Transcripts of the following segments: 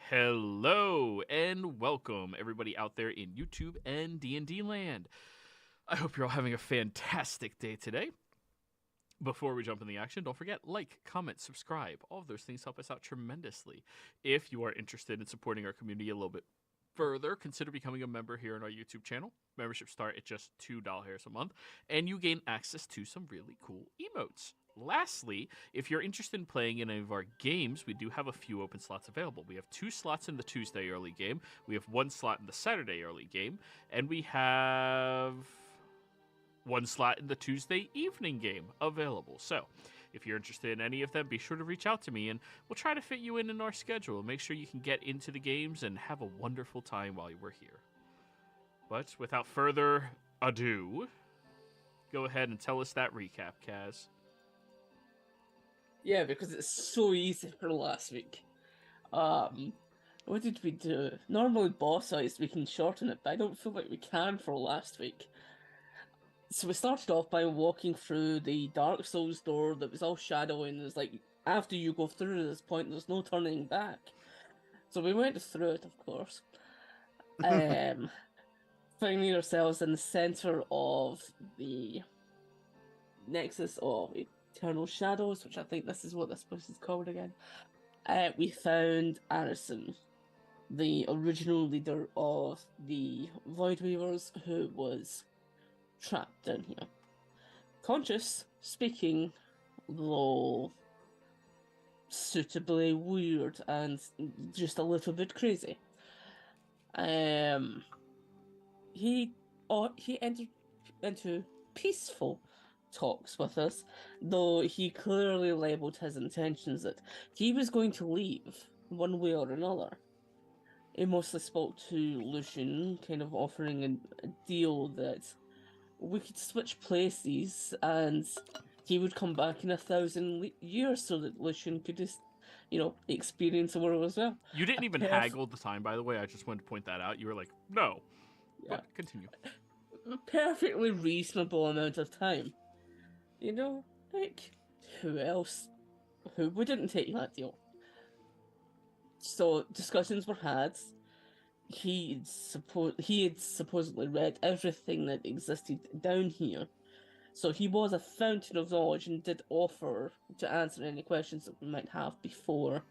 Hello and welcome everybody out there in YouTube and D&D land. I hope you're all having a fantastic day today. Before we jump in the action, don't forget, like, comment, subscribe. All of those things help us out tremendously. If you are interested in supporting our community a little bit further, consider becoming a member here on our YouTube channel. Memberships start at just $2 a month, and you gain access to some really cool emotes. Lastly, if you're interested in playing in any of our games, we do have a few open slots available. We have 2 slots in the Tuesday early game, we have 1 slot in the Saturday early game, and we have 1 slot in the Tuesday evening game available. So, if you're interested in any of them, be sure to reach out to me and we'll try to fit you in our schedule. Make sure you can get into the games and have a wonderful time while you were here. But without further ado, go ahead and tell us that recap, Kaz. Yeah, because it's so easy for last week. What did we do? Normally boss size we can shorten it, but I don't feel like we can for last week. So we started off by walking through the Dark Souls door that was all shadowy, and it was like, after you go through this point, there's no turning back. So we went through it, of course. Finding ourselves in the center of the Nexus of Eternal Shadows, which I think this is what this place is called again. We found Arison, the original leader of the Voidweavers, who was trapped down here. Conscious, speaking, though suitably weird and just a little bit crazy. He entered into peaceful talks with us, though he clearly labelled his intentions that he was going to leave one way or another. He mostly spoke to Lucian, kind of offering a deal that we could switch places and he would come back in 1,000 years so that Lucian could just, experience the world as well. You didn't even haggle the time, by the way. I just wanted to point that out. You were like, no. Yeah. But continue. A perfectly reasonable amount of time. Who wouldn't take that deal? So discussions were had. He had supposedly read everything that existed down here. So he was a fountain of knowledge and did offer to answer any questions that we might have before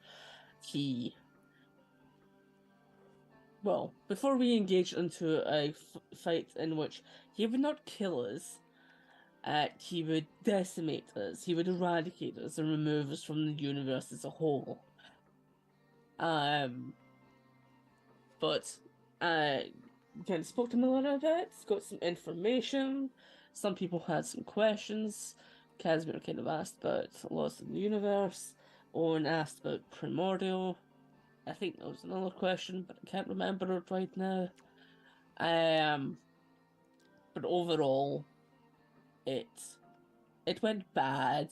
we engaged into a fight in which he would not kill us. He would decimate us, he would eradicate us and remove us from the universe as a whole. But kind of spoke to him a little bit, got some information. Some people had some questions. Casimir kind of asked about Lost in the Universe. Owen asked about Primordial. I think there was another question, but I can't remember it right now. But overall, it went bad.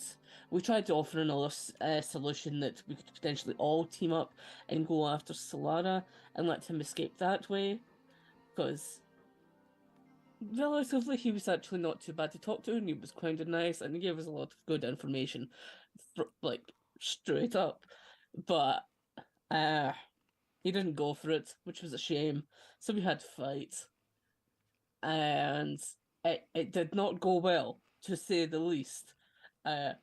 We tried to offer another solution that we could potentially all team up and go after Solara and let him escape that way, because relatively he was actually not too bad to talk to and he was kind of nice and he gave us a lot of good information, straight up. But he didn't go for it, which was a shame. So we had to fight, and it did not go well, to say the least. It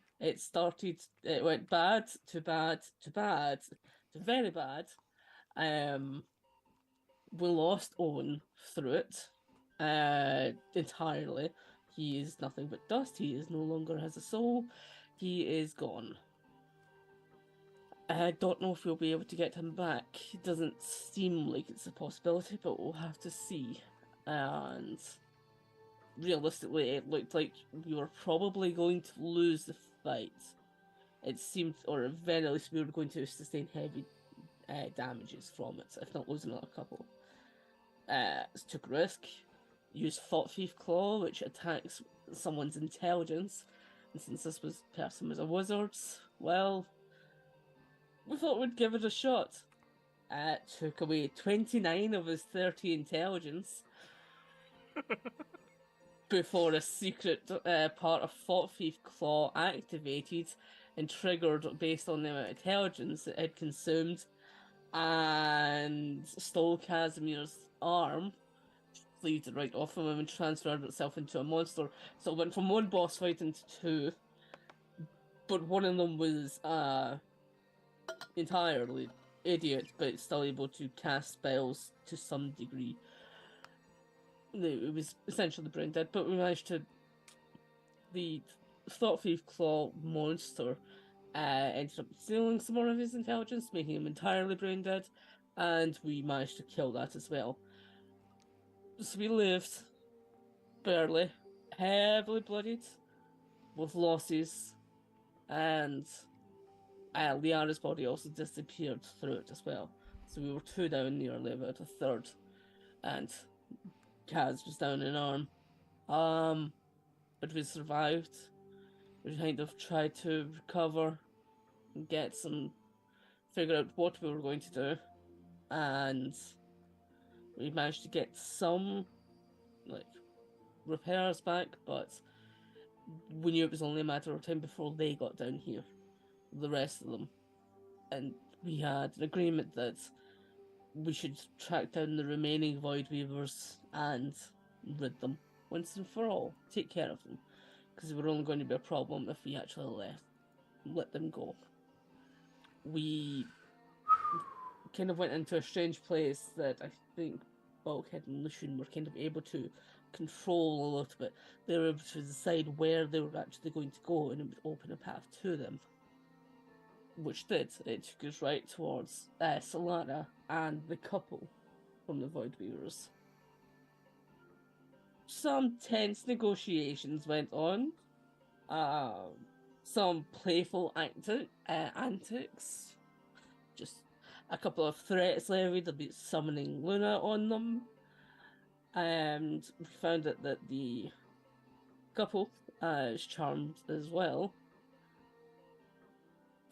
went bad to bad to bad to very bad. We lost Owen through it entirely. He is nothing but dust. He is no longer has a soul. He is gone. I don't know if we'll be able to get him back. It doesn't seem like it's a possibility, but we'll have to see. And realistically, it looked like we were probably going to lose the fight. It seemed, or at very least, we were going to sustain heavy damages from it, if not lose another couple. Took a risk, used Thought Thief Claw, which attacks someone's intelligence, and since this person was a wizard, well, we thought we'd give it a shot. Took away 29 of his 30 intelligence before a secret part of Thought Thief Claw activated and triggered based on the amount of intelligence it had consumed. and stole Casimir's arm, cleaved it right off of him, and transferred itself into a monster. So it went from one boss fight into two, but one of them was entirely idiot, but still able to cast spells to some degree. It was essentially brain dead, but we managed to. The Thought Thief Claw monster ended up stealing some more of his intelligence, making him entirely brain dead, and we managed to kill that as well. So we lived, barely, heavily bloodied, with losses, and Liara's body also disappeared through it as well. So we were 2 down, nearly about a third, and Kaz was down an arm. But we survived. We kind of tried to recover and figure out what we were going to do, and we managed to get some repairs back, but we knew it was only a matter of time before they got down here, the rest of them, and we had an agreement that we should track down the remaining Voidweavers and rid them once and for all, take care of them, because they were only going to be a problem if we actually let them go. We kind of went into a strange place that I think Bulkhead and Lucian were kind of able to control a little bit. They were able to decide where they were actually going to go, and it would open a path to them. Which did. It took us right towards Solara and the couple from the Voidweavers. Some tense negotiations went on. Some playful antics. Just a couple of threats levied about summoning Luna on them. And we found out that the couple is charmed as well.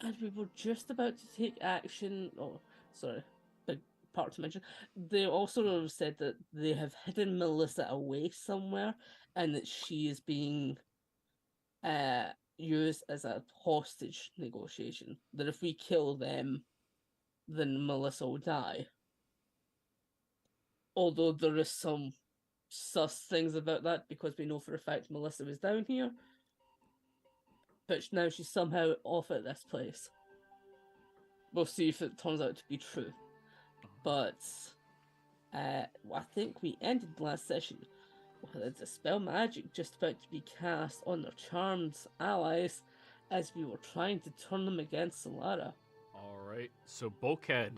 And we were just about to take action. Oh, sorry, big part to mention. They also said that they have hidden Melissa away somewhere, and that she is being used as a hostage negotiation. That if we kill them, then Melissa will die. Although there is some sus things about that, because we know for a fact Melissa was down here, but now she's somehow off at this place. We'll see if it turns out to be true. But I think we ended the last session with a Dispel Magic just about to be cast on their charmed allies as we were trying to turn them against Solara. Alright, so Bulkhead,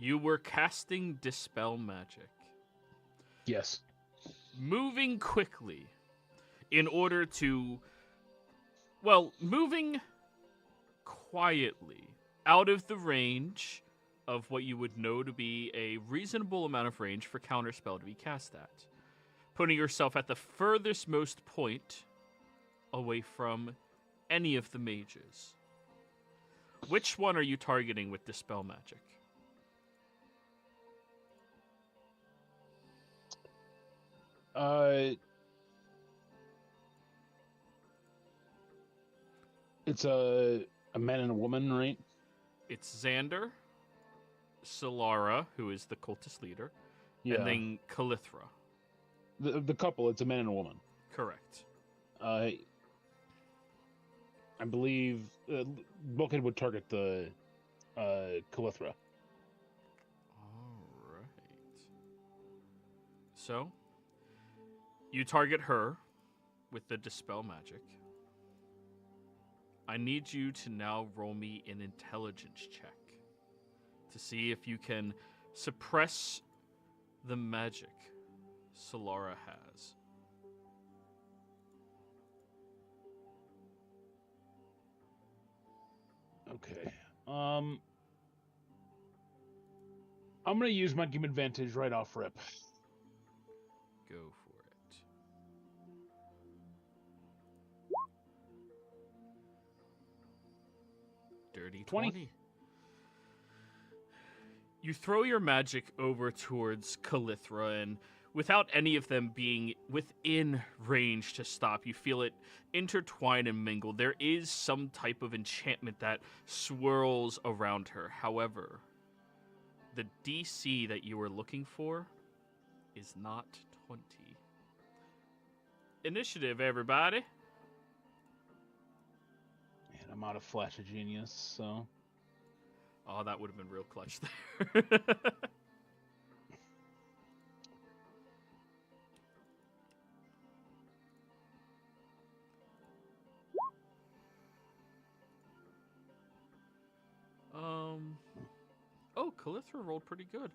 you were casting Dispel Magic. Yes. Moving quickly in order to... moving quietly out of the range of what you would know to be a reasonable amount of range for Counterspell to be cast at. Putting yourself at the furthest most point away from any of the mages. Which one are you targeting with Dispel Magic? It's a man and a woman, right? It's Xander, Solara, who is the cultist leader, and then Calithra. The couple, it's a man and a woman. Correct. I believe Bulkhead would target the Calithra. All right. So, you target her with the Dispel Magic. I need you to now roll me an intelligence check to see if you can suppress the magic Solara has. Okay. I'm gonna use my game advantage right off rip. Go for it. Dirty 20. You throw your magic over towards Calithra, and without any of them being within range to stop, you feel it intertwine and mingle. There is some type of enchantment that swirls around her. However, The DC that you were looking for is not 20. Initiative, everybody. And I'm out of Flash of Genius, so... Oh, that would have been real clutch there. Oh, Calithra rolled pretty good.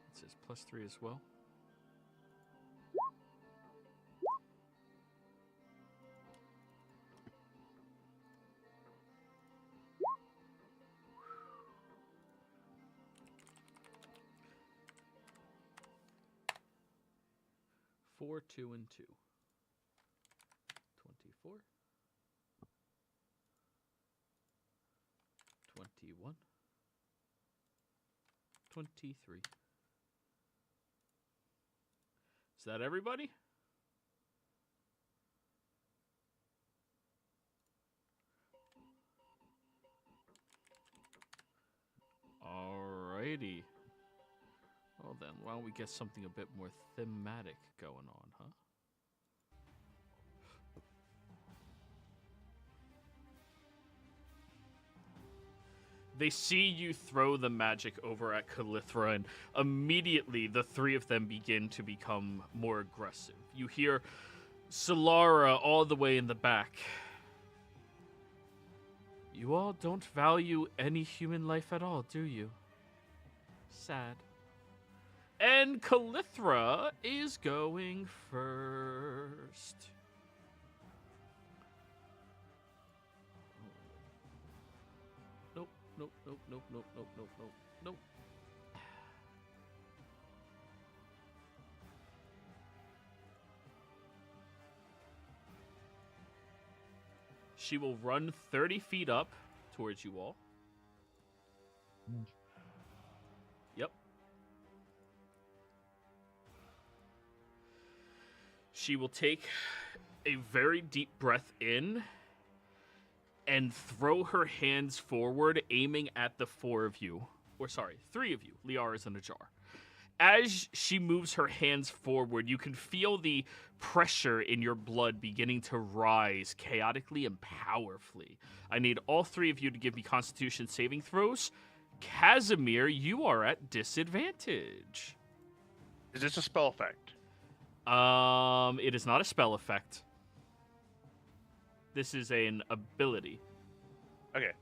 It says +3 as well. Four, 2, and 2. 24. 21. 23. Is that everybody? Alrighty. Well then, why don't we get something a bit more thematic going on, huh? They see you throw the magic over at Calithra, and immediately the three of them begin to become more aggressive. You hear Solara all the way in the back. You all don't value any human life at all, do you? Sad. And Calithra is going first. Nope, nope, nope, nope, nope, nope, nope, nope, nope. She will run 30 feet up towards you all. Yep. She will take a very deep breath in and throw her hands forward, aiming at the four of you. Or sorry, three of you. Liara's in a jar. As she moves her hands forward, you can feel the pressure in your blood beginning to rise chaotically and powerfully. I need all three of you to give me Constitution saving throws. Casimir, you are at disadvantage. Is this a spell effect? It is not a spell effect. This is an ability. Okay.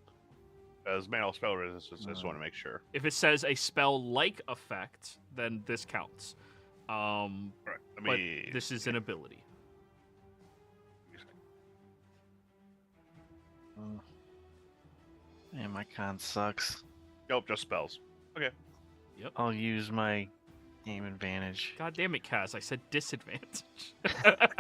As mana spell resistance, I just want to make sure. If it says a spell-like effect, then this counts. All right, But this is an ability. Man, my con sucks. Nope, just spells. Okay. Yep. I'll use my aim advantage. God damn it, Kaz. I said disadvantage.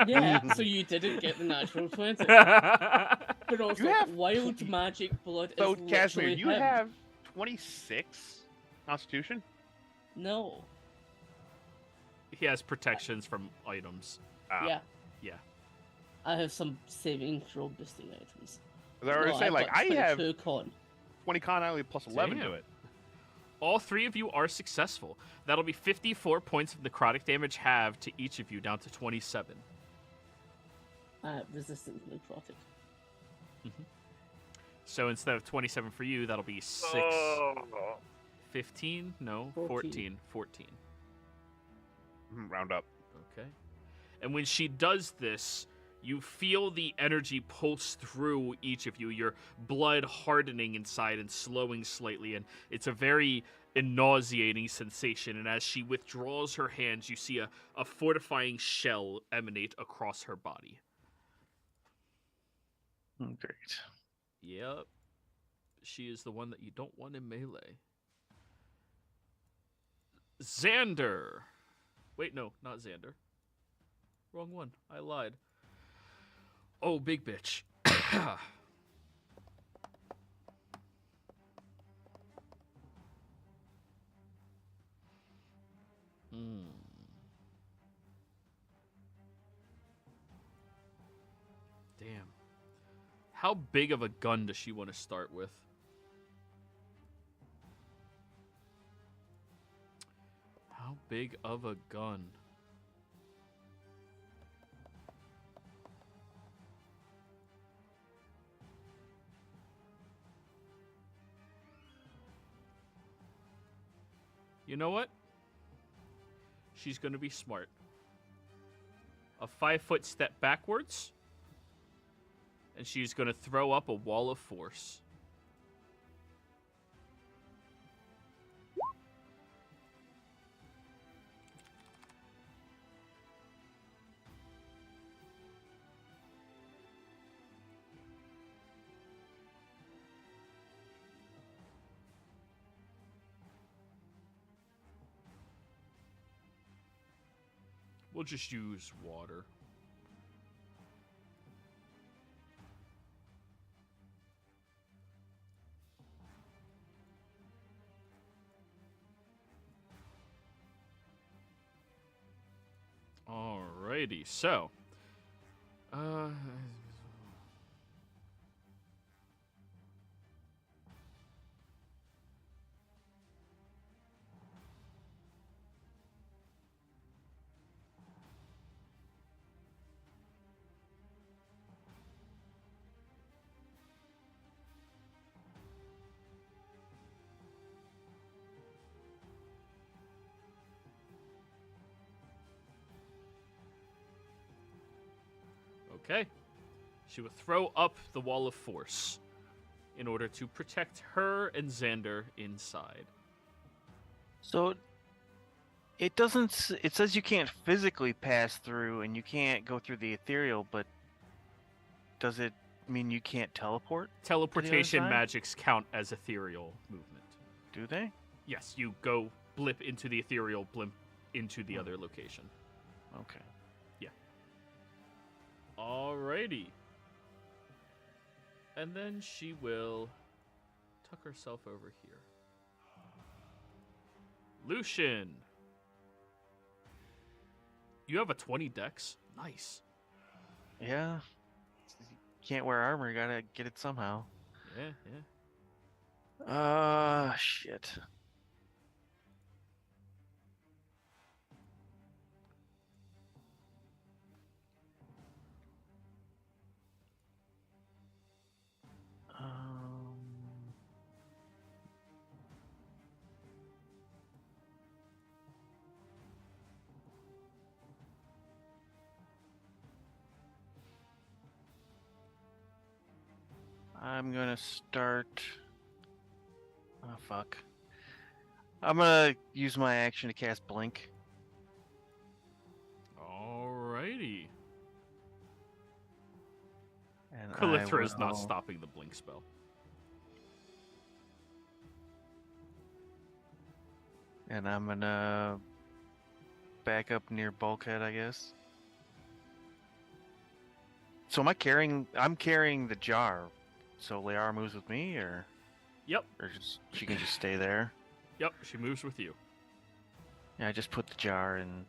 Yeah, so you didn't get the natural 20. But also, have wild magic blood So, is Casimir, literally you him. have 26 Constitution? No. He has protections from items. Ah. Yeah. Yeah. I have some saving throw boosting items. As I already No, say, I've like, got I have 22 con. 20 con, I only plus 11 Damn. to it. All three of you are successful. That'll be 54 points of necrotic damage halved to each of you, down to 27. Resistant necrotic. So instead of 27 for you, that'll be 6. 15? No, 14. 14. Round up. Okay. And when she does this, you feel the energy pulse through each of you, your blood hardening inside and slowing slightly, and it's a very nauseating sensation. And as she withdraws her hands, you see a fortifying shell emanate across her body. Great. Yep. She is the one that you don't want in melee. Xander. Wait, no, not Xander. Wrong one. I lied. Oh, big bitch. Damn. How big of a gun does she want to start with? How big of a gun? You know what? She's going to be smart. A 5-foot step backwards, and she's going to throw up a wall of force. We'll just use water. Alrighty, so okay. She will throw up the wall of force in order to protect her and Xander inside. So it doesn't. It says you can't physically pass through, and you can't go through the ethereal. But does it mean you can't teleport? Teleportation side? magics count as ethereal movement. Do they? Yes, you go blip into the ethereal, blimp into the other location. Okay. Alrighty. And then she will tuck herself over here. Lucian. You have a 20 dex. Nice. Yeah. Can't wear armor. You gotta get it somehow. Yeah. Shit. I'm gonna start. Oh fuck. I'm gonna use my action to cast Blink. Alrighty. And Kalithra is not will- stopping the blink spell. And I'm gonna back up near Bulkhead, I guess. So am I carrying? I'm carrying the jar. So Liara moves with me, or Yep. just she can just stay there. Yep, she moves with you. Yeah, I just put the jar in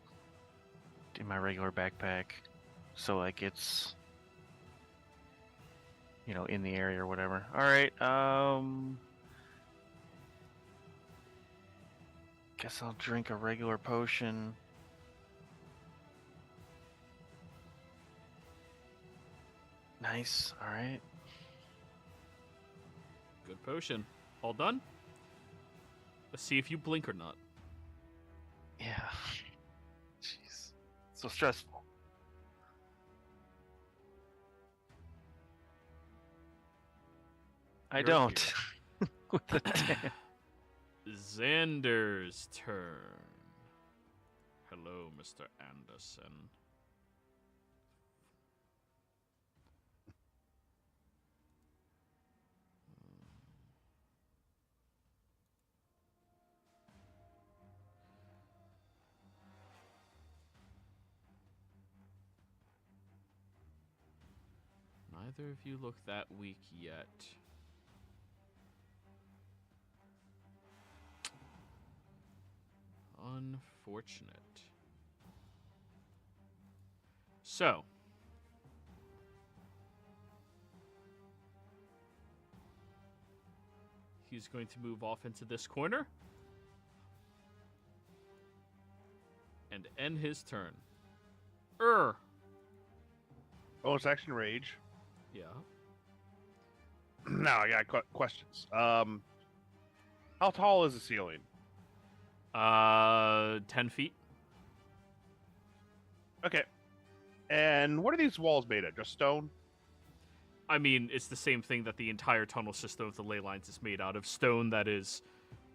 my regular backpack, so like it's in the area or whatever. All right. Guess I'll drink a regular potion. Nice. All right. Good potion. All done? Let's see if you blink or not. Yeah. Jeez. So stressful. I You're don't. With the 10. Xander's turn. Hello, Mr. Anderson. Neither of you look that weak yet. Unfortunate. So, he's going to move off into this corner. And end his turn. Bonus action rage. Yeah. Now I got questions. How tall is the ceiling? 10 feet. Okay. And what are these walls made of? Just stone? I mean, it's the same thing that the entire tunnel system of the ley lines is made out of. Stone that is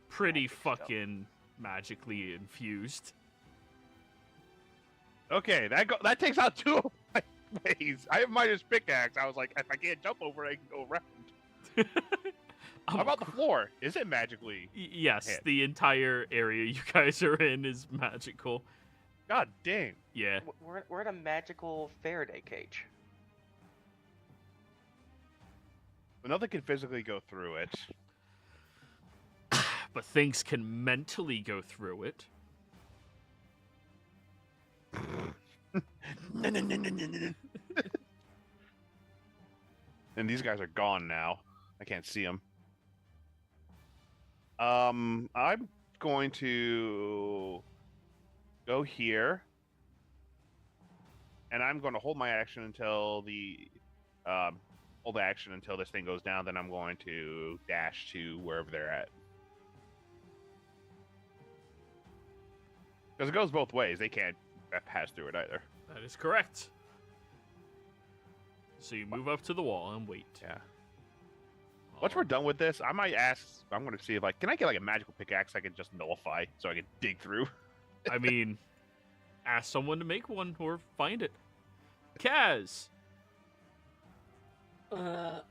pretty Magic stone. fucking magically infused. Okay, that takes out 2 of my ways. I have minus pickaxe. I was like, if I can't jump over it, I can go around. How about the floor? Is it magically? Yes, hit? the entire area you guys are in is magical. God dang. Yeah. We're in a magical Faraday cage. But nothing can physically go through it. But things can mentally go through it. And these guys are gone now. I can't see them. I'm going to go here, and I'm going to hold my action until this thing goes down. Then I'm going to dash to wherever they're at. Because it goes both ways. They can't pass through it either. That is correct. So you move up to the wall and wait. Yeah. Once we're done with this, I might ask. I'm going to see if can I get like a magical pickaxe I can just nullify so I can dig through. I mean, ask someone to make one or find it. Kaz.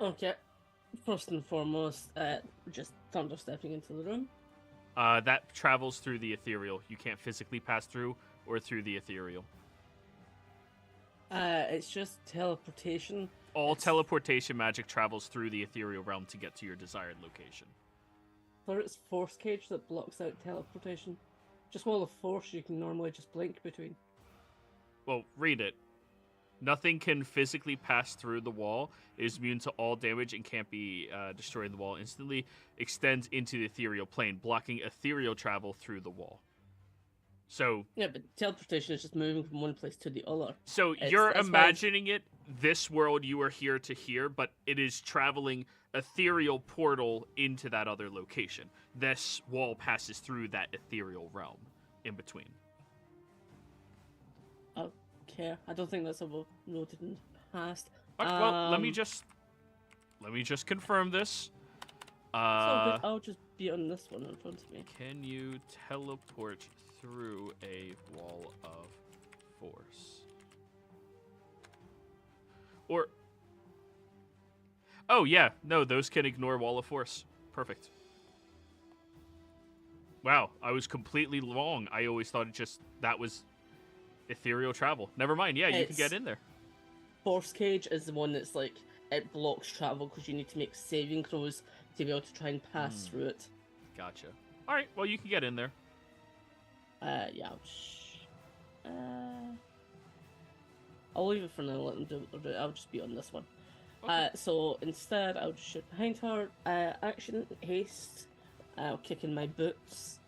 Okay. First and foremost, just thunder stepping into the room. That travels through the ethereal. You can't physically pass through or through the ethereal. It's just teleportation. All teleportation magic travels through the ethereal realm to get to your desired location. For its force cage that blocks out teleportation. Just wall of force you can normally just blink between. Well, read it. Nothing can physically pass through the wall. It is immune to all damage and can't be destroyed in the wall instantly. Extends into the ethereal plane, blocking ethereal travel through the wall. So Yeah, but teleportation is just moving from one place to the other. So It's- you're that's why- imagining it, this world you are here to here, but it is traveling ethereal portal into that other location. This wall passes through that ethereal realm in between. Okay, I don't think that's ever noted in the past. Well, let me just confirm this. So I'll just be on this one in front of me. Can you teleport through a wall of force? Or... Oh, yeah. No, those can ignore wall of force. Perfect. Wow, I was completely wrong. I always thought that was ethereal travel. Never mind. Yeah, you can get in there. Force cage is the one that's like, it blocks travel because you need to make saving throws to be able to try and pass through it. Gotcha. All right, well, you can get in there. Yeah, I'll leave it for now, let them do what they're doing. I'll just be on this one. Okay. So instead, I'll just shoot behind her. Action, haste. I'll kick in my boots.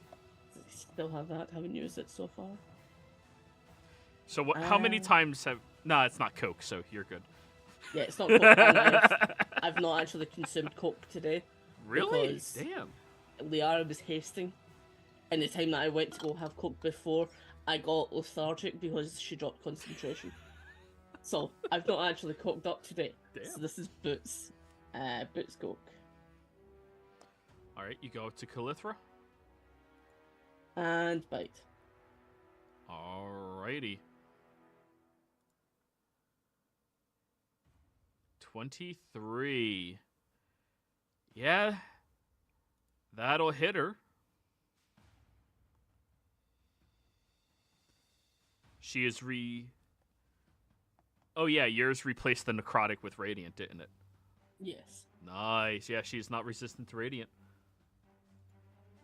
Still have that, haven't used it so far. So what? How many times have... Nah, it's not Coke, so you're good. Yeah, it's not Coke. And I've not actually consumed Coke today. Really? Because- Damn. Liara was hasting. And the time that I went to go have Coke before, I got lethargic because she dropped concentration. So, I've not actually coked up today. Damn. So this is Boots. Boots Coke. All right, you go to Calithra. And bite. Alrighty. 23. Yeah. That'll hit her. She is Oh yeah, yours replaced the necrotic with radiant, didn't it? Yes. Nice. Yeah, she's not resistant to radiant.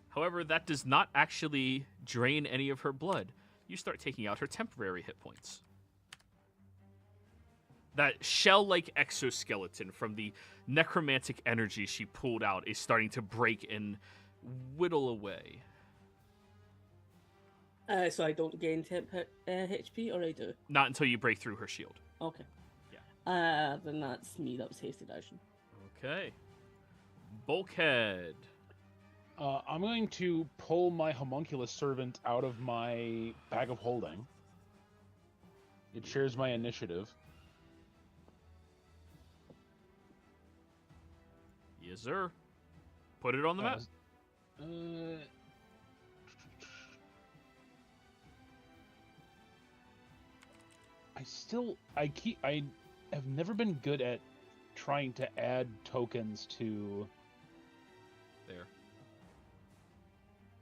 However, that does not actually drain any of her blood. You start taking out her temporary hit points. That shell-like exoskeleton from the necromantic energy she pulled out is starting to break and whittle away. So I don't gain temp HP, or I do? Not until you break through her shield. Okay. Yeah. Then that's me. That was hasted action. Okay. Bulkhead. I'm going to pull my homunculus servant out of my bag of holding. It shares my initiative. Yes, sir. Put it on the map. I have never been good at trying to add tokens to. There.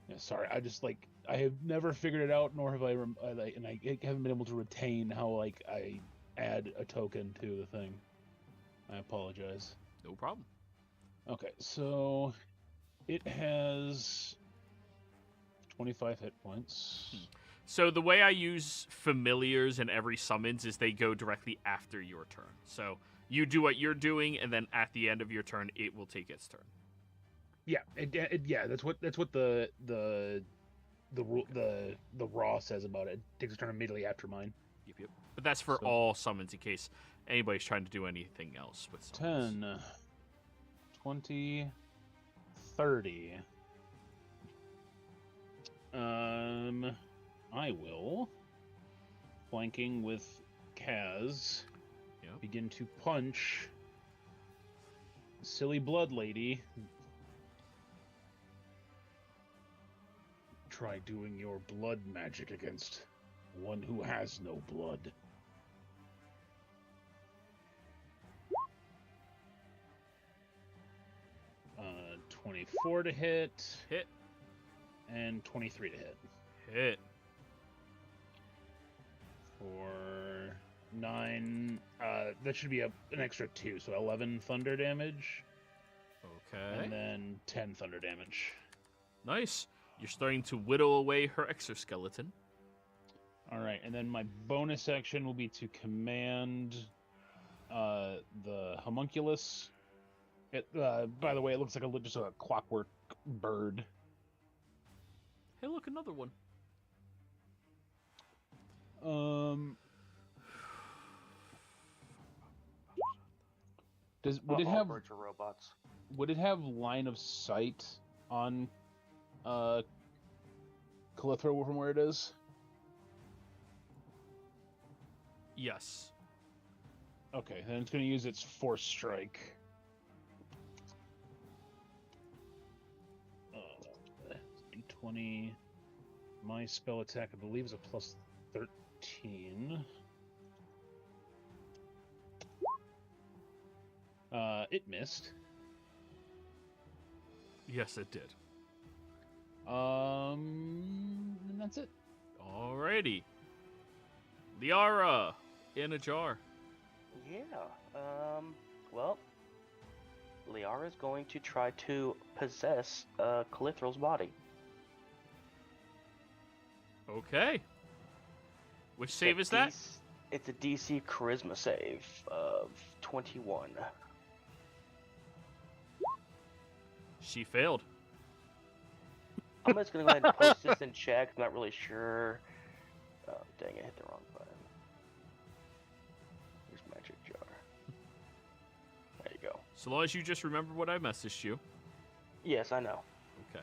Yeah, sorry, I have never figured it out, nor have I haven't been able to retain how I add a token to the thing. I apologize. No problem. Okay, so it has 25 hit points. So the way I use familiars in every summons is they go directly after your turn. So you do what you're doing, and then at the end of your turn, it will take its turn. Yeah, yeah, that's what the raw says about it. It takes a turn immediately after mine. Yep. But that's for all summons in case anybody's trying to do anything else with summons. 10, 20, 30. I will, flanking with Kaz, begin to punch silly blood lady. Try doing your blood magic against one who has no blood. Uh, 24 to hit. Hit. And 23 to hit. Hit. For 9, that should be an extra 2, so 11 thunder damage. Okay. And then 10 thunder damage. Nice. You're starting to whittle away her exoskeleton. Alright, and then my bonus action will be to command the homunculus. By the way, it looks like just a clockwork bird. Hey, look, another one. Would it have birds are robots? Would it have line of sight on Calithro from where it is? Yes. Okay, then it's going to use its force strike. 20. My spell attack, I believe, is a plus 13. It missed. Yes, it did. And that's it. Alrighty. Liara, in a jar. Yeah. Well, Liara's going to try to possess Calithro's body. Okay. Which save is that? It's a DC Charisma save of 21. She failed. I'm just going to go ahead and post this in chat. I'm not really sure. Oh, dang, I hit the wrong button. Here's Magic Jar. There you go. So long as you just remember what I messaged you. Yes, I know. Okay.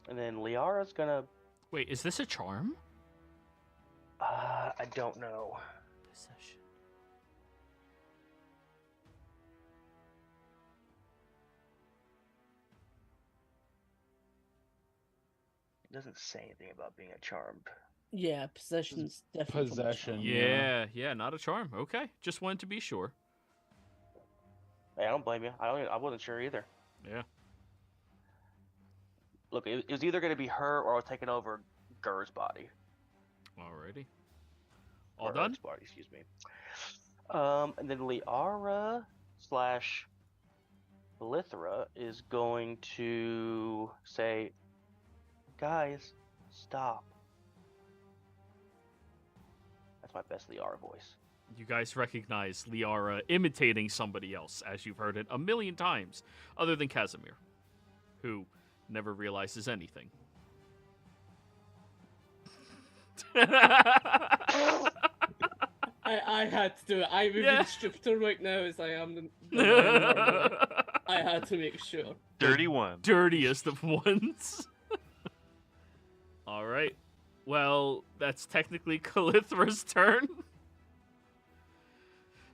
And then Liara's gonna... Wait, is this a charm? I don't know. Possession. It doesn't say anything about being a charmed. Yeah, possession's definitely from a Possession. charm. Yeah, not a charm. Okay, just wanted to be sure. Hey, I don't blame you. I wasn't sure either. Yeah. Look, it was either going to be her or I was taking over Gur's body. Alrighty. All Or done? Eric's body, excuse me. And then Liara / Lithra is going to say, Guys, stop. That's my best Liara voice. You guys recognize Liara imitating somebody else, as you've heard it a million times, other than Casimir, who never realizes anything. I had to do it. I'm even stupider right now as I am than I am normally. I had to make sure. Dirty one. Dirtiest of ones. All right. Well, that's technically Calithra's turn.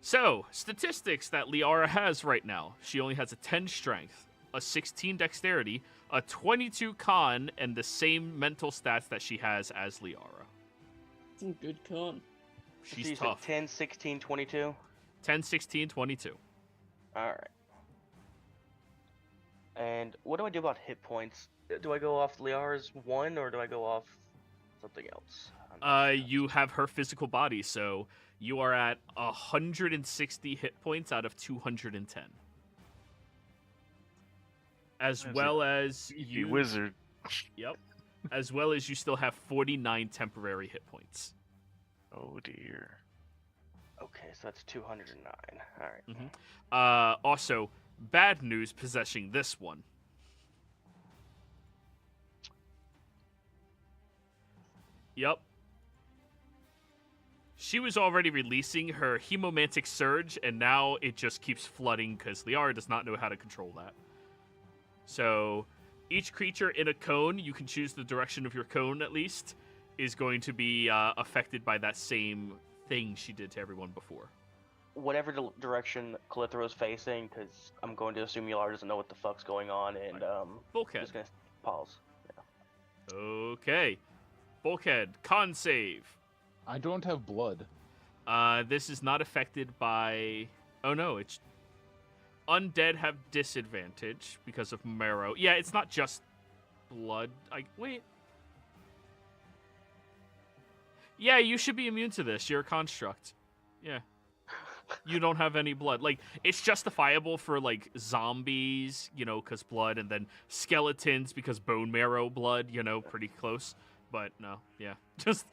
So, statistics that Liara has right now. She only has a 10 strength, a 16 dexterity, a 22 con, and the same mental stats that she has as Liara. Some good con. She's So you tough. said 10, 16, 22? 10, 16, 22. Alright. And what do I do about hit points? Do I go off Liara's 1 or do I go off something else? You have her physical body, so you are at 160 hit points out of 210. As That's well as You you... wizard. Yep. As well as you still have 49 temporary hit points. Oh dear. Okay, so that's 209. Alright. Also, bad news possessing this one. Yep. She was already releasing her hemomantic surge, and now it just keeps flooding because Liara does not know how to control that. So, each creature in a cone, you can choose the direction of your cone at least, is going to be affected by that same thing she did to everyone before. Whatever direction Calithra's facing, because I'm going to assume Liara doesn't know what the fuck's going on, and Bulkhead. just gonna pause. Okay. Bulkhead, con save. I don't have blood. This is not affected by... Oh no, it's... Undead have disadvantage because of marrow. Yeah, it's not just blood. Wait. Yeah, you should be immune to this. You're a construct. Yeah. You don't have any blood. Like, it's justifiable for, like, zombies, you know, because blood, and then skeletons because bone marrow blood, you know, pretty close. But, no, yeah. Just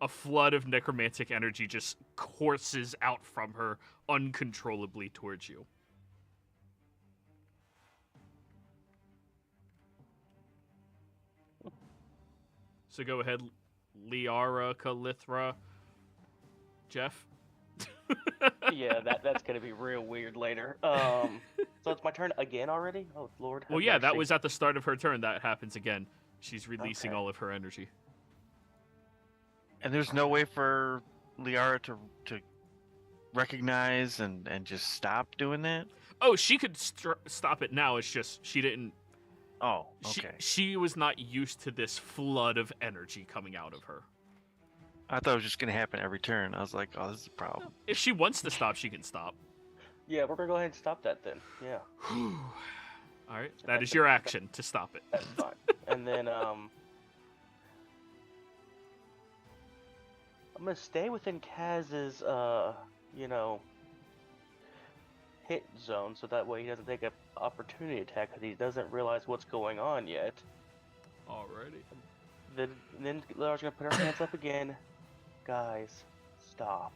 a flood of necromantic energy just courses out from her uncontrollably towards you. So go ahead, Liara, Calithra, Jeff. Yeah, that's gonna be real weird later. So it's my turn again already? Oh Lord. Well, have yeah, that mercy. was at the start of her turn. That happens again. She's releasing Okay. all of her energy. And there's no way for Liara to recognize and just stop doing that? Oh, she could stop it now. It's just she didn't. Oh, okay. She was not used to this flood of energy coming out of her. I thought it was just going to happen every turn. I was like, oh, this is a problem. If she wants to stop, she can stop. Yeah, we're gonna go ahead and stop that then. Yeah, All right, that is your action to stop it. that's fine. And then I'm gonna stay within Kaz's hit zone, so that way he doesn't take an opportunity attack because he doesn't realize what's going on yet. Alrighty. Then Liara's gonna put her hands up again. Guys, stop.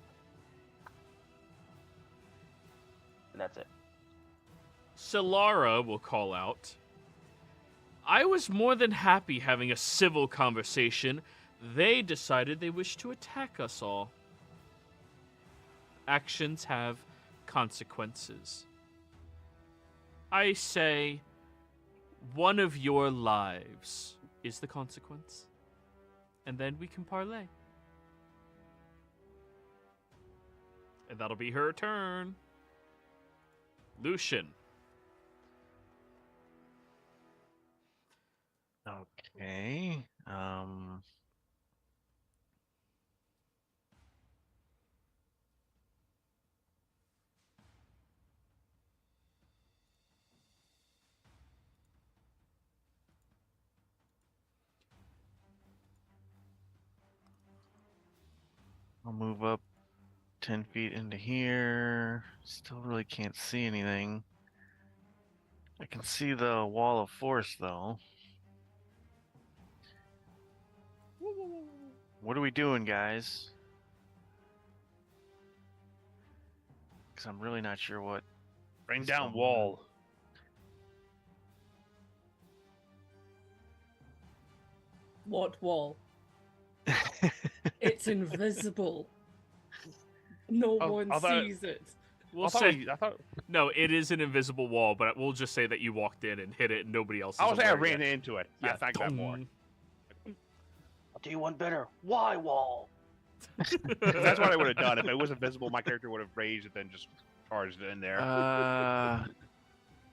And that's it. Solara will call out. I was more than happy having a civil conversation. They decided they wish to attack us all. Actions have consequences. I say, one of your lives is the consequence. And then we can parlay. And that'll be her turn. Lucian. Okay. I'll move up 10 feet into here. Still really can't see anything. I can see the wall of force though. What are we doing, guys? Because I'm really not sure what. Bring is down going wall. What wall? on. It's invisible. No Oh, one I thought- sees it. We'll I thought say I thought no. It is an invisible wall, but we'll just say that you walked in and hit it, and nobody else. I was saying I aware ran yet. into it. Yeah, Thank that more. I'll do you one better. Why wall? That's what I would have done. If it was invisible, my character would have raised it, then just charged it in there. Uh,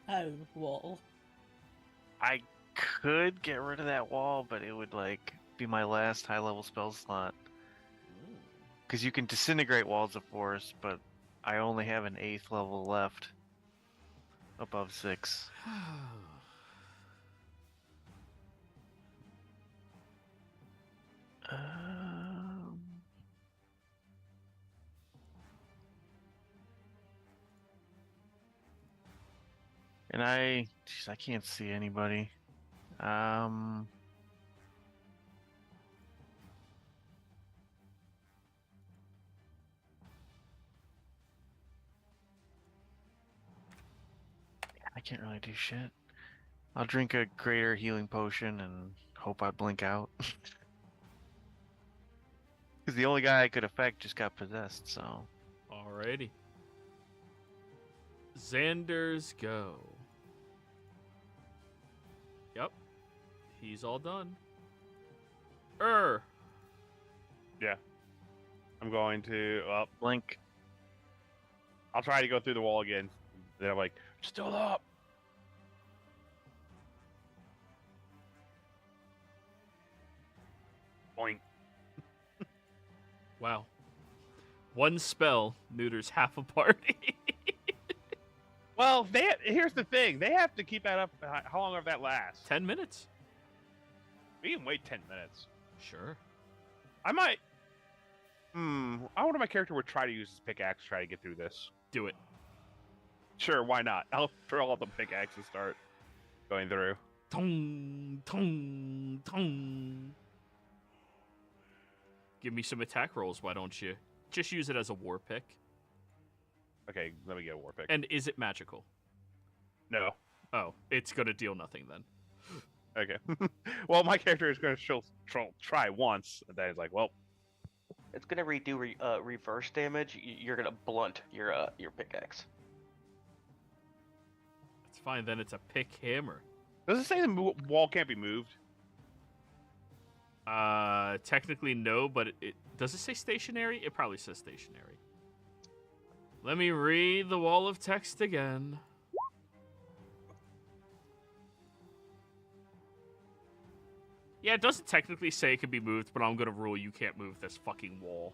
How wall? I could get rid of that wall, but it would like be my last high-level spell slot. Because you can disintegrate walls of force, but I only have an 8th level left. Above 6. Um, and jeez, I can't see anybody. I can't really do shit. I'll drink a greater healing potion and hope I blink out. Because the only guy I could affect just got possessed, so. Alrighty. Xander's go. Yep. He's all done. I'm going to. Well, Blink. I'll try to go through the wall again. Then I'm like, still up. Boing. Wow. One spell neuters half a party. Well, here's the thing. They have to keep that up. How long will that last? 10 minutes. We can wait 10 minutes. Sure. I might. I wonder if my character would try to use his pickaxe to try to get through this. Do it. Sure, why not? I'll throw all the pickaxe and start going through. Tong, tong, tong. Give me some attack rolls, why don't you? Just use it as a war pick. Okay, let me get a war pick. And is it magical? No. Oh, it's gonna deal nothing then. Okay. Well, my character is going to try once, and then it's like, well, It's gonna redo reverse damage. You're gonna blunt your pickaxe. It's fine, then it's a pick hammer. does it say the wall can't be moved? Technically no, but does it say stationary? It probably says stationary. Let me read the wall of text again. Yeah, it doesn't technically say it can be moved, but I'm gonna rule you can't move this fucking wall.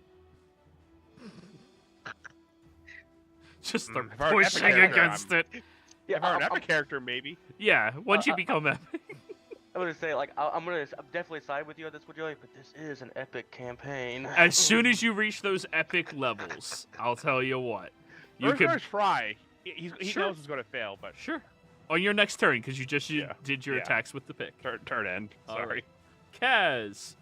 Just start if I were an epic pushing character, against it. Yeah, If I were an epic character, maybe. Yeah, once you become epic. I'm gonna say like I'm definitely side with you on this one, Joey. But this is an epic campaign. As soon as you reach those epic levels, I'll tell you what. You We're can going to try. He Sure. knows he's going to fail, but sure on your next turn because you just Yeah. did your Yeah. attacks with the pick. turn end. All Sorry. right. Kaz.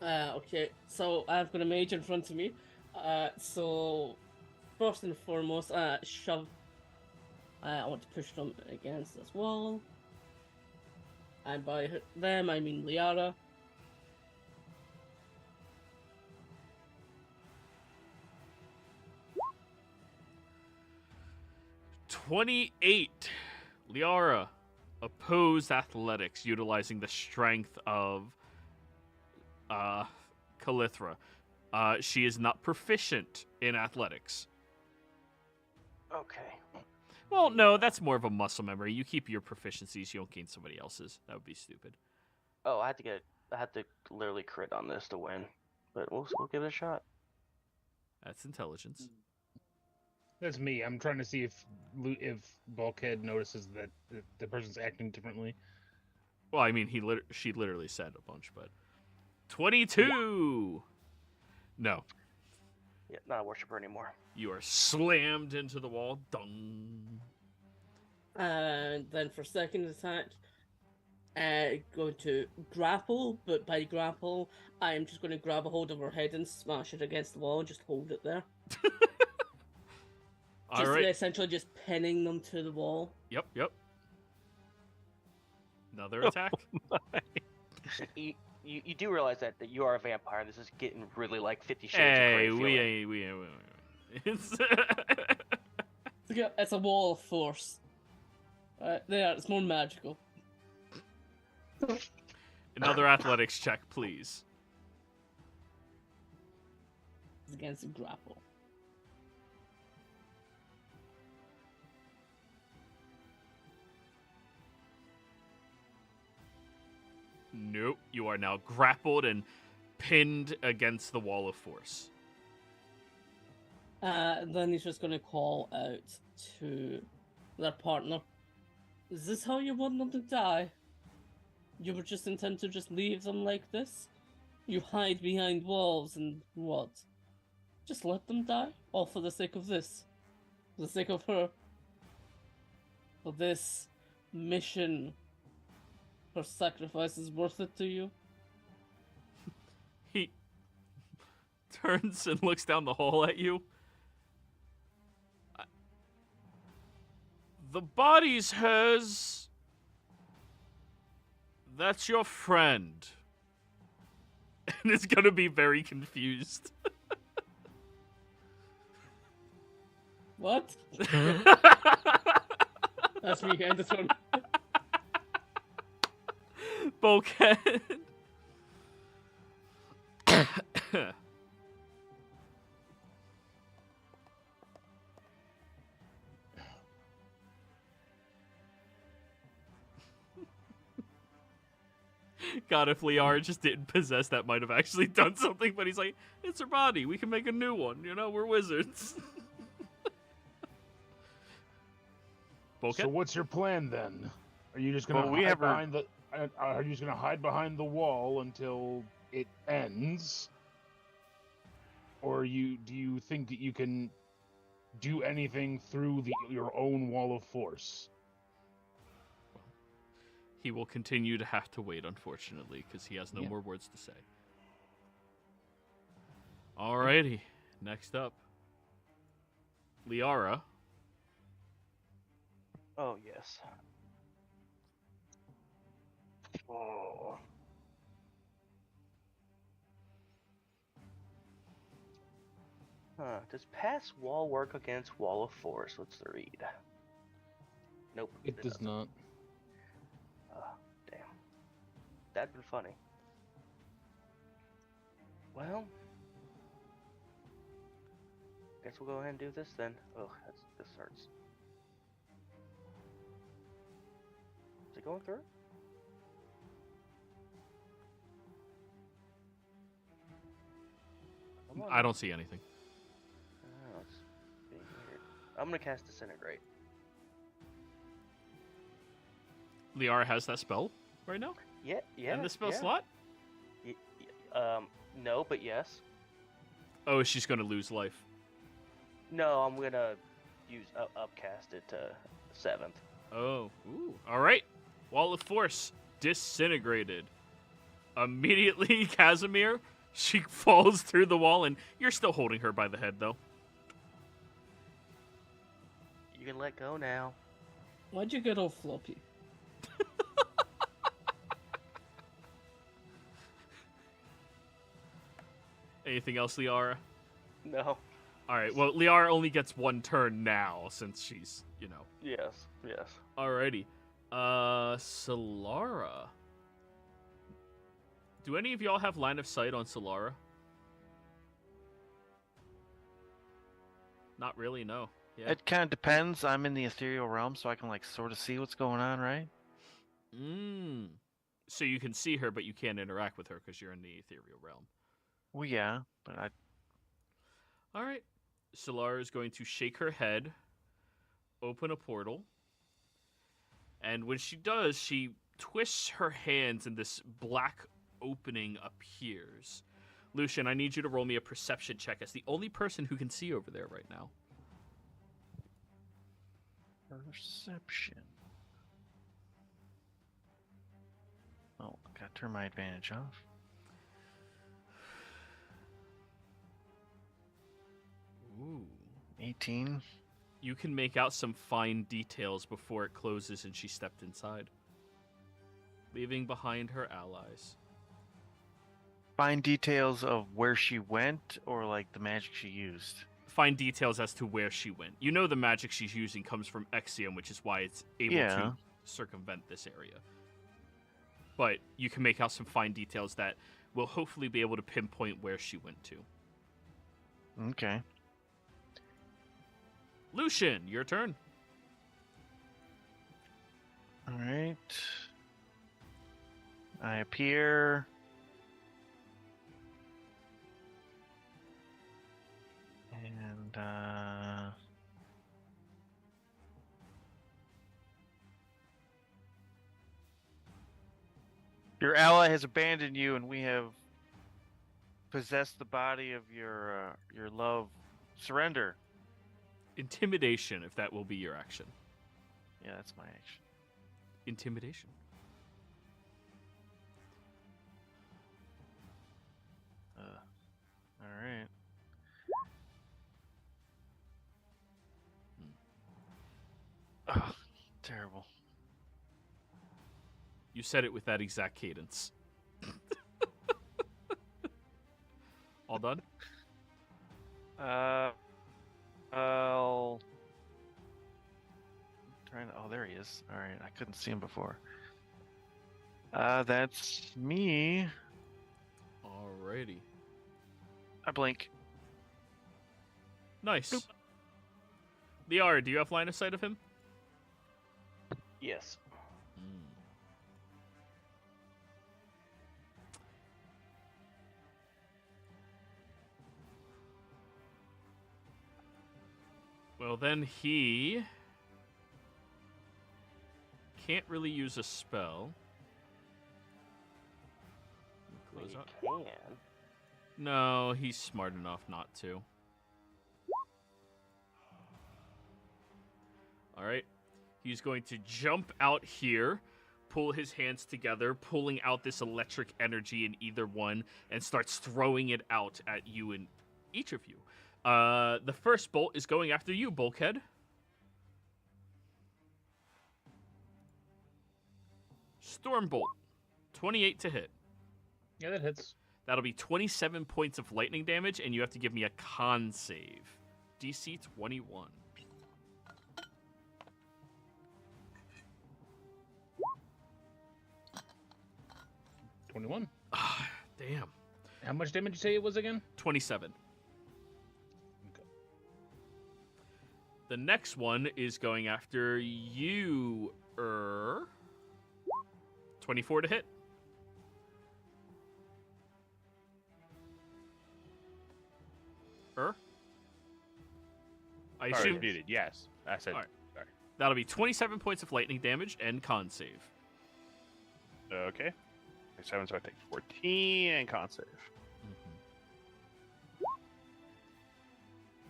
Okay, so I've got a mage in front of me. So first and foremost, shove. I want to push them against this wall. And by them, I mean Liara. $28. Liara. Opposed athletics utilizing the strength of Kalithra. She is not proficient in athletics. Okay. Well, no, that's more of a muscle memory. You keep your proficiencies, you don't gain somebody else's. That would be stupid. Oh, I had to literally crit on this to win, but we'll give it a shot. That's intelligence. That's me. I'm trying to see if Bulkhead notices that the person's acting differently. Well, I mean, she literally said a bunch, but 22. No, Yeah, not a worshiper anymore. you are slammed into the wall. Dung. And then for second attack, going to grapple, but by grapple, I am just going to grab a hold of her head and smash it against the wall and just hold it there. All Just right. essentially just pinning them to the wall. Yep. Another attack. You do realize that you are a vampire. This is getting really like 50 Shades Hey, of Grey feeling. we It's It's a wall of force. There, it's more magical. another athletics check, please. It's against a grapple. Nope. You are now grappled and pinned against the wall of force. Then he's just going to call out to their partner. Is this how you want them to die? You would just intend to just leave them like this? You hide behind walls and what? Just let them die? All for the sake of this? For the sake of her? For this mission? Her sacrifice is worth it to you? He turns and looks down the hall at you. The body's hers. That's your friend. And it's gonna be very confused. What? That's me, end the turn. Bulkhead. God, if Liara just didn't possess, that might have actually done something, but he's like, it's her body. We can make a new one. You know, we're wizards. Bulkhead? So what's your plan then? Are you just gonna hide behind the? Are you just gonna hide behind the wall until it ends? Or do you think that you can do anything through your own wall of force? He will continue to have to wait, unfortunately, because he has no more words to say. Alrighty, next up, Liara. Oh, yes. Oh. Does pass wall work against wall of force? Let's read. Nope. It does doesn't. not. Damn. That'd been funny. Well, guess we'll go ahead and do this then. Oh, this hurts. Is it going through? Come on. I don't see anything. Oh, it's being weird. I'm gonna cast Disintegrate. Liara has that spell right now? Yeah. In the spell slot? No, but yes. Oh, she's going to lose life. No, I'm gonna use upcast it to 7th. Oh, ooh. All right. Wall of Force disintegrated. Immediately, Casimir, she falls through the wall, and you're still holding her by the head, though. You can let go now. Why'd you get all floppy? Anything else, Liara? No. All right. Well, Liara only gets one turn now since she's, Yes. Alrighty. Solara. Do any of y'all have line of sight on Solara? Not really, no. Yeah. It kind of depends. I'm in the ethereal realm, so I can sort of see what's going on, right? So you can see her, but you can't interact with her because you're in the ethereal realm. Well, yeah, but I. All right. Solara is going to shake her head, open a portal, and when she does, she twists her hands and this black opening appears. Lucian, I need you to roll me a perception check as the only person who can see over there right now. Perception. turn my advantage off. Ooh. 18. You can make out some fine details before it closes and she stepped inside, leaving behind her allies. Fine details of where she went, or like the magic she used. Fine details as to where she went. You know the magic she's using comes from Exium, which is why it's able to circumvent this area. But you can make out some fine details that will hopefully be able to pinpoint where she went to. Okay. Lucian, your turn. All right. I appear. And, your ally has abandoned you, and we have possessed the body of your love. Surrender. Intimidation, if that will be your action. Yeah, that's my action. Intimidation. All right. Oh, terrible. You said it with that exact cadence. All done? I'll trying to. Oh, there he is. All right, I couldn't see him before. That's me. Alrighty. I blink. Nice. Boop. Liara, do you have line of sight of him? Yes. Well, then he can't really use a spell. Close up. Can. No, he's smart enough not to. All right. He's going to jump out here, pull his hands together, pulling out this electric energy in either one, and starts throwing it out at you and each of you. The first bolt is going after you, Bulkhead. Stormbolt, 28 to hit. Yeah, that hits. That'll be 27 points of lightning damage, and you have to give me a con save. DC 21. Ah, damn. How much damage did you say it was again? 27. Okay. The next one is going after you, 24 to hit. I assume muted. Yes, I said. All right. Sorry. That'll be 27 points of lightning damage and con save. Okay. 7, so I take 14 and con save.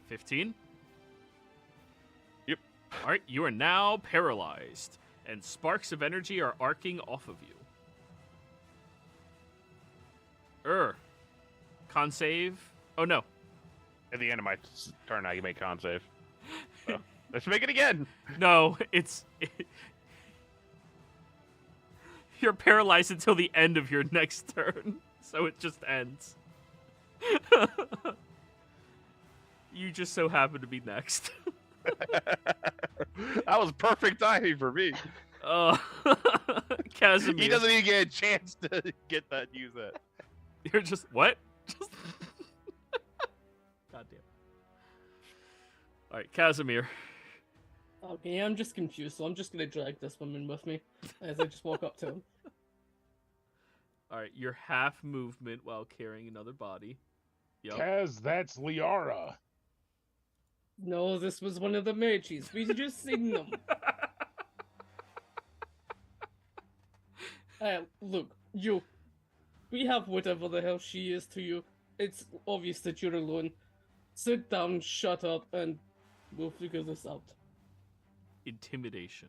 15. Yep. All right, you are now paralyzed, and sparks of energy are arcing off of you. Con save. Oh no. At the end of my turn, I can make con save. So, let's make it again. No, you're paralyzed until the end of your next turn, so it just ends. You just so happen to be next. That was perfect timing for me. Casimir. He doesn't even get a chance to get that, use that. You're just what? Just... God damn. All right, Casimir. Okay, I'm just confused, so I'm just gonna drag this woman with me as I just walk up to him. All right, your half movement while carrying another body. Yep. Kaz, that's Liara. No, this was one of the mages. We just seen them. Look, you. We have whatever the hell she is to you. It's obvious that you're alone. Sit down, shut up, and we'll figure this out. Intimidation.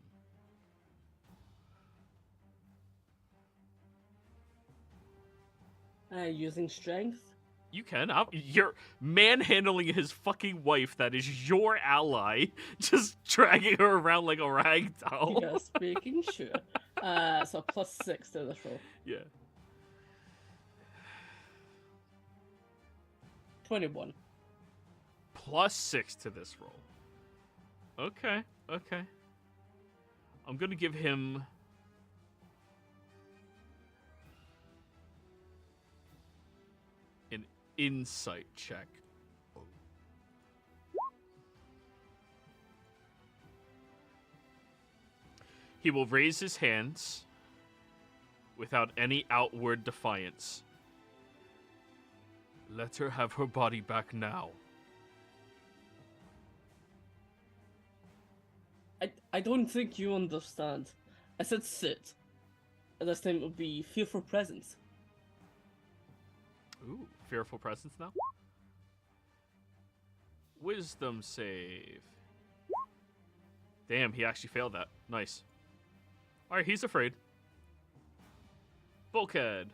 Using strength. You can. You're manhandling his fucking wife that is your ally, just dragging her around like a rag doll. Just making sure. So +6 to this roll. Yeah. 21. +6 to this roll. Okay. I'm gonna give him... an insight check. He will raise his hands without any outward defiance. Let her have her body back now. I don't think you understand. I said sit. And this time it would be fearful presence. Ooh, fearful presence now. Wisdom save. Damn, he actually failed that. Nice. Alright, he's afraid. Bulkhead.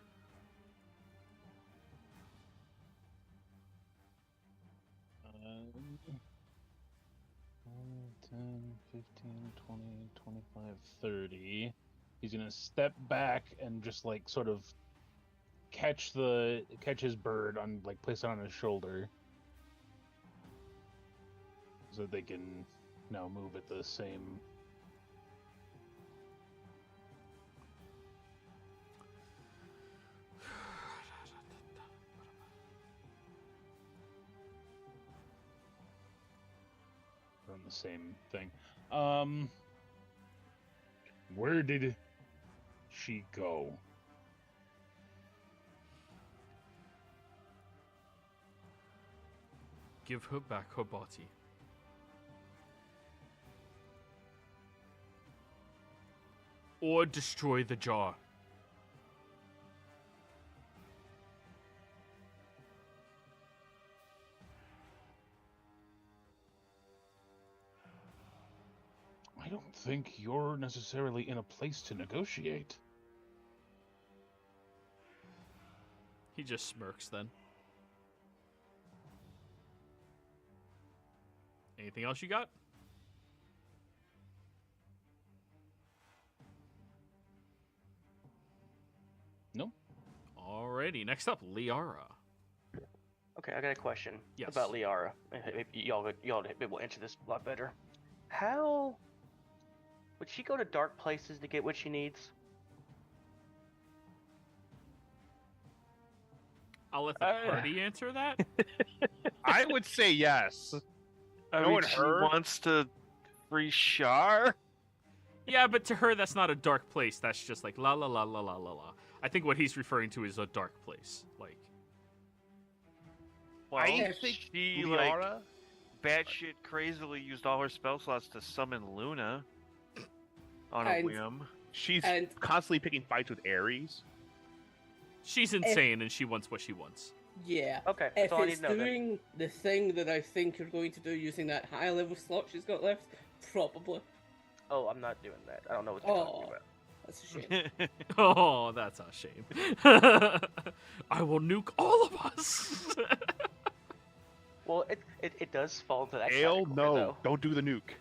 Uh, 10, 15, 20, 25, 30. He's gonna step back and just like sort of catch his bird on, like, place it on his shoulder, so that they can now move at the same. On the same thing. Where did she go? Give her back her body. Or destroy the jar. I don't think you're necessarily in a place to negotiate. He just smirks then. Anything else you got? No. Alrighty, next up, Liara. Okay, I got a question Yes. about Liara. Y'all will answer this a lot better. How would she go to dark places to get what she needs? I'll let the party answer that. I would say yes. I Knowing mean, she her- wants to free Shar. Yeah, but to her, that's not a dark place. That's just like la la la la la la la. I think what he's referring to is a dark place. Like, Well, I think she like Liara. batshit crazily used all her spell slots to summon Luna on a And- whim. She's And constantly picking fights with Ares. she's insane and she wants what she wants. yeah, Okay, if that's all I need it's to know then. doing the thing that I think you're going to do using that high level slot she's got left, probably. Oh, I'm not doing that. I don't know what you're talking Oh. about. That's a shame. Oh, that's a shame. I will nuke all of us. Well, it does fall into that Ale, category, no, though. don't do the nuke.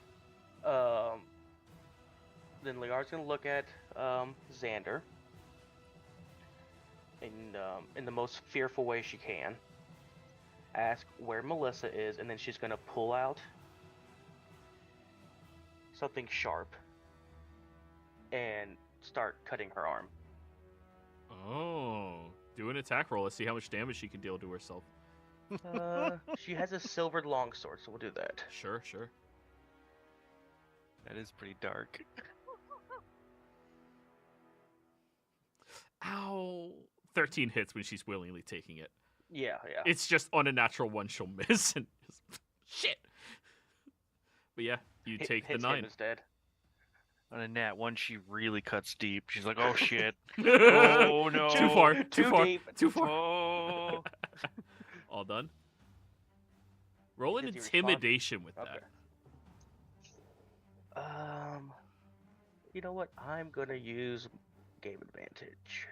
Then Liara's gonna look at Xander in the most fearful way she can. Ask where Melissa is, and then she's gonna pull out something sharp and start cutting her arm. Oh, do an attack roll. Let's see how much damage she can deal to herself. She has a silvered longsword, so we'll do that. Sure. That is pretty dark. Ow. 13 hits when she's willingly taking it. Yeah. It's just on a natural one she'll miss and just, shit. But yeah, you take the hits him 9. instead. On a nat one, she really cuts deep. She's like, "Oh shit! Too Oh no! far. Too Too far. deep. Too far. Oh!" All done. Roll an Does he respond? intimidation with Okay. that. You know what? I'm gonna use game advantage.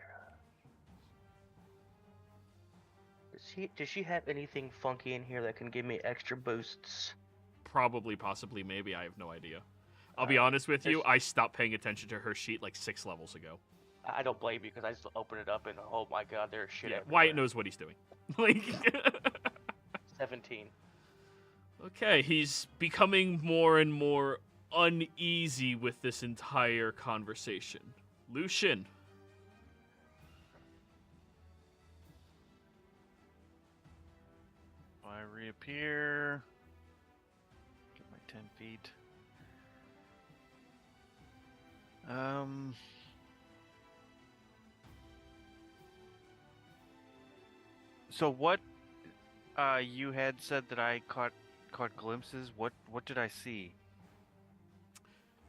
Does she have anything funky in here that can give me extra boosts? Probably, possibly, maybe. I have no idea. I'll be Uh, honest with you. there's- I stopped paying attention to her sheet like 6 levels ago. I don't blame you because I just open it up and oh my god, there's shit Yeah, everywhere. Wyatt knows what he's doing. Like, 17. okay, he's becoming more and more uneasy with this entire conversation. Lucian. I reappear. Get my 10 feet. So what you had said that I caught glimpses? What did I see?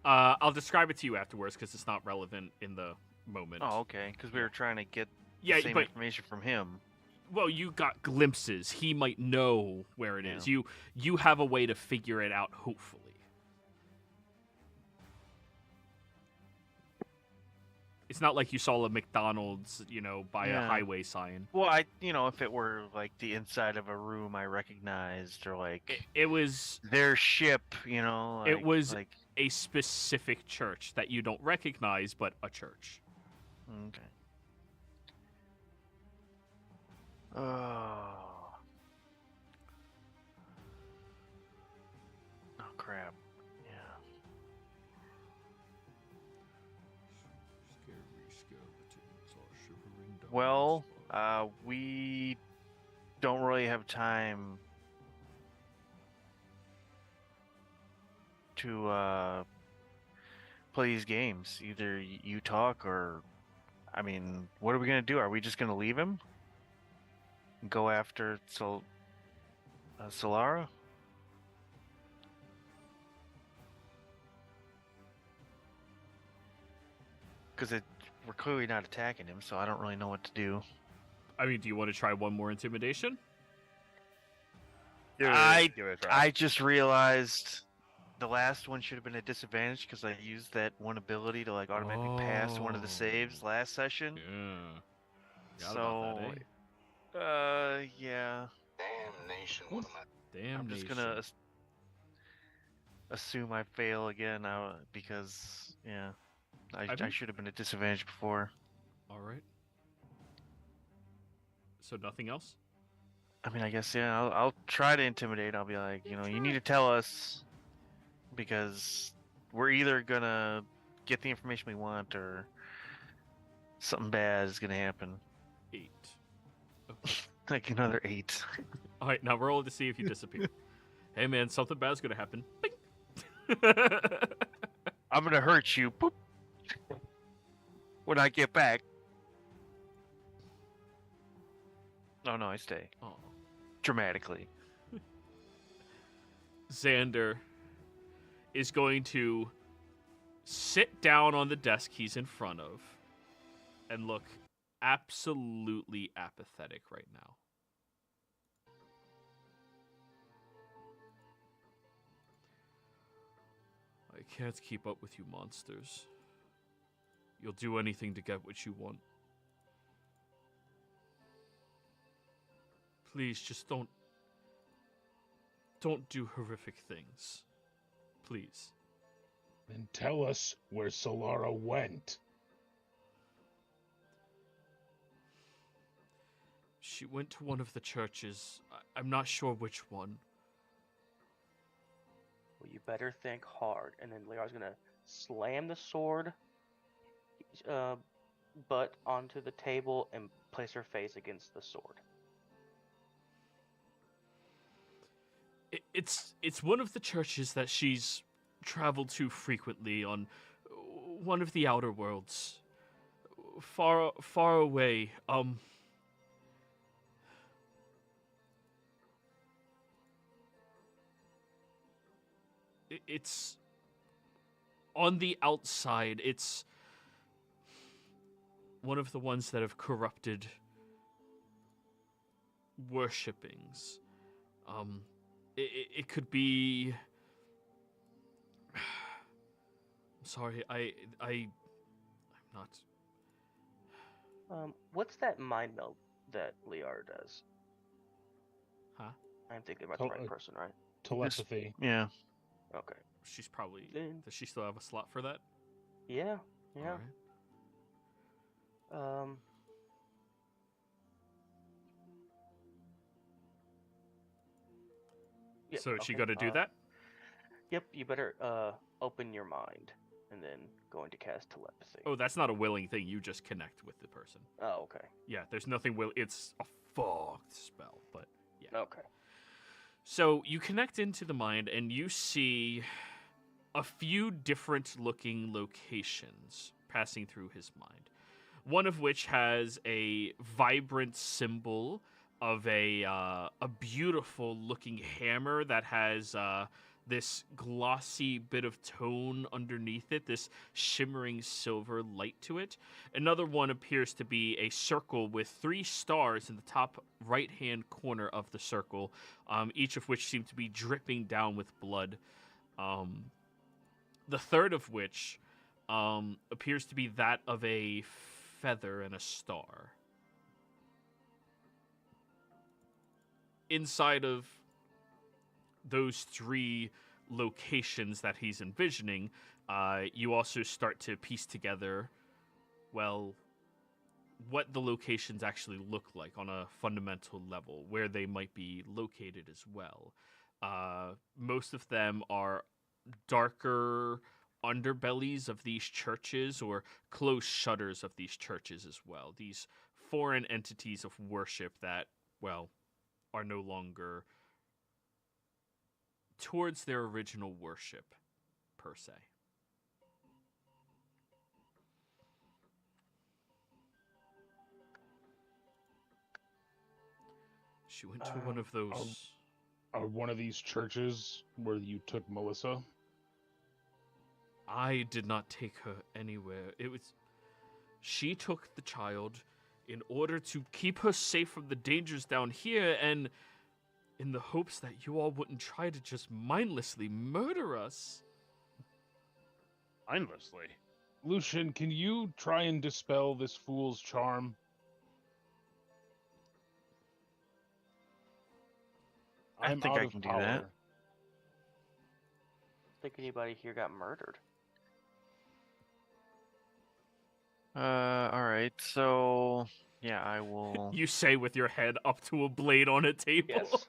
I'll describe it to you afterwards because it's not relevant in the moment. Oh, okay. Because we were trying to get yeah, the same but information from him. well, you got glimpses. He might know where it is. Yeah. You have a way to figure it out. Hopefully. It's not like you saw a McDonald's, by a Yeah. highway sign. Well, if it were like the inside of a room I recognized, or like It was their ship, It was- like a specific church that you don't recognize, but a church. okay. Oh. Oh crap. Yeah. Well, we don't really have time to play these games. Either you talk or, I mean, what are we gonna do? Are we just gonna leave him? And go after Solara? Because we're clearly not attacking him, so I don't really know what to do. I mean, do you want to try one more intimidation? Give it, I- give it a try. I just realized the last one should have been a disadvantage because I used that one ability to like automatically pass one of the Oh. saves last session. Yeah. Forgot So, about that, eh? yeah. Damnation. What am I? Damn. I'm just gonna assume I fail again because yeah, I Ivan? should have been at disadvantage before. All right. So nothing else? I mean, I guess yeah. I'll try to intimidate. I'll be like, you need to tell us because we're either gonna get the information we want or something bad is gonna happen. 8. Like another 8. All right, now roll to see if you disappear. Hey, man, something bad's gonna happen. Bing. I'm gonna hurt you. Boop. When I get back. Oh no, I stay. Oh. Dramatically. Xander is going to sit down on the desk he's in front of and look absolutely apathetic right now. I can't keep up with you monsters. You'll do anything to get what you want. Please, just don't do horrific things. Please. Then tell us where Solara went. She went to one of the churches. I'm not sure which one. Well, you better think hard. And then Liara's gonna slam the sword butt onto the table and place her face against the sword. It's one of the churches that she's traveled to frequently on one of the outer worlds. Far away. It's on the outside. It's one of the ones that have corrupted worshippings. It could be. I'm sorry. I'm not. What's that mind meld that Liara does? I'm thinking about the right person, right? Telepathy. Yeah. Okay. She's probably. Then- Does she still have a slot for that? Yeah. All Yeah. right. Yep, So she okay, got to do that? Yep. You better open your mind and then go into cast telepathy. Oh, that's not a willing thing. You just connect with the person. Oh, okay. Yeah, there's nothing will. It's a fogged spell, but yeah. Okay. So you connect into the mind, and you see a few different looking locations passing through his mind. One of which has a vibrant symbol of a beautiful looking hammer that has this glossy bit of tone underneath it, this shimmering silver light to it. Another one appears to be a circle with 3 stars in the top right-hand corner of the circle, each of which seem to be dripping down with blood. The third of which appears to be that of a feather and a star. Inside of those 3 locations that he's envisioning, you also start to piece together, well, what the locations actually look like on a fundamental level, where they might be located as well. Most of them are darker underbellies of these churches or closed shutters of these churches as well. These foreign entities of worship that, well, are no longer towards their original worship, per se. She went to one of those... Are one of these churches where you took Melissa? I did not take her anywhere. It was... She took the child in order to keep her safe from the dangers down here, and in the hopes that you all wouldn't try to just mindlessly murder us. Mindlessly. Lucian, can you try and dispel this fool's charm? I I'm think out I of can do power. that. Think anybody here got murdered? All right. So, yeah, I will. You say with your head up to a blade on a table. Yes.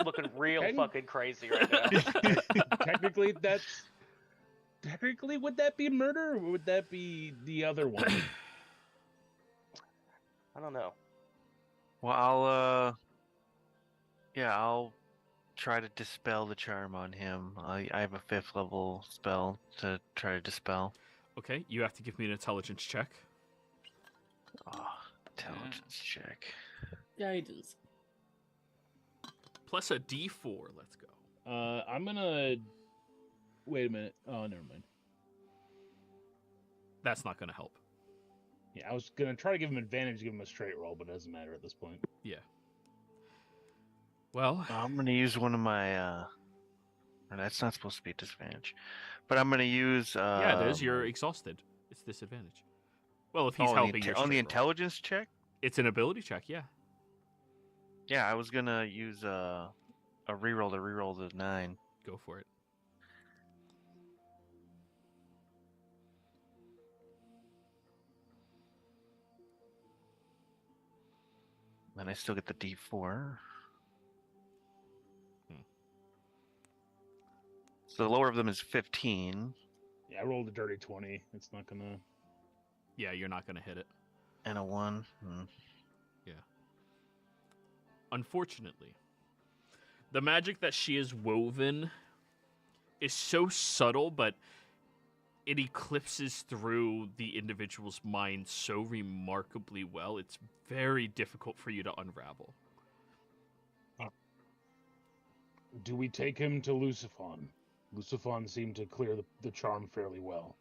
Looking real Can- fucking crazy right now. Technically, Technically, would that be murder, or would that be the other one? I don't know. Well, I'll try to dispel the charm on him. I have a 5th level spell to try to dispel. Okay, you have to give me an intelligence check. Oh, intelligence check. Guidance. Plus a D4, let's go. I'm gonna... Wait a minute. Oh, never mind. That's not going to help. Yeah, I was gonna try to give him advantage, give him a straight roll, but it doesn't matter at this point. Yeah. Well, I'm gonna use one of my. Or that's not supposed to be a disadvantage, but I'm gonna use. yeah, it is. You're exhausted. It's disadvantage. Well, if he's helping you on the intelligence check. It's an ability check, yeah. Yeah, I was gonna use a reroll to reroll the 9. Go for it. And I still get the D4. So the lower of them is 15. Yeah, I rolled a dirty 20. It's not gonna... Yeah, you're not going to hit it. And a 1. Unfortunately, the magic that she has woven is so subtle, but it eclipses through the individual's mind so remarkably well. It's very difficult for you to unravel. Do we take him to Luciphon? Luciphon seemed to clear the charm fairly well.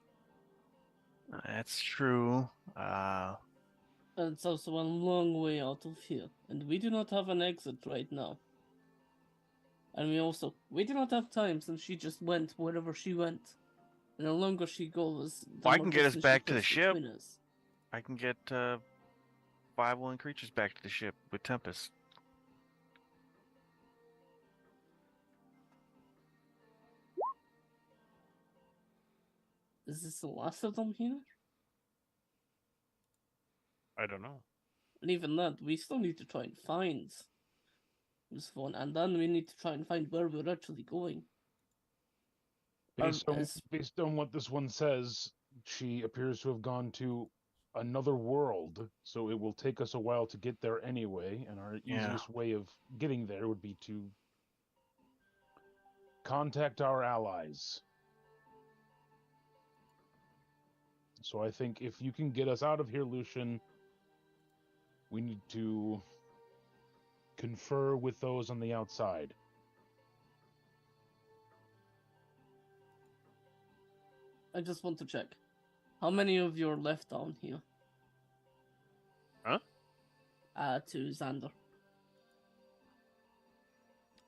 That's true. And it's also a long way out of here, and we do not have an exit right now. And we do not have time since she just went wherever she went. And the longer she goes, the Well, I more can get us distance she back to the puts ship. between us. I can get 5 willing creatures back to the ship with Tempest. Is this the last of them here? I don't know. And even that, we still need to try and find this one, and then we need to try and find where we're actually going. Based on what this one says, she appears to have gone to another world, so it will take us a while to get there anyway, and our easiest way of getting there would be to contact our allies. So I think if you can get us out of here, Lucian, we need to confer with those on the outside. I just want to check. How many of you are left down here? Huh? To Xander.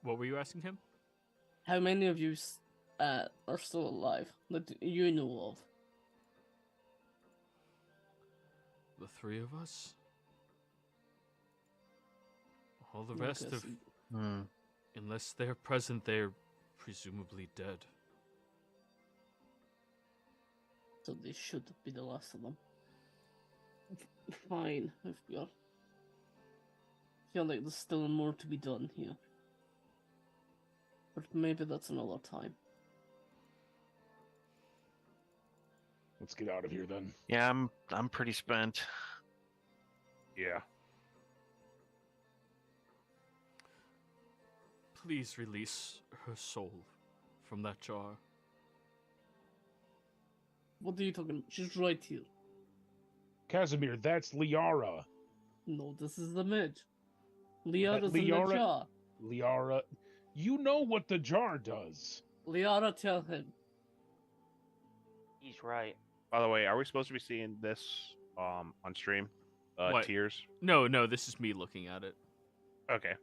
What were you asking him? How many of you are still alive that you know of? The three of us? All the I rest guess of... Unless they're present, they're presumably dead. So they should be the last of them. Fine, if we are. I feel like there's still more to be done here. But maybe that's another time. Let's get out of here then. Yeah, I'm pretty spent. Yeah. Please release her soul from that jar. What are you talking about? She's right here. Casimir, that's Liara. No, this is the mage. Liara's in the jar. Liara, you know what the jar does. Liara, tell him. He's right. By the way, are we supposed to be seeing this on stream? What? Tears? No, this is me looking at it. Okay.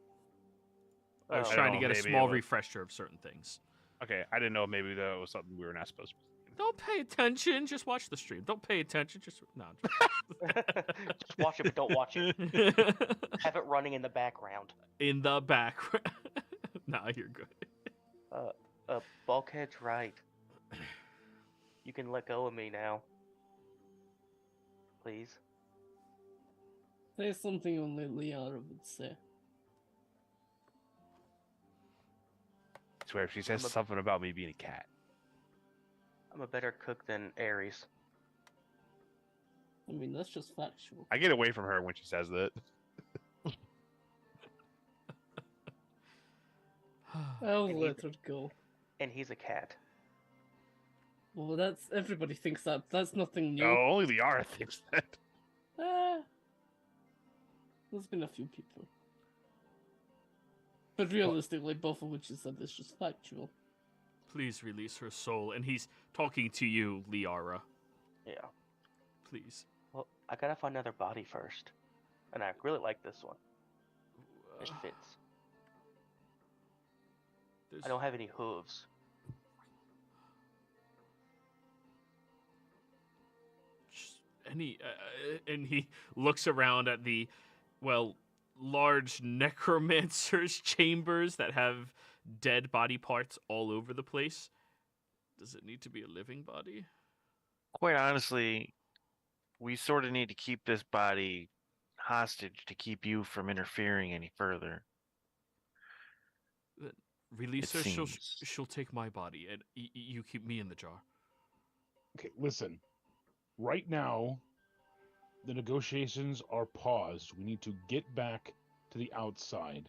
I was I trying don't to know, get a maybe small it was- refresher of certain things. Okay, I didn't know maybe that was something we were not supposed to be seeing. Don't pay attention. Just watch the stream. Don't pay attention. Just no. Just watch it, but don't watch it. Just... Have it running in the background. in the background. Nah, you're good. Bulkhead's right. You can let go of me now. Please. Say something only Liara would say. I swear, if she says I'm a- something about me being a cat. I'm a better cook than Ares. I mean, that's just factual. I get away from her when she says that. I'll And let her go. And he's a cat. Well, that's everybody thinks that. That's nothing new. No, only Liara thinks that. There's been a few people. But realistically, both of which is said it's just factual. Please release her soul. And he's talking to you, Liara. Yeah. Please. Well, I gotta find another body first. And I really like this one. It fits. I don't have any hooves. And he looks around at the, large necromancer's chambers that have dead body parts all over the place. Does it need to be a living body? Quite honestly, we sort of need to keep this body hostage to keep you from interfering any further. Release It her, seems. she'll take my body, and you keep me in the jar. Okay, listen. Right now, the negotiations are paused. We need to get back to the outside.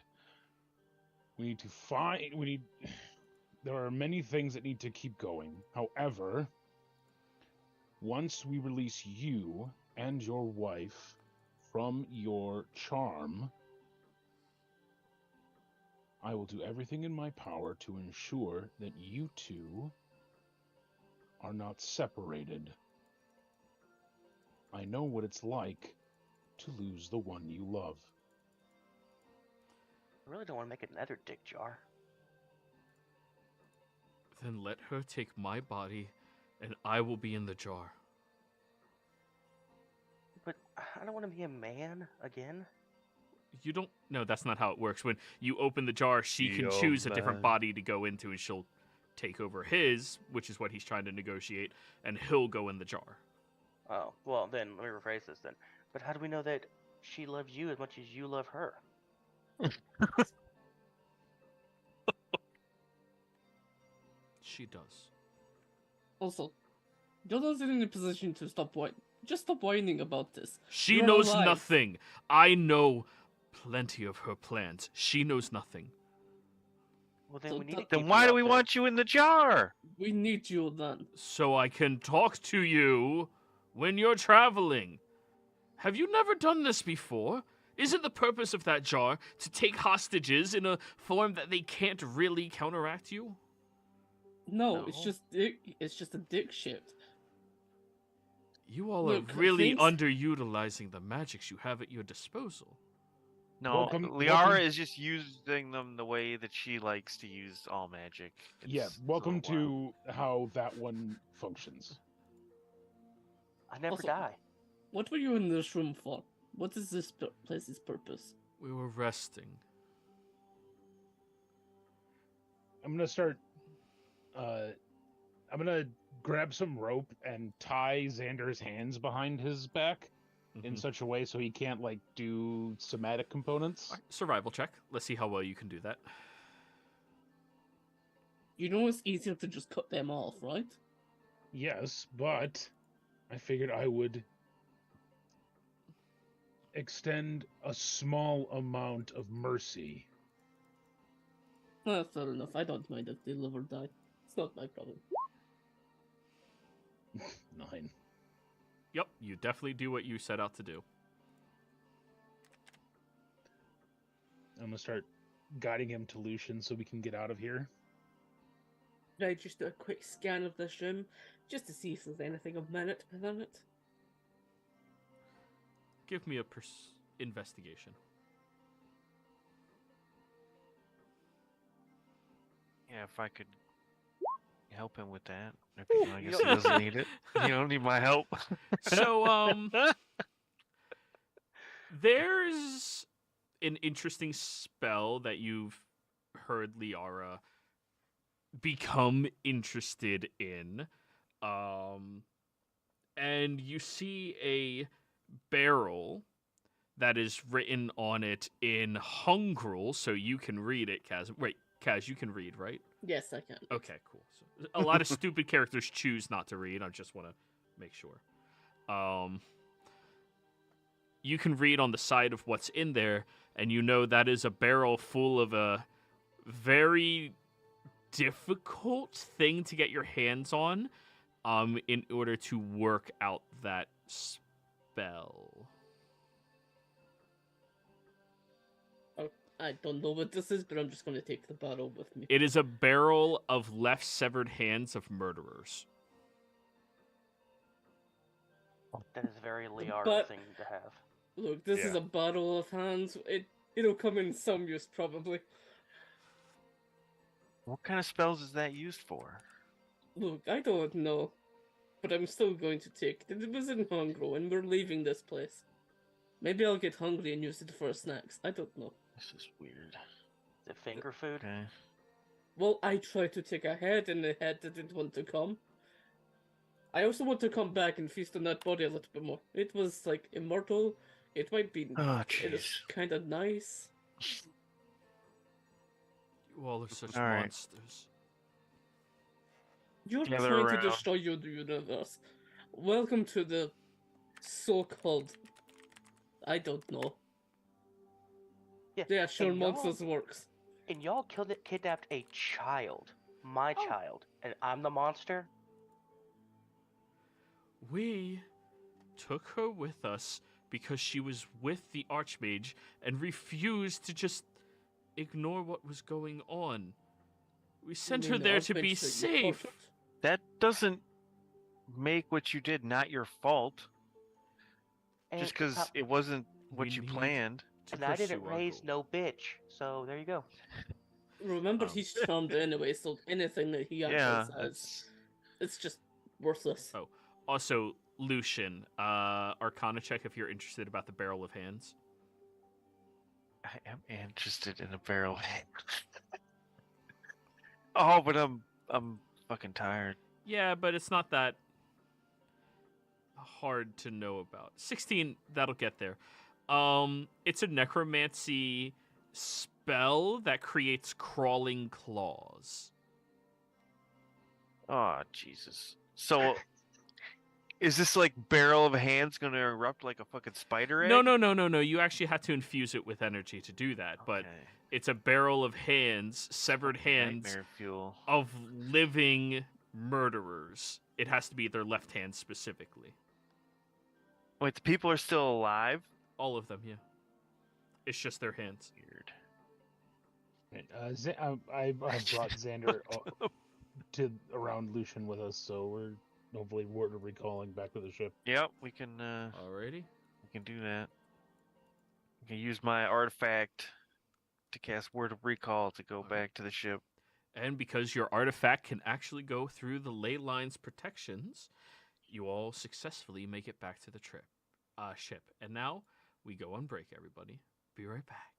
We need to find. There are many things that need to keep going. However, once we release you and your wife from your charm, I will do everything in my power to ensure that you two are not separated. I know what it's like to lose the one you love. I really don't want to make another dick jar. Then let her take my body, and I will be in the jar. But I don't want to be a man again. You don't... No, that's not how it works. When you open the jar, she can Yo, choose a different man. body to go into, and she'll take over his, which is what he's trying to negotiate, and he'll go in the jar. Oh, well then, let me rephrase this then. But how do we know that she loves you as much as you love her? She does. Also, you're not in a position to stop whining. Just stop whining about this. She You're knows alive. nothing. I know plenty of her plans. She knows nothing. Well, then So we need to th- keep Then why you do out we there. want you in the jar? We need you then. So I can talk to you when you're traveling. Have you never done this before? Isn't the purpose of that jar to take hostages in a form that they can't really counteract you? No, it's No. just a dick shift. You all Look, are really things- underutilizing the magics you have at your disposal. Welcome- Liara welcome- is just using them the way that she likes to use all magic. Yeah, It's a welcome little wild. to how that one functions. I never Also- die. What were you in this room for? What is this place's purpose? We were resting. I'm gonna start. I'm gonna grab some rope and tie Xander's hands behind his back in Mhm. such a way so he can't like do somatic components. Alright, survival check. Let's see how well you can do that. You know it's easier to just cut them off, right? Yes, but I figured I would extend a small amount of mercy. Fair enough. I don't mind if they live or die. It's not my problem. 9. Yep, you definitely do what you set out to do. I'm gonna start guiding him to Lucian so we can get out of here. Right, just do a quick scan of this room, just to see if there's anything of merit within it. Give me a investigation. Yeah, if I could help him with that. I guess he doesn't need it. You don't need my help. So, there's an interesting spell that you've heard Liara become interested in. And you see a barrel that is written on it in Hungrel, so you can read it, Kaz. Wait, Kaz, you can read, right? Yes, I can. Okay, cool. So a lot of stupid characters choose not to read. I just want to make sure. You can read on the side of what's in there, and you know that is a barrel full of a very difficult thing to get your hands on, in order to work out that spell. I don't know what this is, but I'm just going to take the barrel with me. It is a barrel of left severed hands of murderers. That is a very Liara But- thing to have. Look, this is Yeah. a barrel of hands. It'll come in some use, probably. What kind of spells is that used for? Look, I don't know. But I'm still going to take it. It was in Hungro, and we're leaving this place. Maybe I'll get hungry and use it for snacks. I don't know. This is weird. Is it finger food? Okay. Well, I tried to take a head, and the head didn't want to come. I also want to come back and feast on that body a little bit more. It was, like, immortal. It might be... Oh, It is jeez. kind of nice. You all are such All right. monsters. You're Gather trying to around. destroy your universe. Welcome to the so-called... I don't know. Yeah, sure, and y'all- monsters works. And y'all kidnapped a child. My Oh. child. And I'm the monster? We took her with us because she was with the Archmage and refused to just ignore what was going on. We sent You her mean there the to be Archmage that you safe. tortured? That doesn't make what you did not your fault. And Just because it's not- it wasn't what We you need planned. to And I didn't pursue our raise goal. no bitch. So there you go. Remember, Um, he's charmed anyway, so anything that he Yeah, actually says, that's... it's just worthless. Oh, also, Lucian, Arcana check if you're interested about the barrel of hands. I am interested in a barrel. Oh, but I'm I'm fucking tired. Yeah, but it's not that hard to know about. 16, that'll get there. It's a necromancy spell that creates crawling claws. Oh, Jesus. So, is this like barrel of hands gonna erupt like a fucking spider egg? No. You actually had to infuse it with energy to do that, but Okay. it's a barrel of hands, severed hands Nightmare fuel. of living murderers. It has to be their left hand specifically. Wait, the people are still alive? All of them, yeah. It's just their hands. Weird. Right, I brought Xander to around Lucian with us, so we're hopefully word of recalling back to the ship. Yep, we can Alrighty. do that. I can use my artifact to cast word of recall to go back to the ship. And because your artifact can actually go through the ley line's protections, you all successfully make it back to the ship. And now we go on break, everybody. Be right back.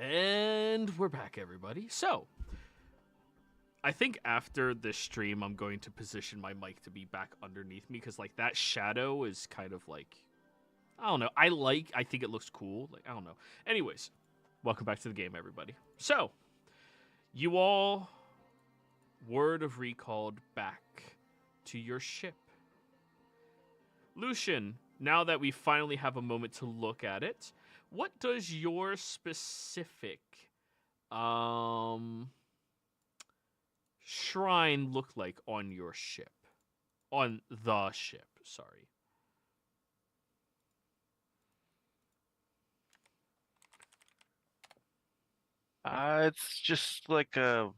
And we're back, everybody. So, I think after this stream, I'm going to position my mic to be back underneath me, because, like, that shadow is kind of, like, I don't know. I think it looks cool. Like, I don't know. Anyways, welcome back to the game, everybody. So, you all word of recalled back to your ship. Lucian, now that we finally have a moment to look at it, what does your specific shrine look like on your ship? On the ship, sorry. It's just like a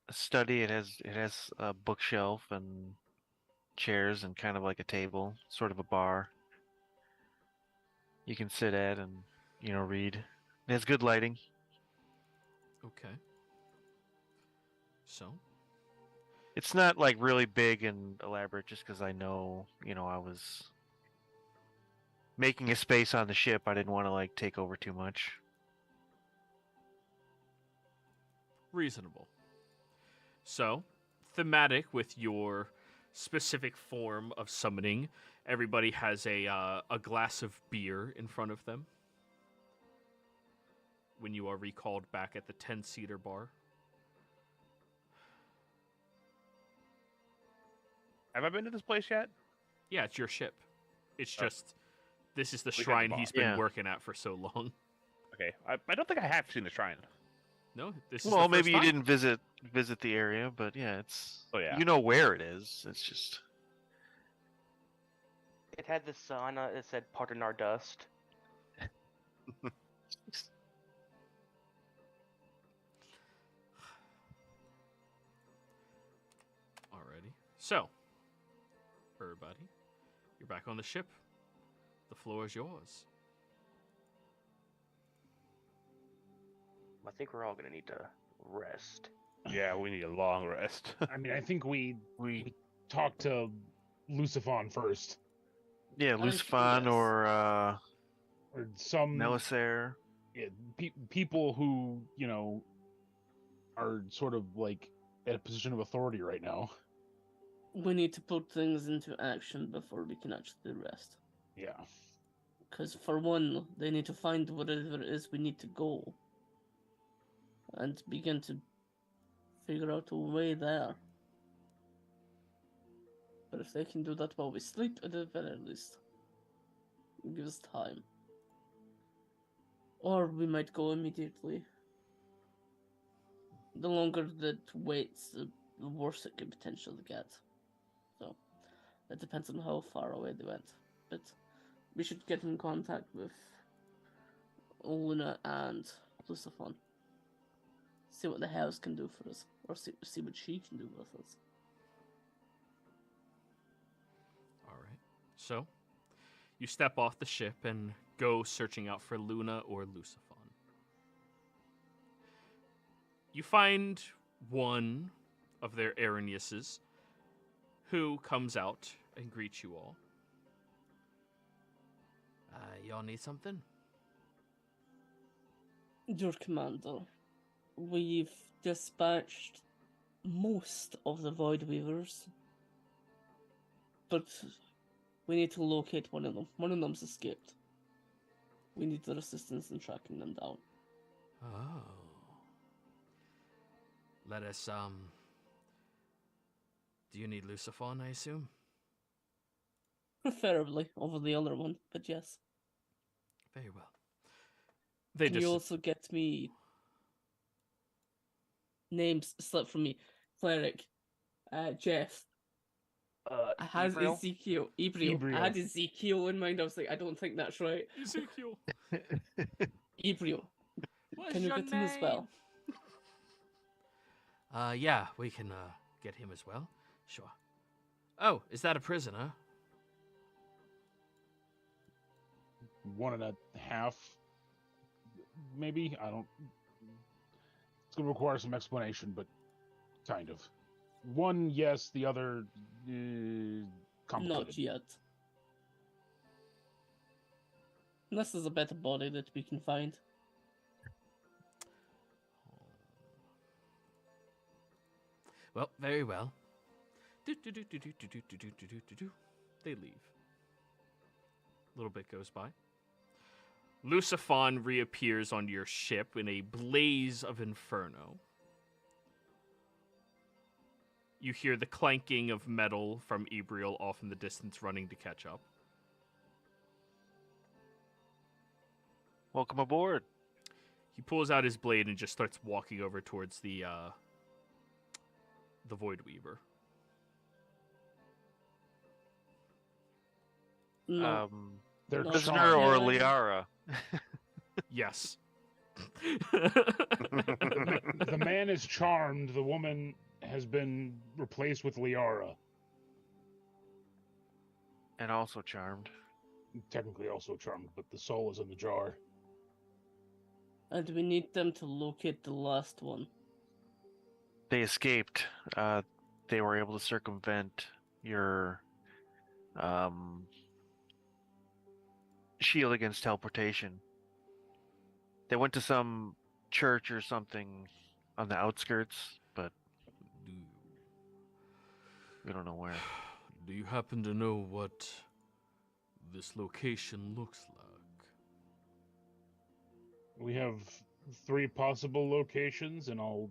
study. It has a bookshelf and chairs and kind of like a table, sort of a bar. You can sit at and read. It has good lighting. Okay. So? It's not like really big and elaborate, just because I know, I was making a space on the ship. I didn't want to like take over too much. Reasonable. So, thematic with your specific form of summoning, everybody has a glass of beer in front of them when you are recalled back at the 10-seater bar. Have I been to this place yet? Yeah, it's your ship. It's Oh. just, this is the We got the shrine bar. he's been Yeah. working at for so long. Okay, I don't think I have seen the shrine. No, this is Well, the first maybe you time? didn't visit the area, but yeah, it's. Oh, yeah. You know where it is. It's just. It had this sign that said "Pardon our dust." Alrighty. So, everybody, you're back on the ship. The floor is yours. I think we're all gonna need to rest. Yeah, we need a long rest. I mean, I think we talked to Luciphon first, Yeah, I think Lucifon yes. or or some Melisaire. people who are sort of like at a position of authority right now. We need to put things into action before we can actually rest. Yeah. Because for one, they need to find whatever it is we need to go. And begin to figure out a way there. But if they can do that while we sleep, at the very least, it gives time. Or we might go immediately. The longer that waits, the worse it could potentially get. So, it depends on how far away they went. But we should get in contact with Luna and Luciphon. See what the house can do for us. Or see what she can do with us. Alright. So, you step off the ship and go searching out for Luna or Luciphon. You find one of their Arrheniuses who comes out and greets you all. Y'all need something? Your commander, we've dispatched most of the Voidweavers, but we need to locate one of them. One of them's escaped. We need their assistance in tracking them down. Oh. Let us, do you need Luciphon, I assume? Preferably over the other one, but yes. Very well. They Can just... you also get me names slipped from me? Cleric, Jeff. I had Ebriel? Ezekiel. Ebriel. I had Ezekiel in mind. I was like, I don't think that's right. Ezekiel. Ebriel. What's Can you your get him as well? Yeah, we can, get him as well. Sure. Oh, is that a prisoner? 1.5, maybe. I don't. It's gonna require some explanation, but kind of. One, yes. The other, complicated. Not yet. Unless there's a better body that we can find. Well, very well. Do. They leave. A little bit goes by. Lucifon reappears on your ship in a blaze of inferno. You hear the clanking of metal from Ebriel off in the distance running to catch up. Welcome aboard. He pulls out his blade and just starts walking over towards the Voidweaver. No. They're No. Prisoner or charmed. Liara? Yes. The man is charmed. The woman has been replaced with Liara. And also charmed. Technically also charmed, but the soul is in the jar. And we need them to locate the last one. They escaped. They were able to circumvent your shield against teleportation. They went to some church or something on the outskirts, but we don't know where. Do you happen to know what this location looks like? We have 3 possible locations, and I'll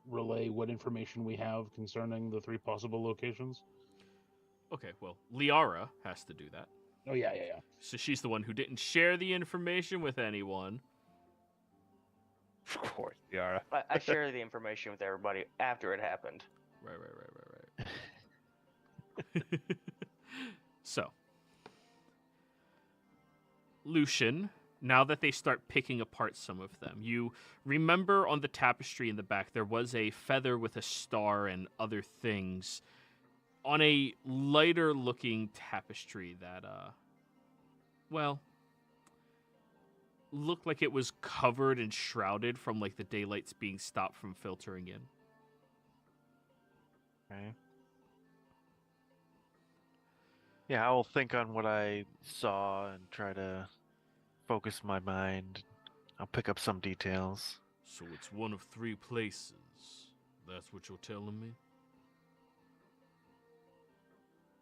relay what information we have concerning the 3 possible locations. Okay, well, Liara has to do that. Oh, yeah. So she's the one who didn't share the information with anyone. Of course, Yara. I share the information with everybody after it happened. Right. So, Lucian, now that they start picking apart some of them, you remember on the tapestry in the back there was a feather with a star and other things on a lighter looking tapestry that, looked like it was covered and shrouded from like the daylights being stopped from filtering in. Okay. Yeah, I'll think on what I saw and try to focus my mind. I'll pick up some details. So it's one of 3 places. That's what you're telling me?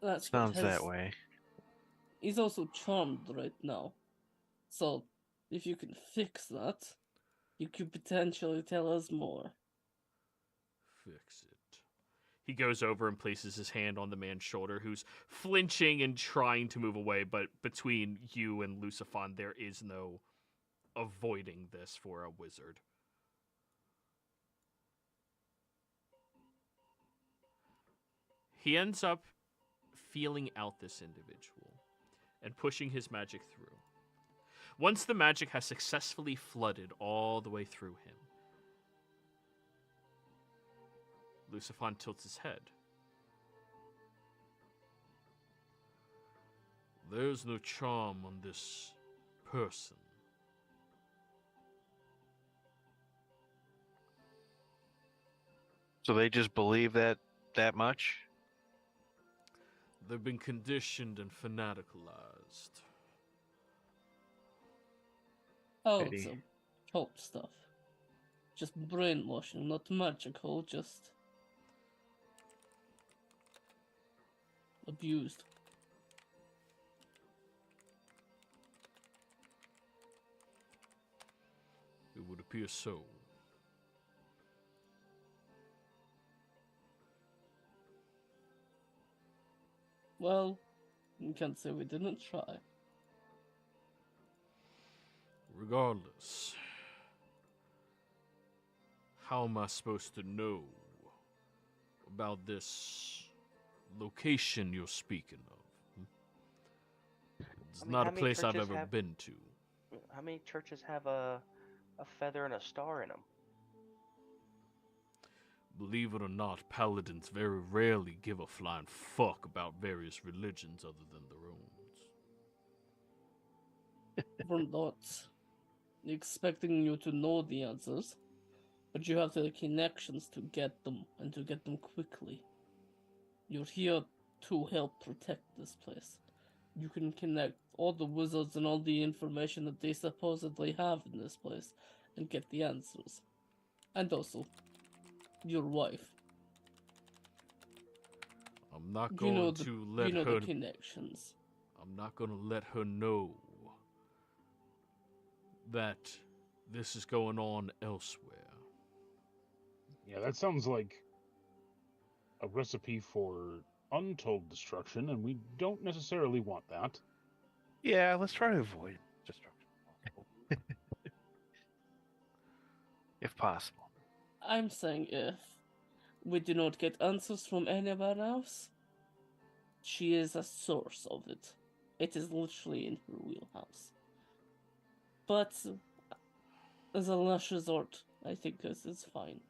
That's Sounds because that way. he's also charmed right now. So, if you can fix that, you could potentially tell us more. Fix it. He goes over and places his hand on the man's shoulder, who's flinching and trying to move away, but between you and Lucifon, there is no avoiding this for a wizard. He ends up feeling out this individual and pushing his magic through. Once the magic has successfully flooded all the way through him, Lucifon tilts his head. There's no charm on this person. So they just believe that much? They've been conditioned and fanaticalized. Oh, Pity. some cult stuff. Just brainwashing, not magical, just abused. It would appear so. Well, you can't say we didn't try. Regardless, how am I supposed to know about this location you're speaking of? It's I mean, not how a many place I've churches ever have- been to. How many churches have a feather and a star in them? Believe it or not, paladins very rarely give a flying fuck about various religions other than their own. We're not expecting you to know the answers, but you have the connections to get them, and to get them quickly. You're here to help protect this place. You can connect all the wizards and all the information that they supposedly have in this place and get the answers. And also, your wife. I'm not You going know to the let you know her. the connections. I'm not going to let her know that this is going on elsewhere. Yeah, that sounds like a recipe for untold destruction, and we don't necessarily want that. Yeah, let's try to avoid destruction if possible. If possible. I'm saying if we do not get answers from anyone else, she is a source of it. It is literally in her wheelhouse. But as a last resort, I think this is fine.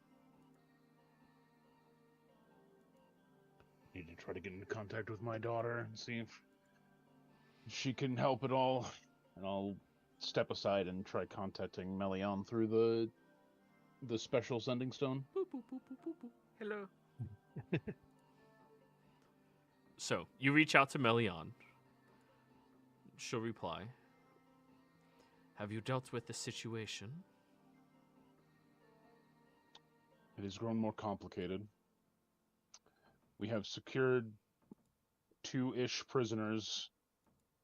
Need to try to get into contact with my daughter and see if she can help at all. And I'll step aside and try contacting Melion through the special sending stone. Boop, boop, boop, boop, boop, boop. Hello. So, you reach out to Melion. She'll reply. Have you dealt with the situation? It has grown more complicated. We have secured 2-ish prisoners.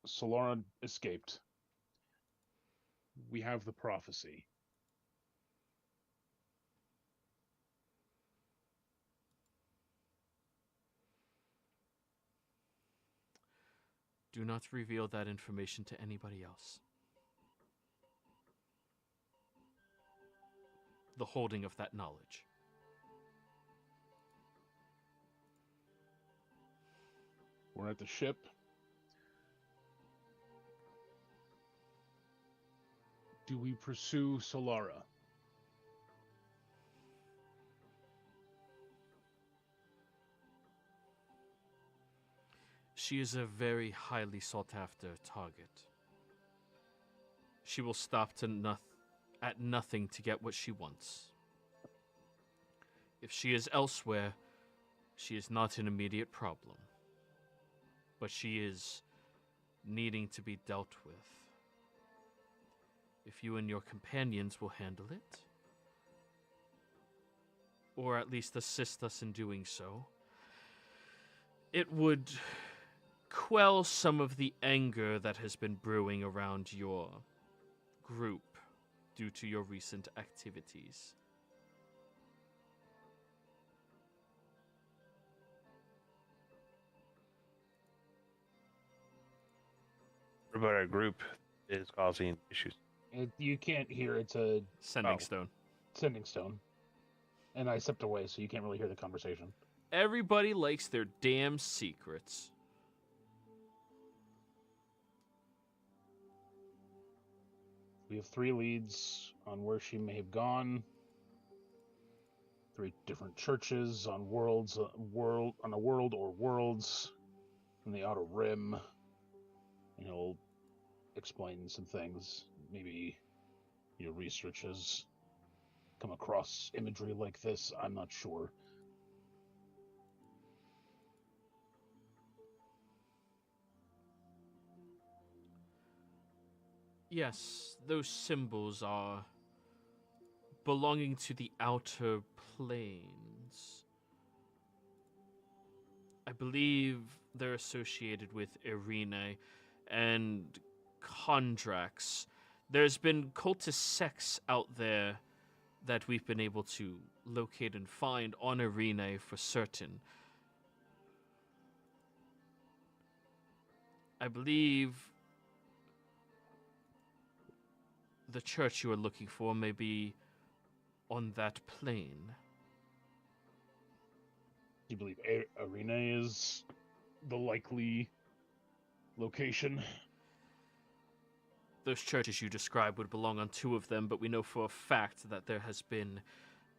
Solara escaped. We have the prophecy. Do not reveal that information to anybody else. The holding of that knowledge. We're at the ship. Do we pursue Solara? She is a very highly sought after target. She will stop at nothing to get what she wants. If she is elsewhere, she is not an immediate problem. But she is needing to be dealt with. If you and your companions will handle it, or at least assist us in doing so, it would quell some of the anger that has been brewing around your group due to your recent activities. What about our group is causing issues? You can't hear. It's a Sending Oh. stone. sending stone. And I stepped away, so you can't really hear the conversation. Everybody likes their damn secrets. We have 3 leads on where she may have gone. 3 different churches on worlds, on a world or worlds from the Outer Rim. And he'll explain some things. Maybe your research has come across imagery like this. I'm not sure. Yes, those symbols are belonging to the outer planes. I believe they're associated with Irene and Kondrax. There's been cultist sects out there that we've been able to locate and find on Irene for certain. I believe the church you are looking for may be on that plane. Do you believe Arena is the likely location? Those churches you described would belong on 2 of them, but we know for a fact that there has been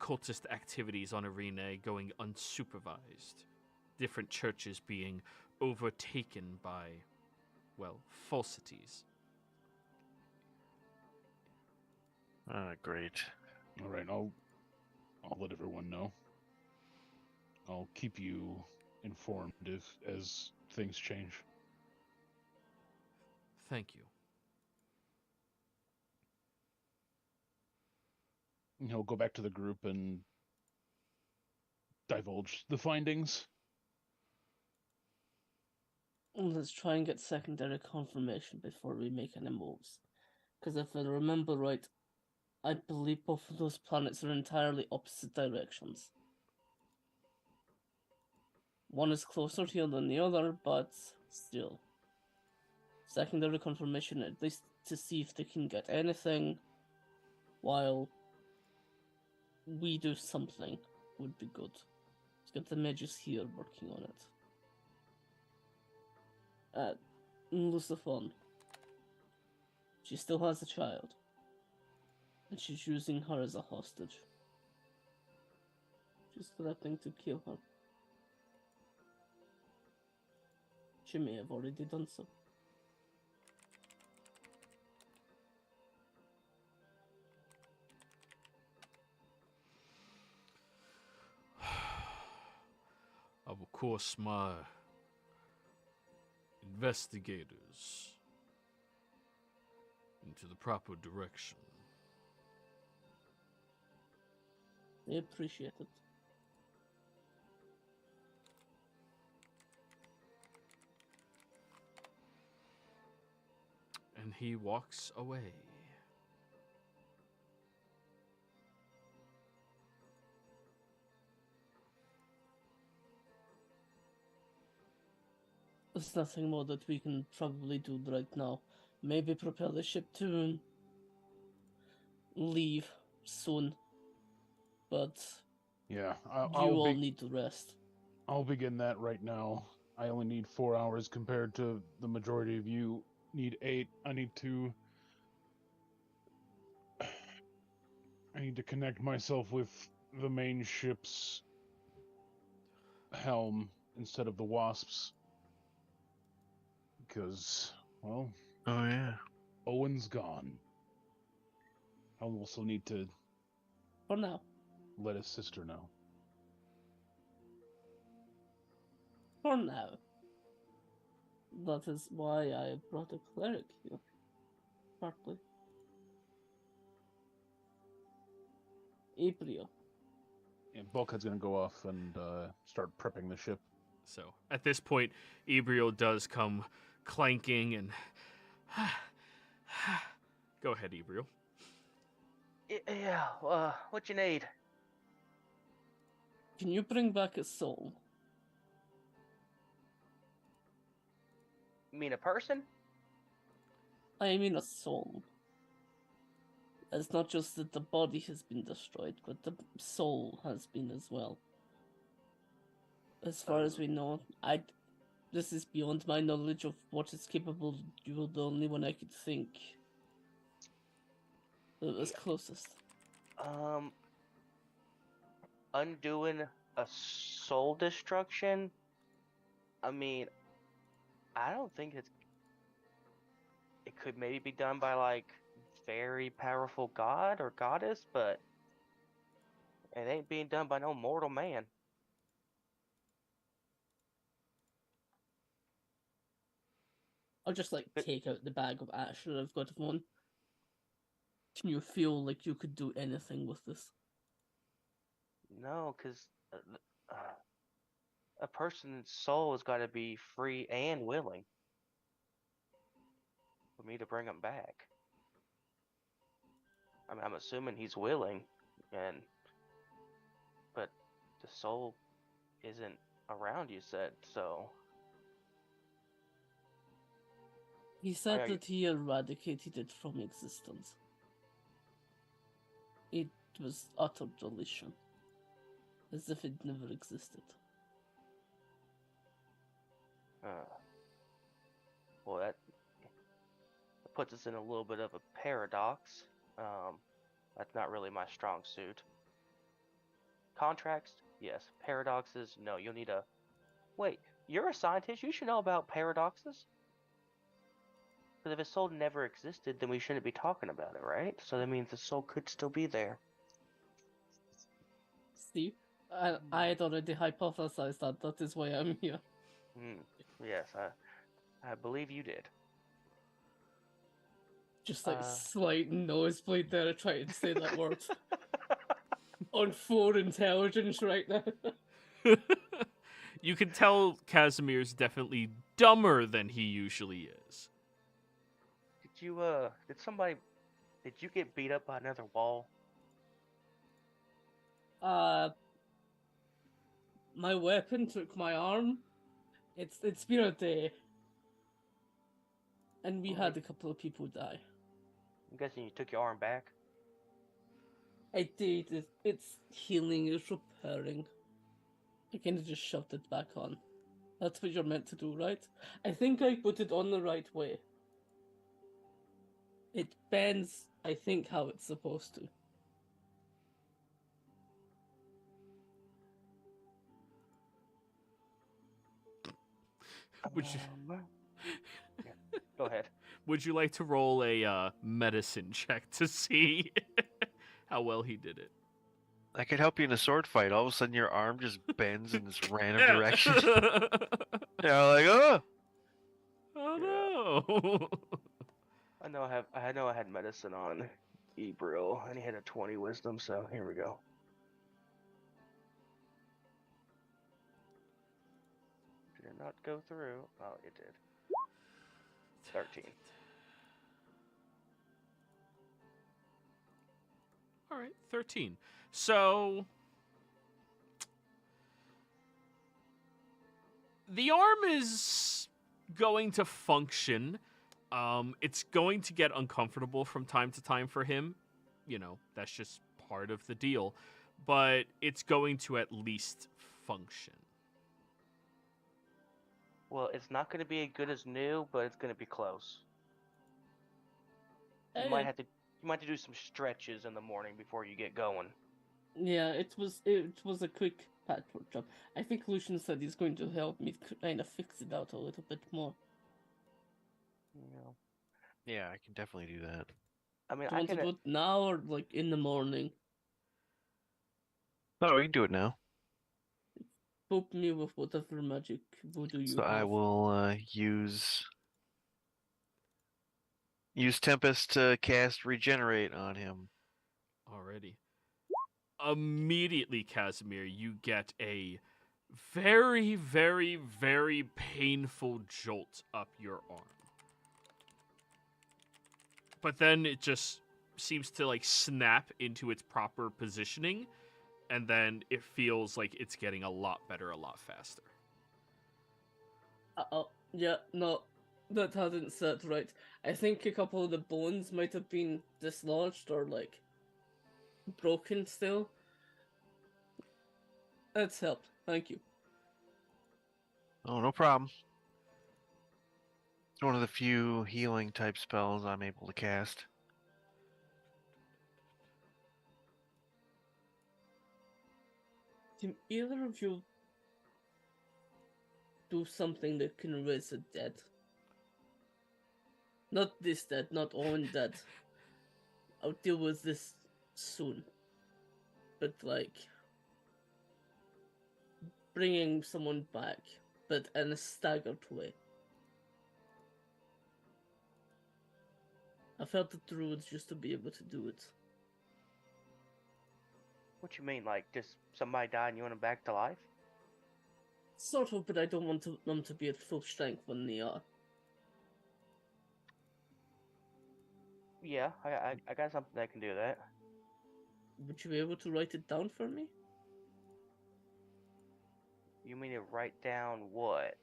cultist activities on Arena going unsupervised. Different churches being overtaken by, well, falsities. Great. All right, I'll let everyone know. I'll keep you informed as things change. Thank you. And he'll go back to the group and divulge the findings. Let's try and get secondary confirmation before we make any moves. Because if I remember right, I believe both of those planets are entirely opposite directions. One is closer here than the other, but still. Secondary confirmation, at least to see if they can get anything, while we do something, would be good. Let's get the mages here working on it. Lucifer. She still has a child. And she's using her as a hostage. She's threatening to kill her. She may have already done so. I will course my investigators into the proper direction. I appreciate it. And he walks away. There's nothing more that we can probably do right now. Maybe prepare the ship to leave soon. But Yeah, you all need to rest. I'll begin that right now. I only need 4 hours compared to the majority of you need 8. I need to connect myself with the main ship's helm instead of the Wasp's. Because, well, Oh yeah. Owen's gone. I'll also need to For now. let his sister know. For now. That is why I brought a cleric here. Partly. Ibrio. And Bulkhead's gonna go off and start prepping the ship. So at this point, Ibrio does come clanking and... Go ahead, Ibrio. Yeah, what you need? Can you bring back a soul? You mean a person? I mean a soul. It's not just that the body has been destroyed, but the soul has been as well. As far as we know, this is beyond my knowledge of what is capable. You were the only one I could think that was closest. Undoing a soul destruction? I mean, I don't think it could maybe be done by, like, very powerful god or goddess, but it ain't being done by no mortal man. I'll just take out the bag of ash that I've got of one. Can you feel like you could do anything with this? No, because a person's soul has got to be free and willing for me to bring him back. I mean, I'm assuming he's willing, but the soul isn't around, you said, so... He said Are you- that he eradicated it from existence. It was utter deletion. As if it never existed. Well, that puts us in a little bit of a paradox. That's not really my strong suit. Contracts? Yes. Paradoxes? No. You'll need a... Wait, you're a scientist? You should know about paradoxes? Because if a soul never existed, then we shouldn't be talking about it, right? So that means the soul could still be there. See? I had already hypothesized that. That is why I'm here. Yes, I believe you did. Just slight nosebleed there trying to say that word. On 4 intelligence right now. You can tell Casimir's definitely dumber than he usually is. Did you get beat up by another wall? My weapon took my arm. It's been a day. And we had a couple of people die. I'm guessing you took your arm back. I did. It's healing, it's repairing. I kind of just shoved it back on. That's what you're meant to do, right? I think I put it on the right way. It bends, I think, how it's supposed to. Would you... Yeah, go ahead. Would you like to roll a medicine check to see how well he did it? I could help you in a sword fight. All of a sudden, your arm just bends in this random direction. Yeah, like, oh! Oh no! I know I had medicine on Ebril, and he had a 20 wisdom, so here we go. Did it not go through? Oh, it did. 13. All right, 13. So the arm is going to function. It's going to get uncomfortable from time to time for him. You know, that's just part of the deal. But it's going to at least function. Well, it's not going to be as good as new, but it's going to be close. You might have to do some stretches in the morning before you get going. Yeah, it was a quick patchwork job. I think Lucian said he's going to help me kind of fix it out a little bit more. Yeah, I can definitely do that. I mean, Do you want to do it now or like in the morning? No, we can do it now. Help me with whatever magic voodoo you So have. I will use Tempest to cast Regenerate on him. Already. Immediately, Casimir, you get a very, very, very painful jolt up your arm. But then it just seems to like snap into its proper positioning, and then it feels like it's getting a lot better, a lot faster. Uh-oh. Yeah, no, that hadn't set right. I think a couple of the bones might have been dislodged or like broken still. That's helped. Thank you. Oh, no problem. It's one of the few healing type spells I'm able to cast. Can either of you do something that can raise the dead? Not this dead, not Owen dead. I'll deal with this soon. But like, bringing someone back, but in a staggered way. I felt the druids used to be able to do it. What you mean, like just somebody died and you want them back to life? Sort of, but I don't want them to be at full strength when they are. Yeah, I got something that can do that. Would you be able to write it down for me? You mean to write down what?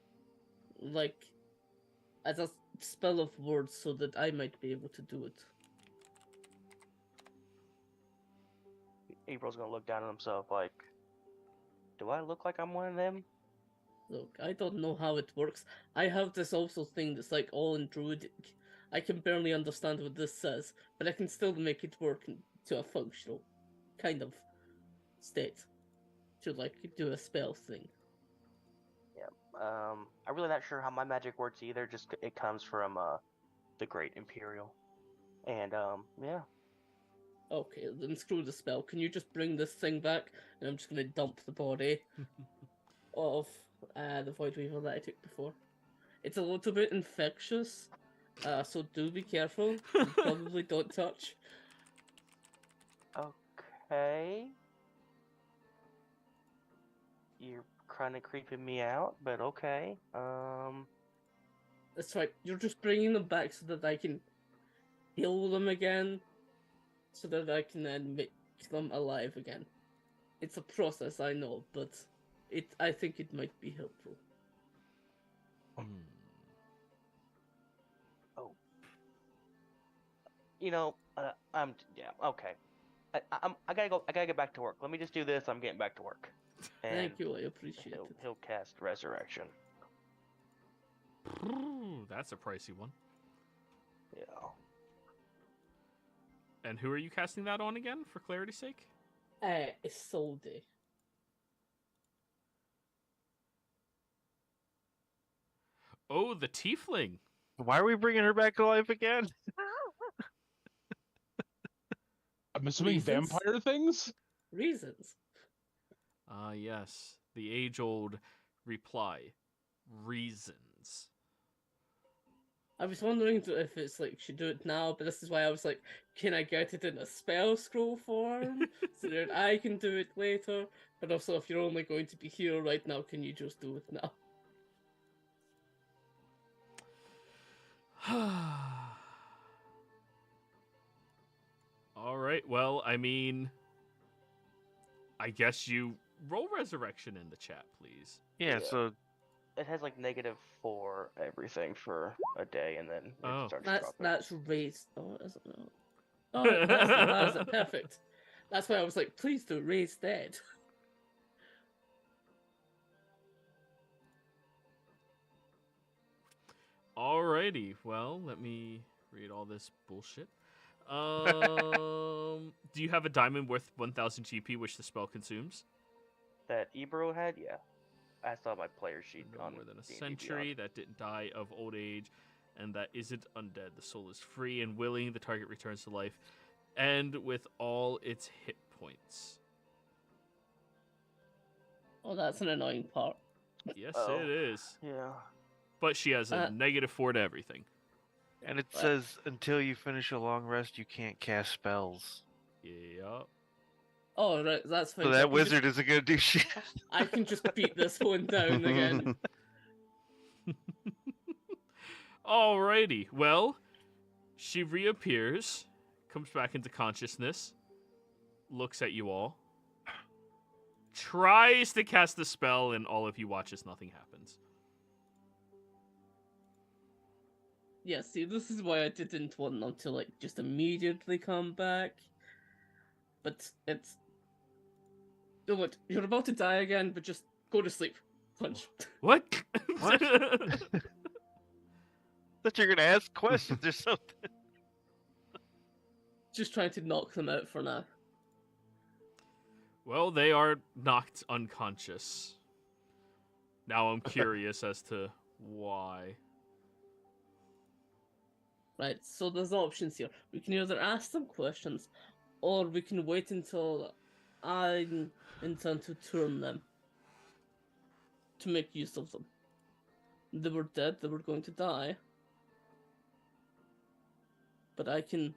Like, as a spell of words so that I might be able to do it. April's gonna look down at himself like, do I look like I'm one of them? Look, I don't know how it works. I have this also thing that's like all in druidic. I can barely understand what this says, but I can still make it work to a functional kind of state. To like do a spell thing. Yeah. I'm really not sure how my magic works either. Just it comes from the Great Imperial, and yeah. Okay, then screw the spell. Can you just bring this thing back? And I'm just gonna dump the body of the Voidweaver that I took before. It's a little bit infectious, so do be careful. You probably don't touch. Okay. You're kind of creeping me out, but okay. That's right. You're just bringing them back so that I can heal them again, so that I can then make them alive again. It's a process, I know, but I think it might be helpful. Oh. Yeah, okay. I gotta get back to work. Let me just do this. I'm getting back to work. And Thank you, I appreciate it. he'll cast Resurrection. That's a pricey one. Yeah. And who are you casting that on again, for clarity's sake? Isolde. Oh, the tiefling. Why are we bringing her back to life again? I'm assuming Reasons? vampire things? Reasons. Yes. The age-old reply. Reasons. I was wondering if it's like, should do it now, but this is why I was like, can I get it in a spell scroll form so that I can do it later? But also, if you're only going to be here right now, can you just do it now? All right. Well, I mean, I guess you roll resurrection in the chat, please. Yeah, Yeah. so It has like -4 everything for a day, and then Oh. it starts dropping. That's raised. Oh, is it not? Oh, that's it. Perfect. That's why I was like, please do raise dead. Alrighty. Well, let me read all this bullshit. Do you have a diamond worth 1,000 GP, which the spell consumes? That Ebro had, yeah. I saw my player sheet No on more than a D&D century. Beyond. That didn't die of old age, and that isn't undead. The soul is free and willing. The target returns to life, and with all its hit points. Oh, that's an annoying part. Yes, Oh. it is. Yeah. But she has a -4 to everything. and it says until you finish a long rest, you can't cast spells. Yeah. Oh, right, that's fine. So I that can wizard isn't gonna do shit. I can just beat this one down again. Alrighty. Well, she reappears, comes back into consciousness, looks at you all, tries to cast the spell, and all of you watch as nothing happens. Yeah, see, this is why I didn't want them to, like, just immediately come back. But it's... Oh, what? You're about to die again, but just go to sleep. Punch. What? What? Thought you were gonna ask questions or something. Just trying to knock them out for now. Well, they are knocked unconscious. Now I'm curious as to why. Right, so there's options here. We can either ask them questions, or we can wait until I intend to turn them. To make use of them. They were dead, they were going to die. But I can...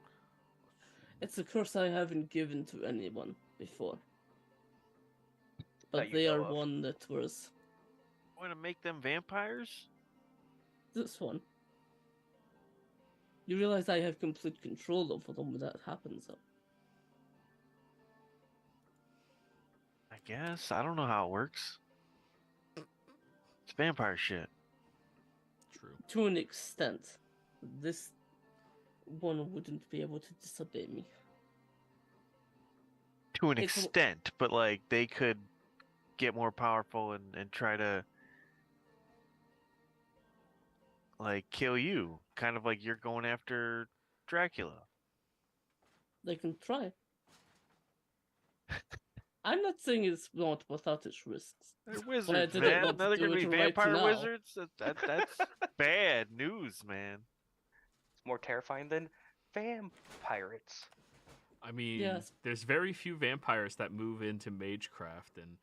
It's a curse I haven't given to anyone before. But That you they know are of. one that was... Want to make them vampires? This one. You realize I have complete control over them when that happens, though. I guess. I don't know how it works. It's vampire shit. True. To an extent. This one wouldn't be able to disobey me. To an It's a- extent, but like they could get more powerful and try to like kill you. Kind of like you're going after Dracula. They can try. I'm not saying it's not without its risks. They're wizards, didn't man. want to Now they're do gonna be it right vampire now. wizards? That's bad news, man. It's more terrifying than vampirates. I mean, Yes. there's very few vampires that move into magecraft, and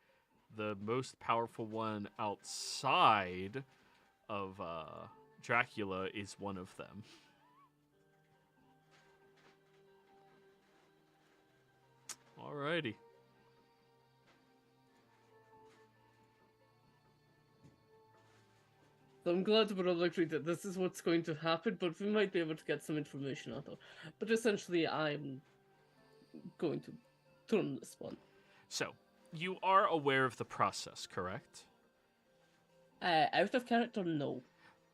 the most powerful one outside of Dracula is one of them. Alrighty. So I'm glad we're all agreed that this is what's going to happen, but we might be able to get some information out of. But essentially, I'm going to turn this one. So, you are aware of the process, correct? Out of character, no.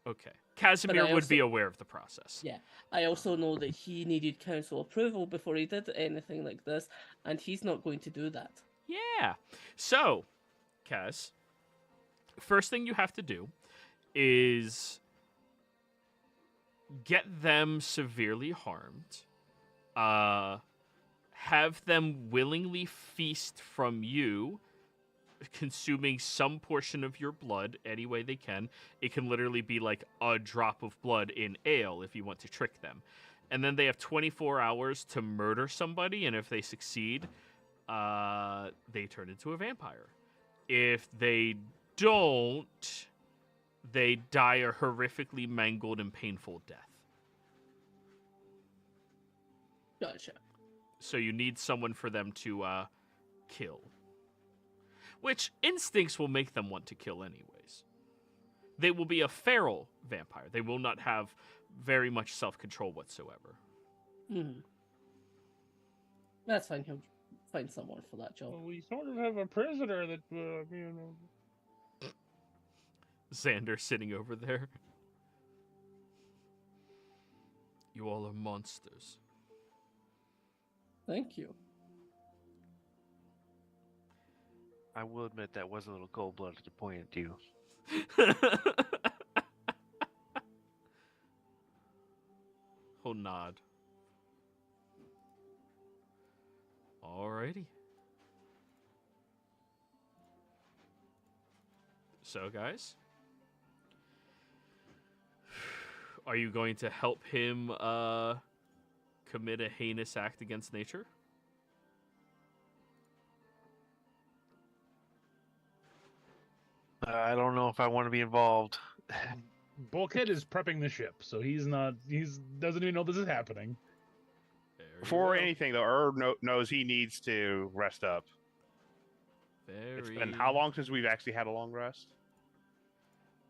Okay. Casimir I would be also- aware of the process. Yeah. I also know that he needed council approval before he did anything like this, and he's not going to do that. Yeah. So, Kaz, first thing you have to do is get them severely harmed, have them willingly feast from you, consuming some portion of your blood any way they can. It can literally be like a drop of blood in ale if you want to trick them. And then they have 24 hours to murder somebody, and if they succeed, they turn into a vampire. If they don't, they die a horrifically mangled and painful death. Gotcha. So you need someone for them to kill. Which instincts will make them want to kill anyways. They will be a feral vampire. They will not have very much self-control whatsoever. Hmm. That's fine. He'll find someone for that job. Well, we sort of have a prisoner that, Xander sitting over there. You all are monsters. Thank you. I will admit that was a little cold-blooded to point at you. He'll nod. Alrighty. So, guys, are you going to help him commit a heinous act against nature? I don't know if I want to be involved. Bulkhead is prepping the ship, so he's doesn't even know this is happening. There you Before go. anything, though, Herb knows he needs to rest up. It's been how long since we've actually had a long rest?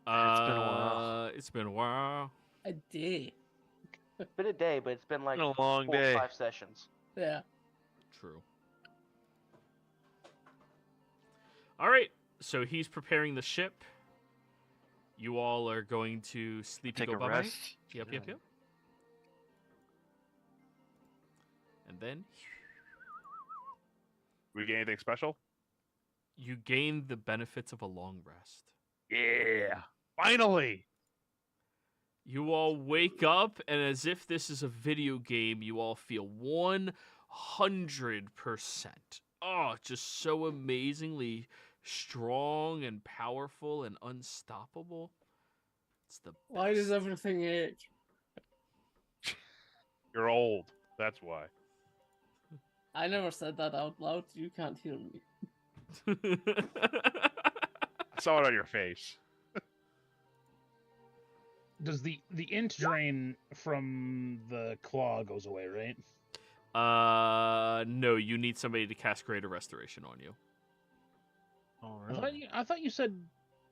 It's been a while. It's been a while. A day. It's been a day, but it's been like Been a long 4 or day. 5 sessions. Yeah. True. All right. So he's preparing the ship. You all are going to sleep Take and a go bye-bye? rest. Yep. And then We get anything special? you gain the benefits of a long rest. Yeah, finally. You all wake up, and as if this is a video game, you all feel 100%. Oh, just so amazingly strong and powerful and unstoppable. It's the best. Why does everything ache? You're old. That's why. I never said that out loud. You can't hear me. I saw it on your face. Does the int drain from the claw goes away, right? No, you need somebody to cast Greater Restoration on you. Oh, I thought you said.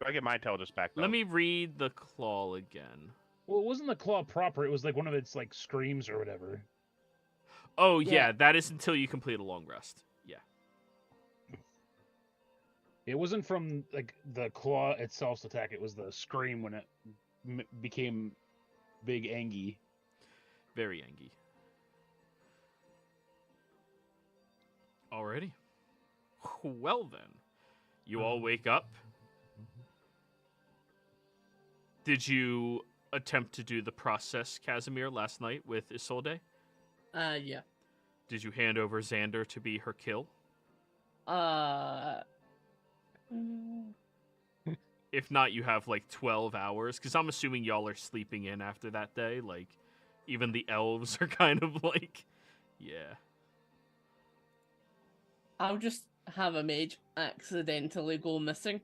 I get my intelligence back, though. Let me read the claw again. Well, it wasn't the claw proper. It was like one of its like screams or whatever. Oh, yeah, Yeah. that is until you complete a long rest. Yeah. It wasn't from like the claw itself's attack. It was the scream when it became big Angie. Very Angie. Alrighty. Well then, you all wake up. Did you attempt to do the process, Casimir, last night with Isolde? Yeah. Did you hand over Xander to be her kill? If not, you have like 12 hours, because I'm assuming y'all are sleeping in after that day. Like, even the elves are kind of like, yeah. I'll just have a mage accidentally go missing.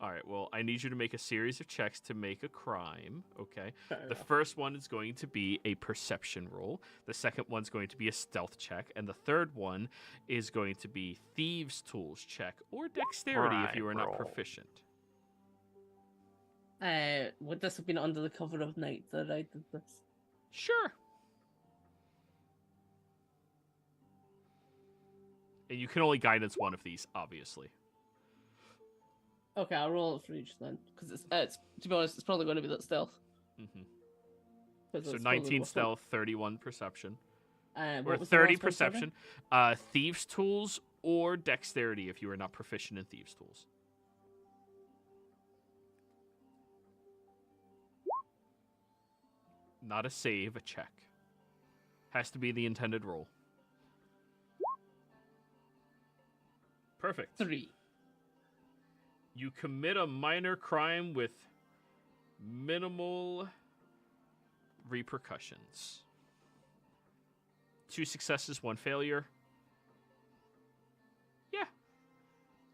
All right, well, I need you to make a series of checks to make a crime, okay? Fair The enough. first one is going to be a perception roll. The second one's going to be a stealth check. And the third one is going to be thieves' tools check or dexterity if you are not Crime roll. proficient. Would this have been under the cover of night that I did this? Sure. And you can only guidance one of these, obviously. Okay, I'll roll it for each then, because it's to be honest, it's probably going to be that stealth. Mm-hmm. 'Cause So that's probably the 19 worst one. stealth, 31 perception. What Or was the 30 last one, sorry? perception. Thieves' tools or dexterity if you are not proficient in thieves' tools. Not a save, a check. Has to be the intended roll. Perfect. 3. You commit a minor crime with minimal repercussions. 2 successes, 1 failure. Yeah.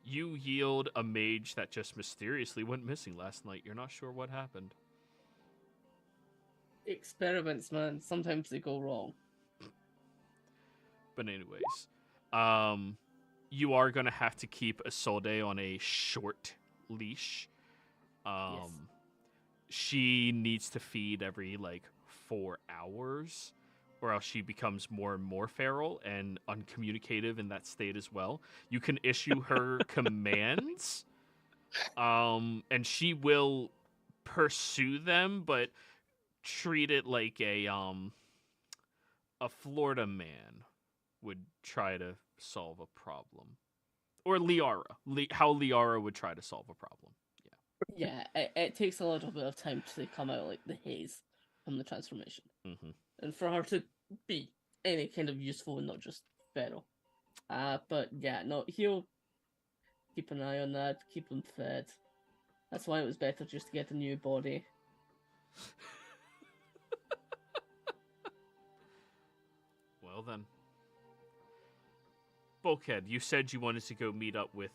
You yield a mage that just mysteriously went missing last night. You're not sure what happened. Experiments, man. Sometimes they go wrong. But anyways, you are going to have to keep Isolde on a short leash. Yes. She needs to feed every, 4 hours, or else she becomes more and more feral and uncommunicative in that state as well. You can issue her commands, and she will pursue them, but treat it like a Florida man would try to solve a problem. Or Liara. How Liara would try to solve a problem. Yeah, it takes a little bit of time to come out like the haze from the transformation. Mm-hmm. And for her to be any kind of useful and not just feral. But yeah, no, he'll keep an eye on that, keep him fed. That's why it was better just to get a new body. Well then. Bulkhead, you said you wanted to go meet up with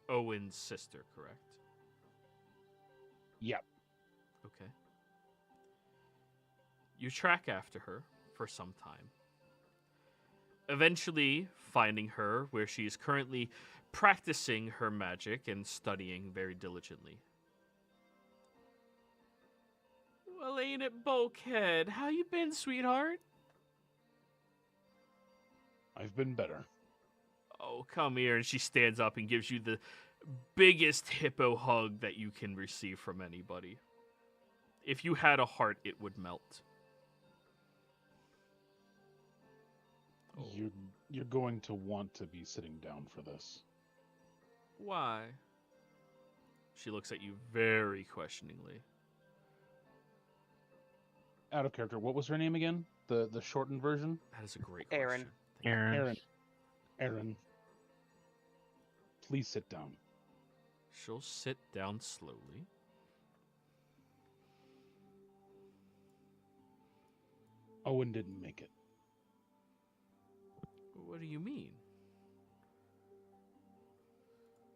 Owen's sister, correct? Yep. Okay. You track after her for some time. Eventually finding her where she is currently practicing her magic and studying very diligently. Well, ain't it, Bulkhead? How you been, sweetheart? I've been better. Oh, come here. And she stands up and gives you the biggest hippo hug that you can receive from anybody. If you had a heart, it would melt. Oh. You're going to want to be sitting down for this. Why? She looks at you very questioningly. Out of character, what was her name again? The shortened version? That is a great Aaron. question. Thank you. Aaron. Aaron. Please sit down. She'll sit down slowly. Owen didn't make it. What do you mean?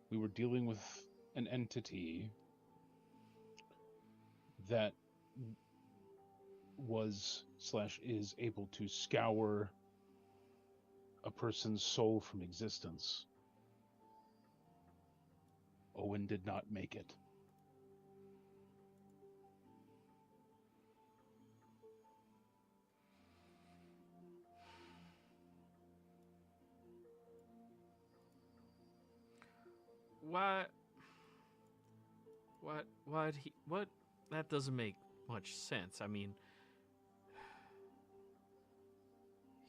We were dealing with an entity that was/is able to scour a person's soul from existence. Owen did not make it. What? That doesn't make much sense. I mean,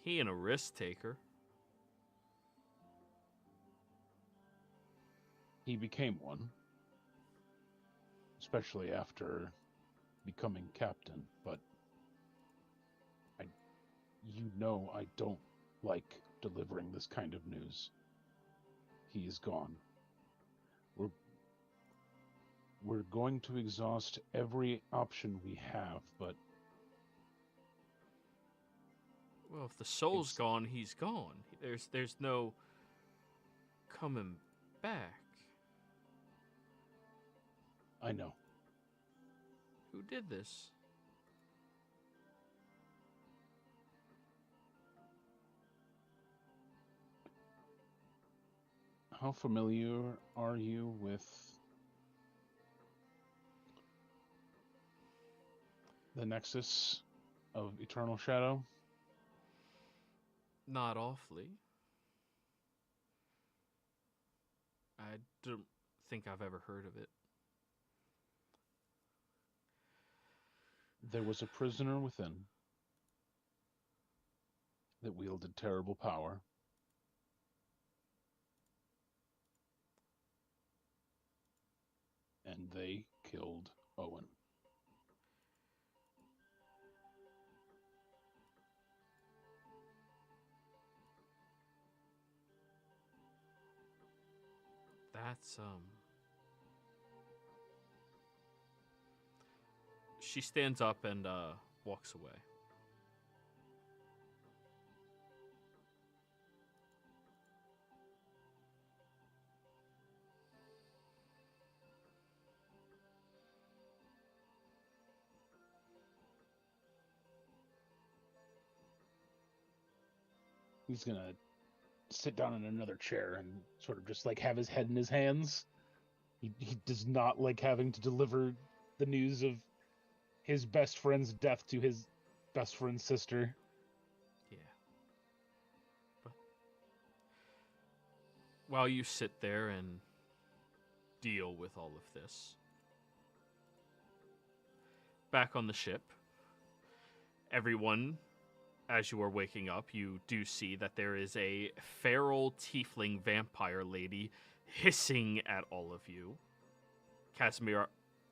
he ain't a risk taker. He became one, especially after becoming captain, but I don't like delivering this kind of news. He is gone. We're going to exhaust every option we have, but Well, if the soul's gone, he's gone. There's no coming back. I know. Who did this? How familiar are you with the Nexus of Eternal Shadow? Not awfully. I don't think I've ever heard of it. There was a prisoner within that wielded terrible power. And they killed Owen. That's, She stands up and, walks away. He's gonna sit down in another chair and sort of just like have his head in his hands. He does not like having to deliver the news of his best friend's death to his best friend's sister. Yeah. But while you sit there and deal with all of this, back on the ship, everyone, as you are waking up, you do see that there is a feral tiefling vampire lady hissing at all of you. Casimir,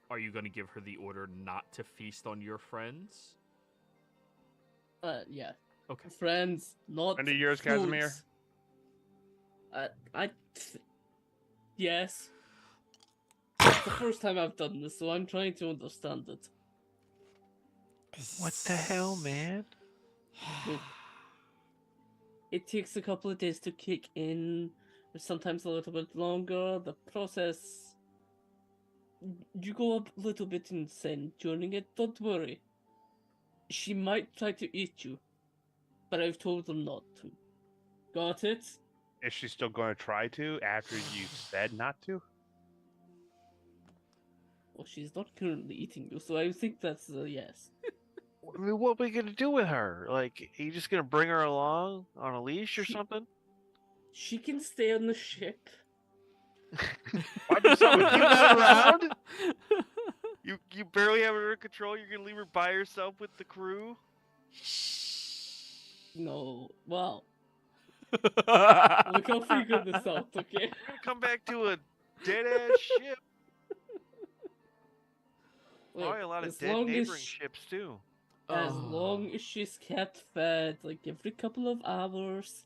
are you going to give her the order not to feast on your friends? Yeah. Okay. Friends, not Friend of yours, foods. Casimir? Yes. It's the first time I've done this, so I'm trying to understand it. What the hell, man? It takes a couple of days to kick in, or sometimes a little bit longer. The process... You go a little bit insane during it, don't worry. She might try to eat you, but I've told her not to. Got it? Is she still going to try to after you said not to? Well, she's not currently eating you, so I think that's a yes. I mean, what are we gonna do with her? Like, are you just gonna bring her along on a leash or She- something? She can stay on the ship. Why'd you summon You her? not around? You barely have her under control. You're gonna leave her by herself with the crew? No, well, look how figure this out, okay? You're gonna come back to a dead ass ship. Look, Probably a lot of as dead long as neighboring she- ships too. As Oh. long as she's kept fed, like every couple of hours.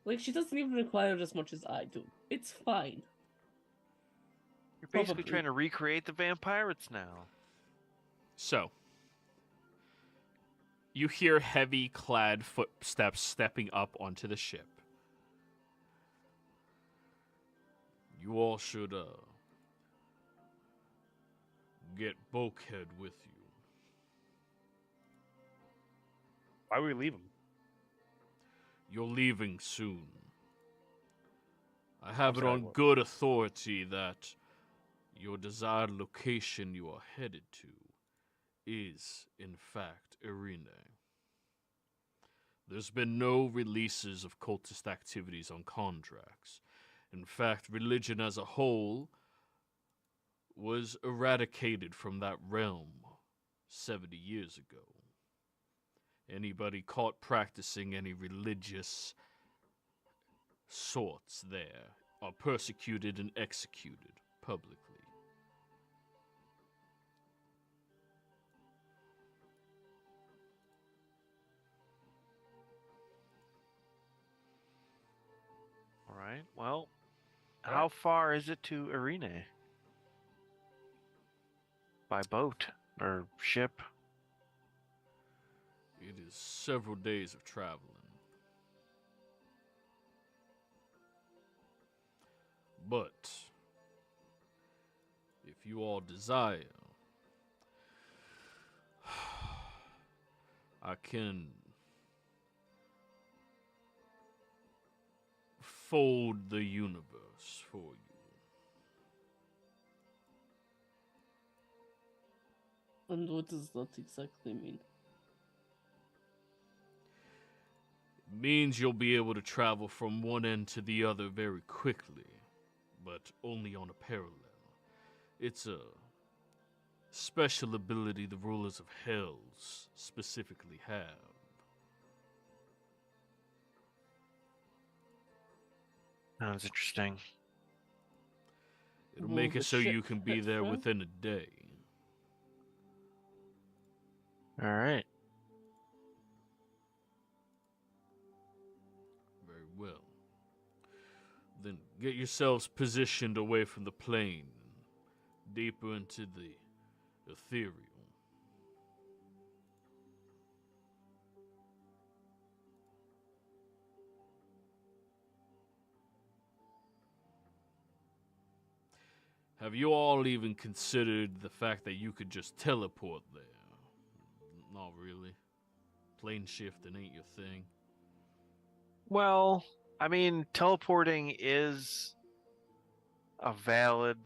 Like, she doesn't even require as much as I do. It's fine. You're basically Probably. trying to recreate the vampirates now. So, you hear heavy clad footsteps stepping up onto the ship. You all should, get Bulkhead with you. Why would we leave him? You're leaving soon. I have it sorry, on what? good authority that your desired location you are headed to is, in fact, Irene. There's been no releases of cultist activities on Kondrax. In fact, religion as a whole was eradicated from that realm 70 years ago. Anybody caught practicing any religious sorts there are persecuted and executed publicly. All right. Well, how far is it to Irene? By boat or ship? It is several days of traveling. But if you all desire, I can fold the universe for you. And what does that exactly mean? It means you'll be able to travel from one end to the other very quickly, but only on a parallel. It's a special ability the rulers of Hells specifically have. Sounds interesting. It'll Will make the it so you ship can be fit there through? within a day. All right. Very well. Then get yourselves positioned away from the plane, deeper into the ethereal. Have you all even considered the fact that you could just teleport there? Not really. Plane shifting ain't your thing. Well, I mean, teleporting is a valid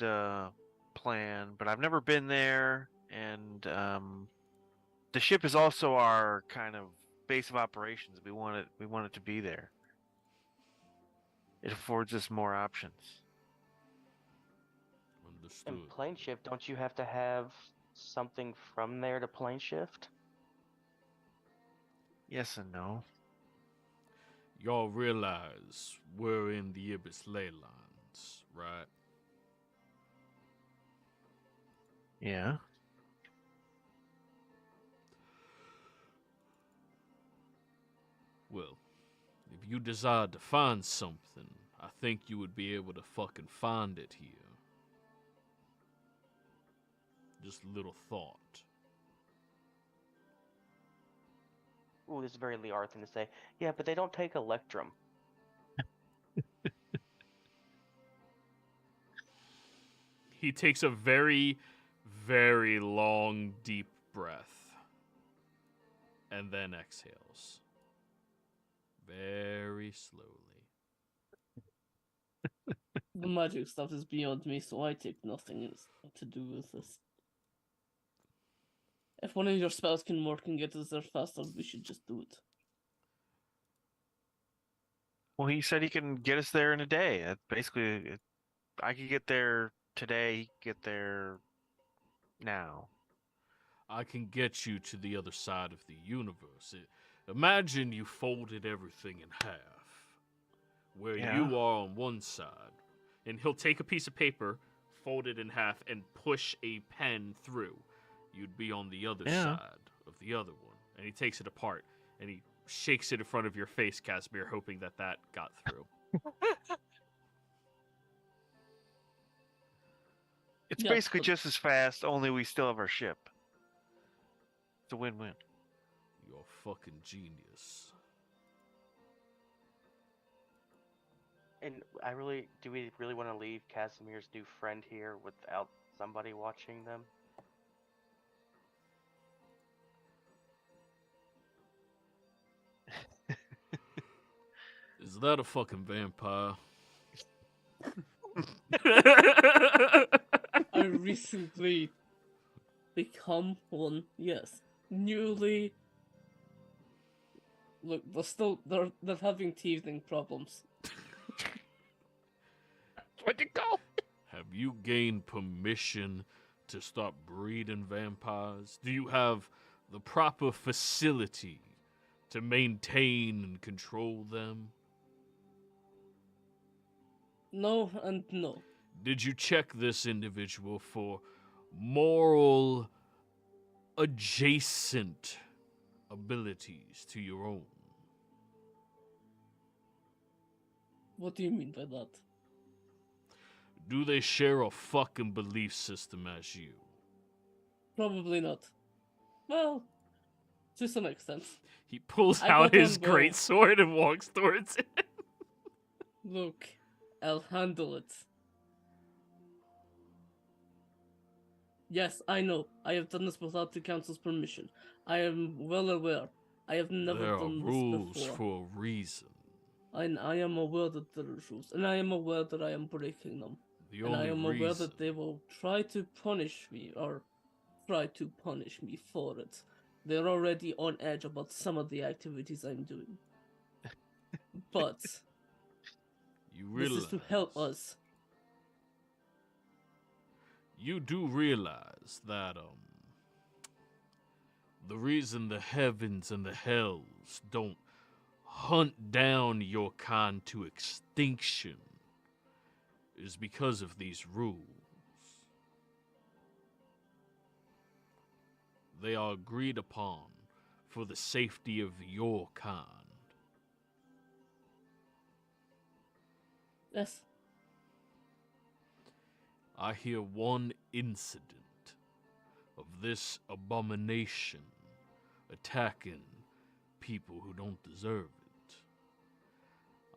plan, but I've never been there, and the ship is also our kind of base of operations. We want it to be there. It affords us more options. Understood. In plane shift, don't you have to have something from there to plane shift? Yes and no. Y'all realize we're in the Ibis ley lines, right? Yeah. Well, if you desired to find something, I think you would be able to fucking find it here. Just a little thought. Ooh, this is a very Liar thing to say. Yeah, but they don't take Electrum. He takes a very, very long, deep breath. And then exhales. Very slowly. The magic stuff is beyond me, so I take nothing to do with this. If one of your spells can work and get us there faster, we should just do it. Well, he said he can get us there in a day. That's basically, I could get there today. He could get there now. I can get you to the other side of the universe. Imagine you folded everything in half. Where Yeah. you are on one side. And he'll take a piece of paper, fold it in half, and push a pen through. You'd be on the other side of the other one. And he takes it apart, and he shakes it in front of your face, Casimir, hoping that that got through. It's Yeah, basically but- just as fast, only we still have our ship. It's a win-win. You're a fucking genius. And do we really want to leave Casimir's new friend here without somebody watching them? Is that a fucking vampire? I recently become one, yes. Newly. Look, they're having teething problems. Where'd you go? Have you gained permission to start breeding vampires? Do you have the proper facility to maintain and control them? No and no. Did you check this individual for moral adjacent abilities to your own? What do you mean by that? Do they share a fucking belief system as you? Probably not. Well, to some extent. He pulls I out got his on board. great sword and walks towards it. Look, I'll handle it. Yes, I know. I have done this without the council's permission. I am well aware. I have never There are done rules this before. for a reason. And I am aware that there are rules, and I am aware that I am breaking them. The And I only am aware reason. that they will try to punish me or try to punish me for it. They're already on edge about some of the activities I'm doing. But You this realize is to help us. You do realize that the reason the heavens and the hells don't hunt down your kind to extinction is because of these rules. They are agreed upon for the safety of your kind. Yes. I hear one incident of this abomination attacking people who don't deserve it.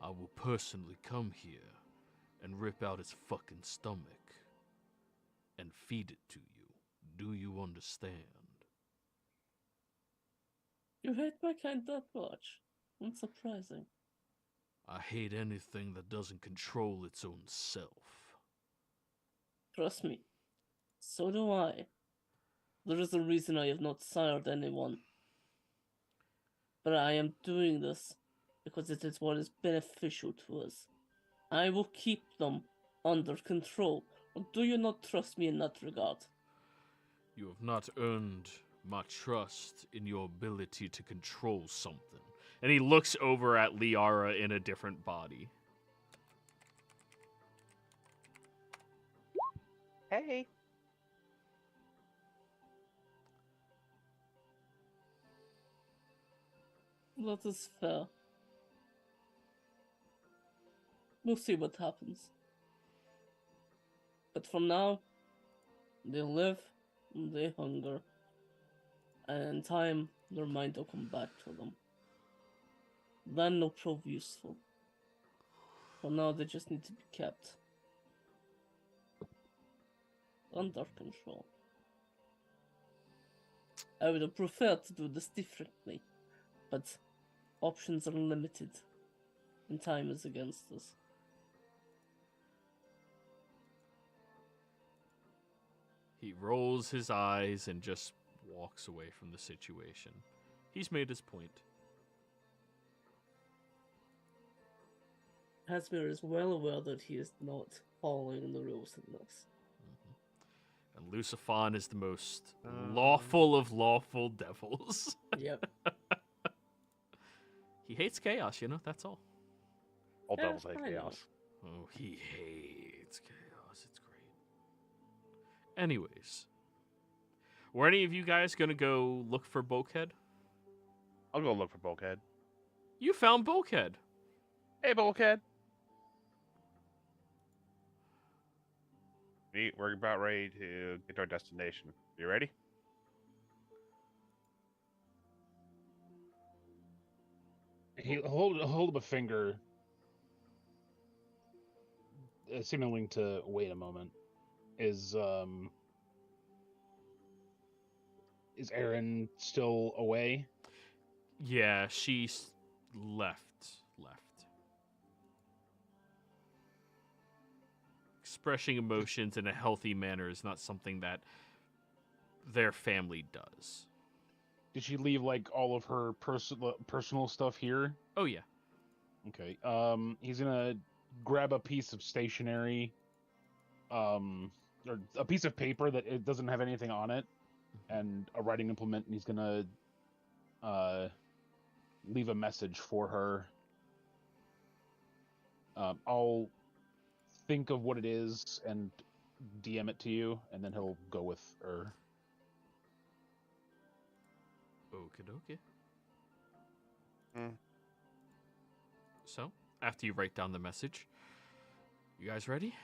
I will personally come here and rip out its fucking stomach and feed it to you. Do you understand? You hate my kind that much. That's surprising. I hate anything that doesn't control its own self. Trust me. So do I. There is a reason I have not sired anyone. But I am doing this because it is what is beneficial to us. I will keep them under control. Or do you not trust me in that regard? You have not earned my trust in your ability to control something. And he looks over at Liara in a different body. Hey. That is fair. We'll see what happens. But for now, they live, they hunger, and in time, their mind will come back to them. Then they'll prove useful. For now, they just need to be kept under control. I would have preferred to do this differently, but options are limited, and time is against us. He rolls his eyes and just walks away from the situation. He's made his point. Hasmir is well aware that he is not following the rules in this. And Lucifon is the most lawful of lawful devils. Yep. He hates chaos, you know, that's all. All Yeah, devils hate I know. chaos. Oh, he hates chaos. It's great. Anyways. Were any of you guys going to go look for Bulkhead? I'll go look for Bulkhead. You found Bulkhead. Hey, Bulkhead. We're about ready to get to our destination. You ready? He hold up a finger, signaling to wait a moment. Is Erin still away? Yeah, she's left. Expressing emotions in a healthy manner is not something that their family does. Did she leave like all of her personal stuff here? Oh yeah. Okay. He's gonna grab a piece of stationery, or a piece of paper that it doesn't have anything on it, and a writing implement, and he's gonna leave a message for her. I'll think of what it is and DM it to you, and then he'll go with her. Okie Hmm. So, after you write down the message, you guys ready?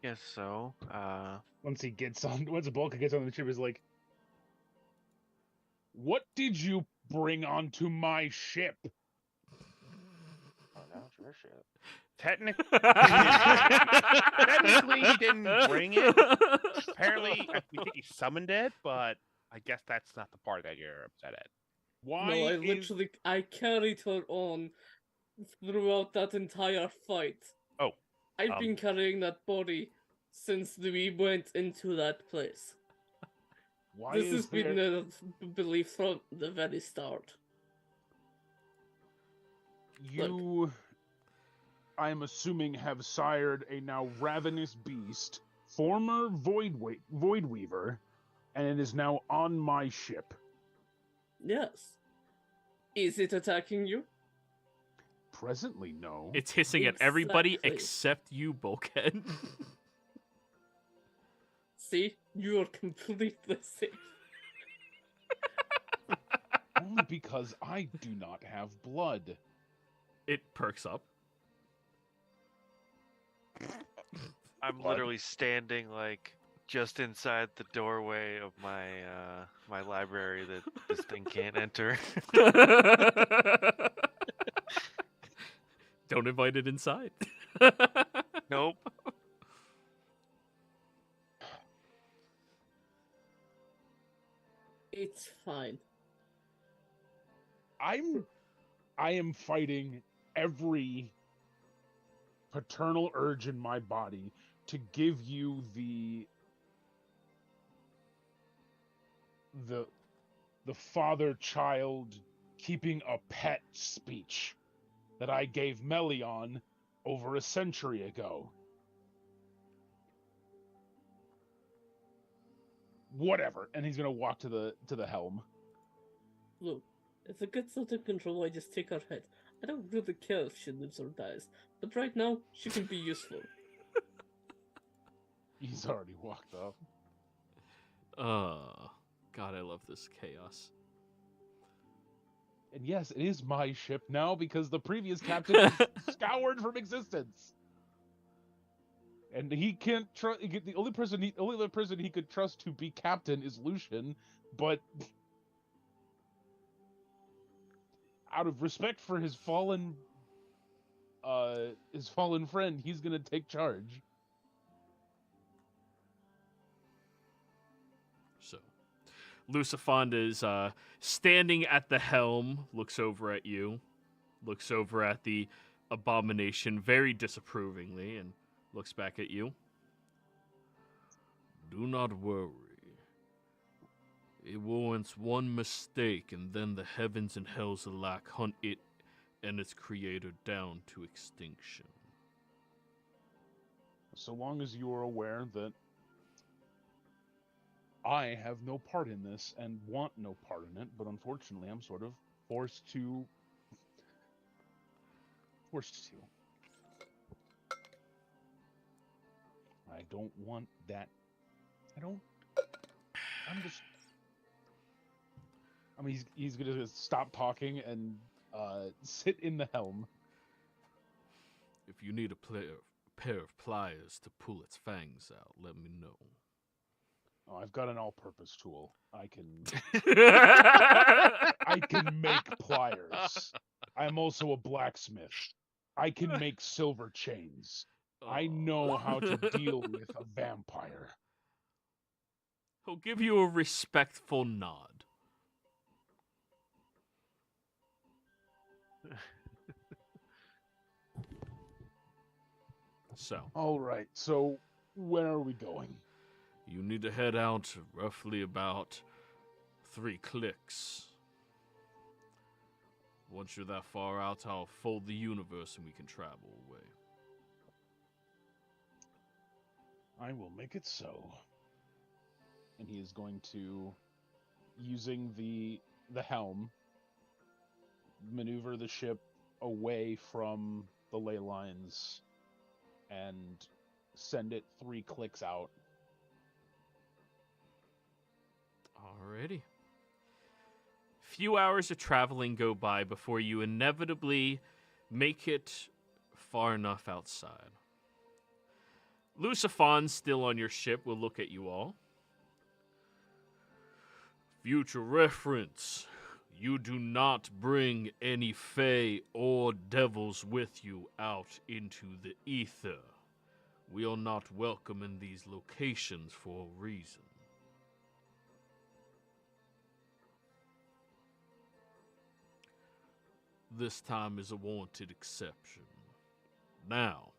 Guess so. Once Bulka gets on the ship, is like, what did you bring onto my ship? Oh, now it's your ship. Technically, he didn't bring it. Apparently, we think he summoned it, but I guess that's not the part that you're upset at. Why? I carried her on throughout that entire fight. Oh, I've been carrying that body since we went into that place. Why This is has been there... the belief from the very start. You, I'm assuming, have sired a now ravenous beast, former Voidweaver, and it is now on my ship. Yes. Is it attacking you? Presently, no. It's hissing at everybody Exactly. except you, Bulkhead. See? You are completely safe. Only because I do not have blood. It perks up. I'm literally standing like just inside the doorway of my my library that this thing can't enter. Don't invite it inside. Nope. It's fine. I am fighting every paternal urge in my body to give you the father-child keeping a pet speech that I gave Melion over a century ago. Whatever, and he's gonna walk to the helm. Look, if it gets out of control, I just take her head. I don't really care if she lives or dies. But right now, she can be useful. He's already walked off. God, I love this chaos. And yes, it is my ship now because the previous captain is scoured from existence. And he can't trust. The only other person he could trust to be captain is Lucian, but out of respect for his fallen friend, he's gonna take charge. So, Lucifond is standing at the helm, looks over at you, looks over at the abomination very disapprovingly, and looks back at you. Do not worry. It warrants one mistake, and then the heavens and hells alike hunt it and its creator down to extinction. So long as you are aware that I have no part in this and want no part in it, but unfortunately I'm sort of forced to. I don't want that. He's gonna stop talking and sit in the helm. If you need a pair of pliers to pull its fangs out, let me know. Oh, I've got an all-purpose tool. I can make pliers. I'm also a blacksmith. I can make silver chains. I know how to deal with a vampire. He'll give you a respectful nod. So. All right, so where are we going? You need to head out roughly about 3 clicks. Once you're that far out, I'll fold the universe and we can travel away. I will make it so. And he is going to, using the helm, maneuver the ship away from the ley lines and send it 3 clicks out. Alrighty. Few hours of traveling go by before you inevitably make it far enough outside. Lucifon, still on your ship, will look at you all. Future reference. You do not bring any fae or devils with you out into the ether. We are not welcome in these locations for a reason. This time is a warranted exception. Now,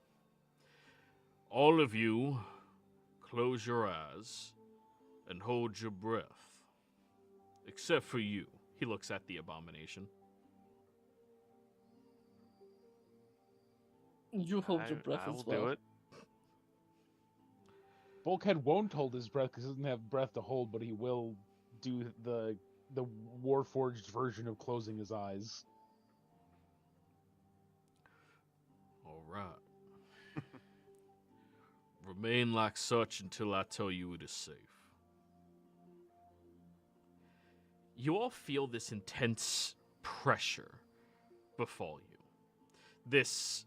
all of you close your eyes and hold your breath. Except for you. He looks at the abomination. You hold your breath I as will well. do it. Bulkhead won't hold his breath because he doesn't have breath to hold, but he will do the Warforged version of closing his eyes. All right. Remain like such until I tell you it is safe. You all feel this intense pressure befall you. This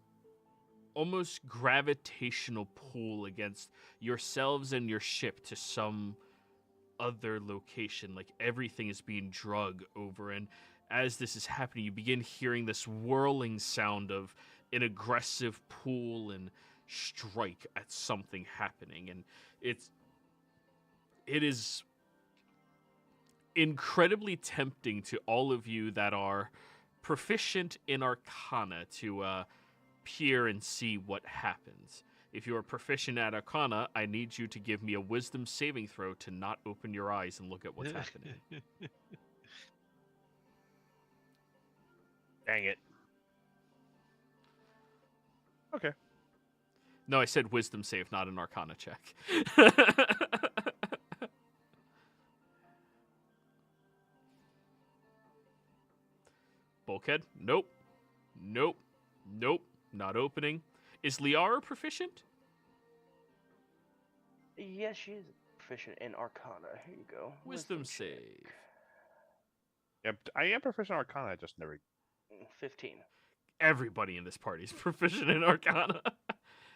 almost gravitational pull against yourselves and your ship to some other location, like everything is being drug over. And as this is happening, you begin hearing this whirling sound of an aggressive pull and strike at something happening. And it is incredibly tempting to all of you that are proficient in Arcana to peer and see what happens. If you are proficient at Arcana, I need you to give me a wisdom saving throw to not open your eyes and look at what's happening. Dang it. Okay. No, I said wisdom save, not an Arcana check. Bulkhead? Nope. Nope. Nope. Not opening. Is Liara proficient? Yes, she is proficient in Arcana. Here you go. Wisdom check. save. Yep, I am proficient in Arcana. I just never. 15. Everybody in this party is proficient in Arcana.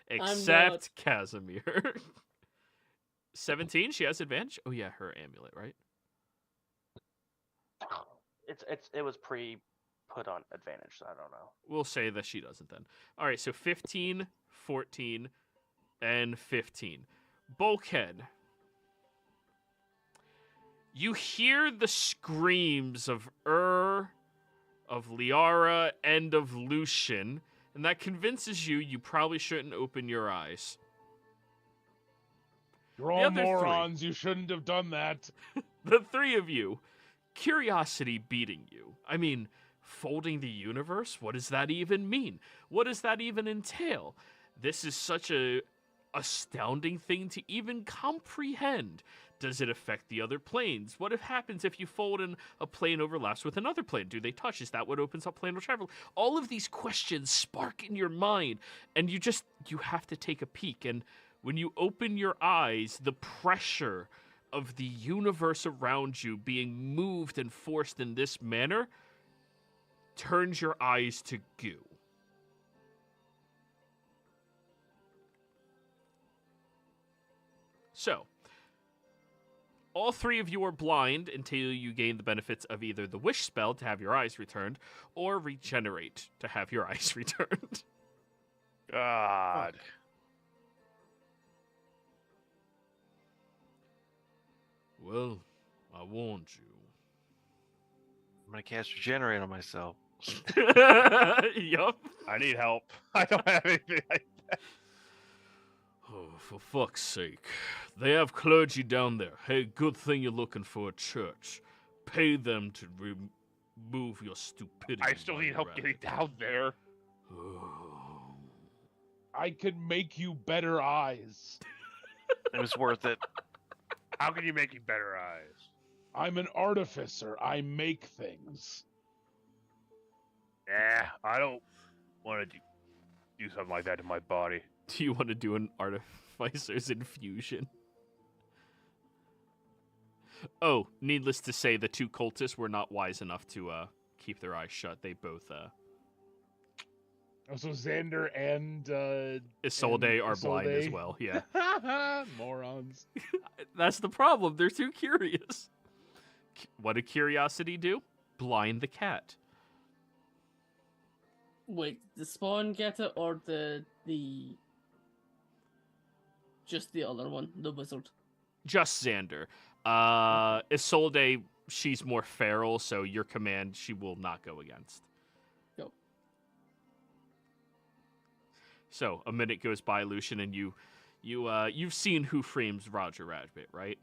Except Casimir. 17, she has advantage? Oh yeah, her amulet, right? It was put on advantage, so I don't know. We'll say that she doesn't then. All right, so 15, 14, and 15. Bulkhead. You hear the screams of of Liara, and of Lucian, and that convinces you probably shouldn't open your eyes. You're all morons. You shouldn't have done that. The three of you, curiosity beating you. I mean, folding the universe? What does that even mean? What does that even entail? This is such a astounding thing to even comprehend. Does it affect the other planes? What happens if you fold and a plane overlaps with another plane? Do they touch? Is that what opens up planar travel? All of these questions spark in your mind, and you have to take a peek. And when you open your eyes, the pressure of the universe around you being moved and forced in this manner turns your eyes to goo. So, all three of you are blind until you gain the benefits of either the wish spell to have your eyes returned, or regenerate to have your eyes returned. God. Well, I warned you. I'm gonna cast Regenerate on myself. Yup. I need help. I don't have anything like that. Oh, for fuck's sake. They have clergy down there. Hey, good thing you're looking for a church. Pay them to remove your stupidity. I still need help getting down there. I could make you better eyes. It was worth it. How can you make you better eyes? I'm an artificer. I make things. Yeah, I don't want to do something like that to my body. Do you want to do an artificer's infusion? Oh, needless to say, the two cultists were not wise enough to keep their eyes shut. They both So Xander and Isolde are blind as well. Yeah. Morons. That's the problem. They're too curious. What did curiosity do? Blind the cat. Wait, the spawn get it or the just the other one, the wizard? Just Xander. Isolde, she's more feral, so your command she will not go against. Go. So a minute goes by, Lucian, and you You've seen Who Frames Roger Rabbit, right?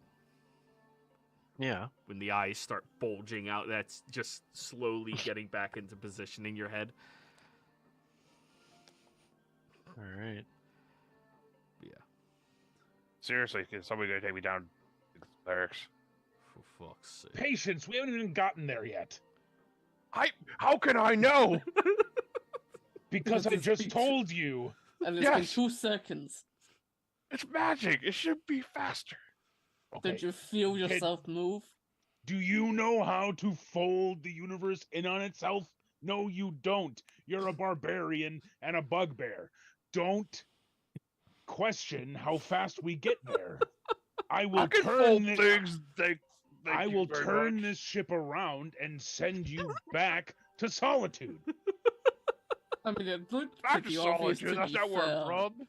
Yeah. When the eyes start bulging out, that's just slowly getting back into position in your head. All right. Yeah. Seriously, is somebody gonna take me down to the barracks? For fuck's sake. Patience, we haven't even gotten there yet. How can I know? Because I Because it's just been told you. And it's been Yes. 2 seconds. It's magic. It should be faster. Okay. Did you feel Kid- yourself move? Do you know how to fold the universe in on itself? No, you don't. You're a barbarian and a bugbear. Don't question how fast we get there. I will I can turn fold this. things. Thank I you will very turn much. this ship around and send you back to solitude. I mean, it looked Back to pretty obvious solitude. to That's be not where fair. I'm from.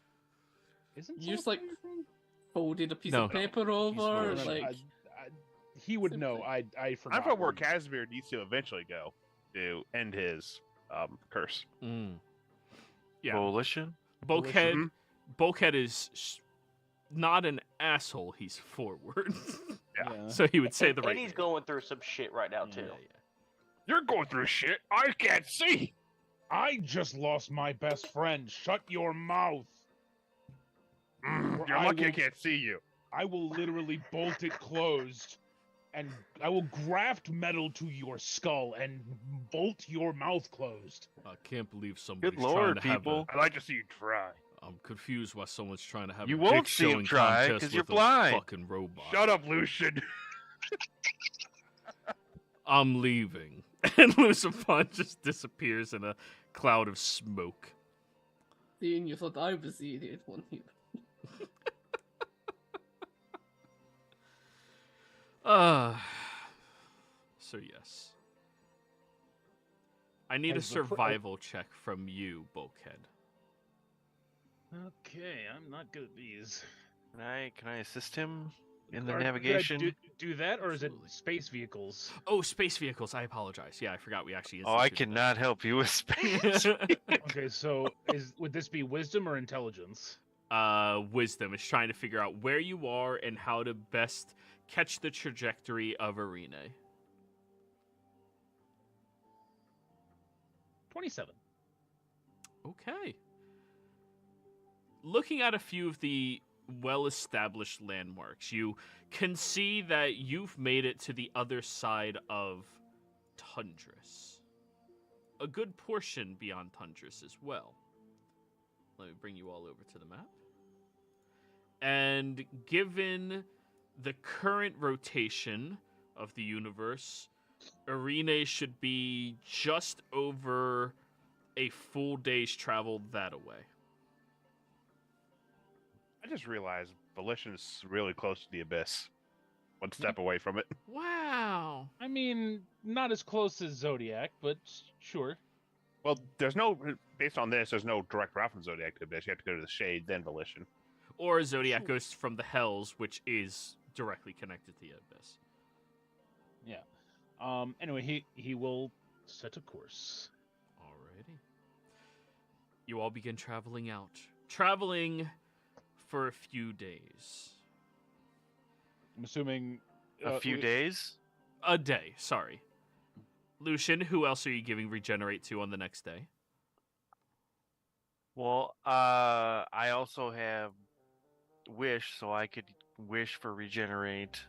Isn't You just, solitude like, from? Folded a piece No. of paper He's over, Welsh. like... He would Same know. thing. I forgot. I'm from where where he- Casimir needs to eventually go to end his curse. Mm. Yeah. Volition. Bulkhead. Mhm. Bulkhead is not an asshole. He's forward, Yeah. so he would say the right. And he's thing. going through some shit right now too. You're going through shit I can't see. I just lost my best friend. Shut your mouth. You're I lucky I will- can't see you. I will literally bolt it closed, and I will graft metal to your skull and bolt your mouth closed. I can't believe somebody's Good lord, trying to people. I'd like to see you try. I'm confused why someone's trying to have You a won't dick see him showing try, contest 'cause you're with a blind. fucking robot. Shut up, Lucian. I'm leaving. And Lucifon just disappears in a cloud of smoke. Seeing you thought I was the idiot one here. So yes. I need a Has the survival check from you, Bulkhead. Okay, I'm not good at these. Can I assist him in the Could I navigation? do that, or is it Absolutely. space vehicles? Oh, space vehicles. I apologize. Yeah, I forgot we actually Oh, I instituted cannot help you with space. Okay, so would this be wisdom or intelligence? Wisdom is trying to figure out where you are and how to best catch the trajectory of Arena. 27. Okay. Looking at a few of the well-established landmarks, you can see that you've made it to the other side of Tundris. A good portion beyond Tundris as well. Let me bring you all over to the map. And given the current rotation of the universe, Arena should be just over a full day's travel that away. I just realized Volition is really close to the abyss. One step away from it. Wow. I mean, not as close as Zodiac, but sure. Well, there's no, based on this, there's no direct route from Zodiac to Abyss. You have to go to the Shade, then Volition. Or Zodiac goes from the Hells, which is directly connected to the Abyss. Yeah. Anyway, he will set a course. Alrighty. You all begin traveling out. Traveling for a few days. I'm assuming A few days? A day, sorry. Lucian, who else are you giving Regenerate to on the next day? Well, I also have wish, so I could wish for regenerate.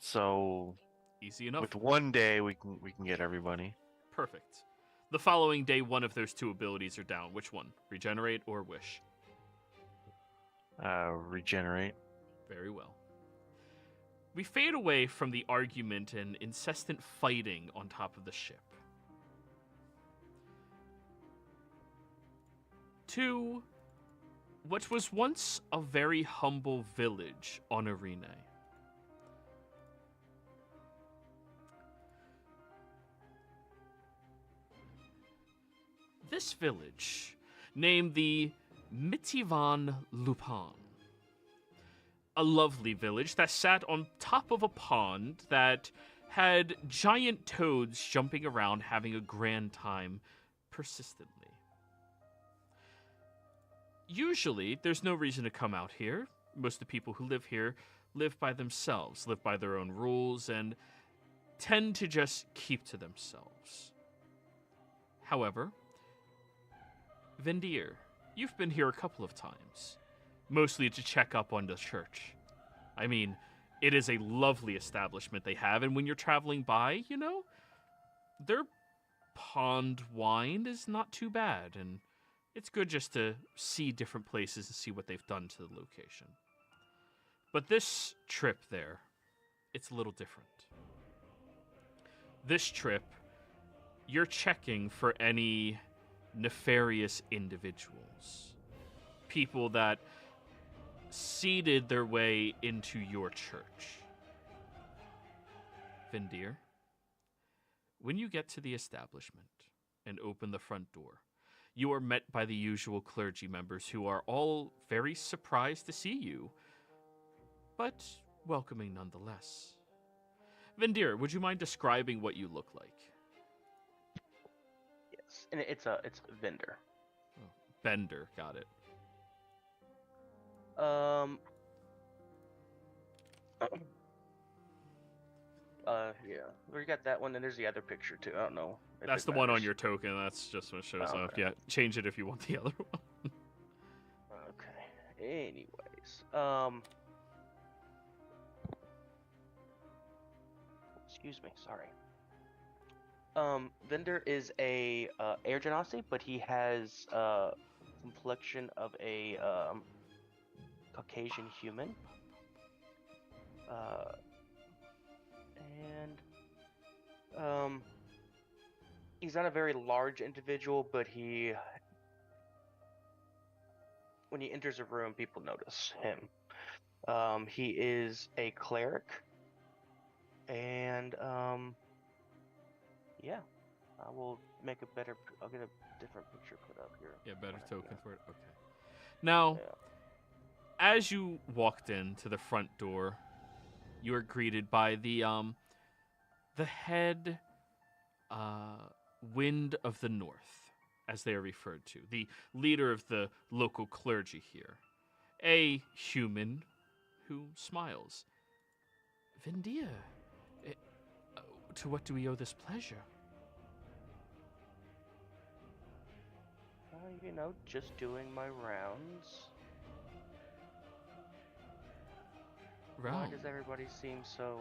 So Easy enough. with one day we can get everybody. Perfect. The following day, one of those two abilities are down. Which one? Regenerate or Wish? Regenerate. Very well. We fade away from the argument and incessant fighting on top of the ship. To what was once a very humble village on Arena. This village, named the Mitivan Lupin. A lovely village that sat on top of a pond that had giant toads jumping around having a grand time persistently. usually, there's no reason to come out here. Most of the people who live here live by themselves, live by their own rules, and tend to just keep to themselves. However, Vendir, you've been here a couple of times, mostly to check up on the church. I mean, it is a lovely establishment they have, and when you're traveling by, you know, their pond wine is not too bad, and it's good just to see different places and see what they've done to the location. But this trip there, it's a little different. This trip, you're checking for any nefarious individuals. People that seeded their way into your church. Vendir, when you get to the establishment and open the front door, you are met by the usual clergy members who are all very surprised to see you, but welcoming nonetheless. Vendir, would you mind describing what you look like? Yes, and it's a vendor. Oh, Bender, got it. Yeah, we got that one, and there's the other picture too. I don't know. If That's it the one on matters. your token. That's just what shows Oh, up. okay. Yeah, change it if you want the other one. Okay. Anyways, excuse me. Sorry. Vendor is a air genasi, but he has complexion of a Caucasian human. And he's not a very large individual, but when he enters a room, people notice him. He is a cleric, and yeah, I'll get a different picture put up here. Yeah, better token for it. Okay. Now, Yeah. as you walked in to the front door, you are greeted by the head Wind of the North, as they are referred to, the leader of the local clergy here, a human who smiles. Vendir, to what do we owe this pleasure? Just doing my rounds. Why Realm. does everybody seem so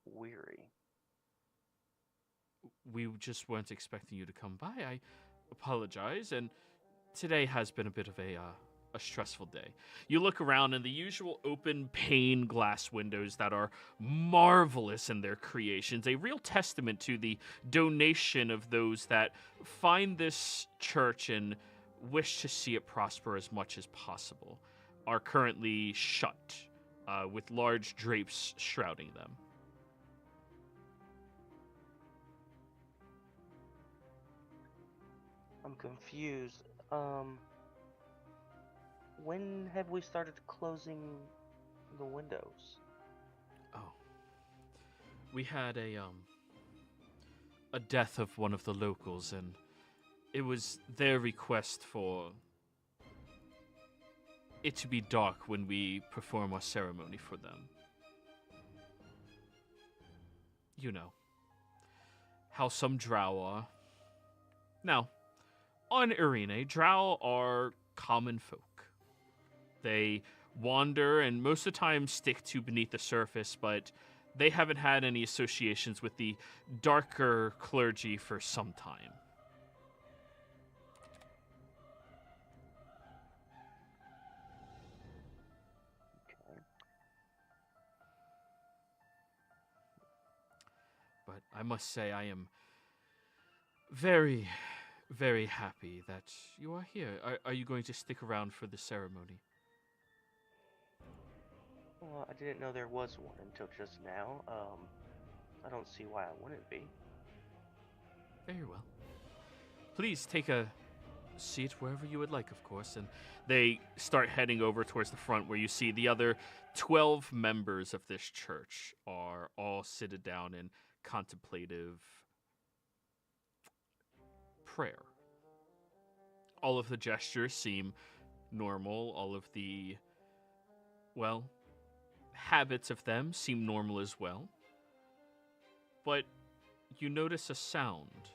weary? We just weren't expecting you to come by. I apologize, and today has been a bit of a stressful day. You look around, and the usual open pane glass windows that are marvelous in their creations, a real testament to the donation of those that find this church and wish to see it prosper as much as possible, are currently shut, with large drapes shrouding them. I'm confused. When have we started closing the windows? Oh. We had a death of one of the locals, and it was their request for it to be dark when we perform our ceremony for them. You know how some drow are. Now, on Irene, drow are common folk. They wander and most of the time stick to beneath the surface, but they haven't had any associations with the darker clergy for some time. But I must say I am very, very happy that you are here. Are you going to stick around for the ceremony? Well, I didn't know there was one until just now. I don't see why I wouldn't be. Very well. Please take a seat wherever you would like, of course. And they start heading over towards the front where you see the other 12 members of this church are all seated down in contemplative prayer. All of the gestures seem normal. All of the, well, habits of them seem normal as well. But you notice a sound.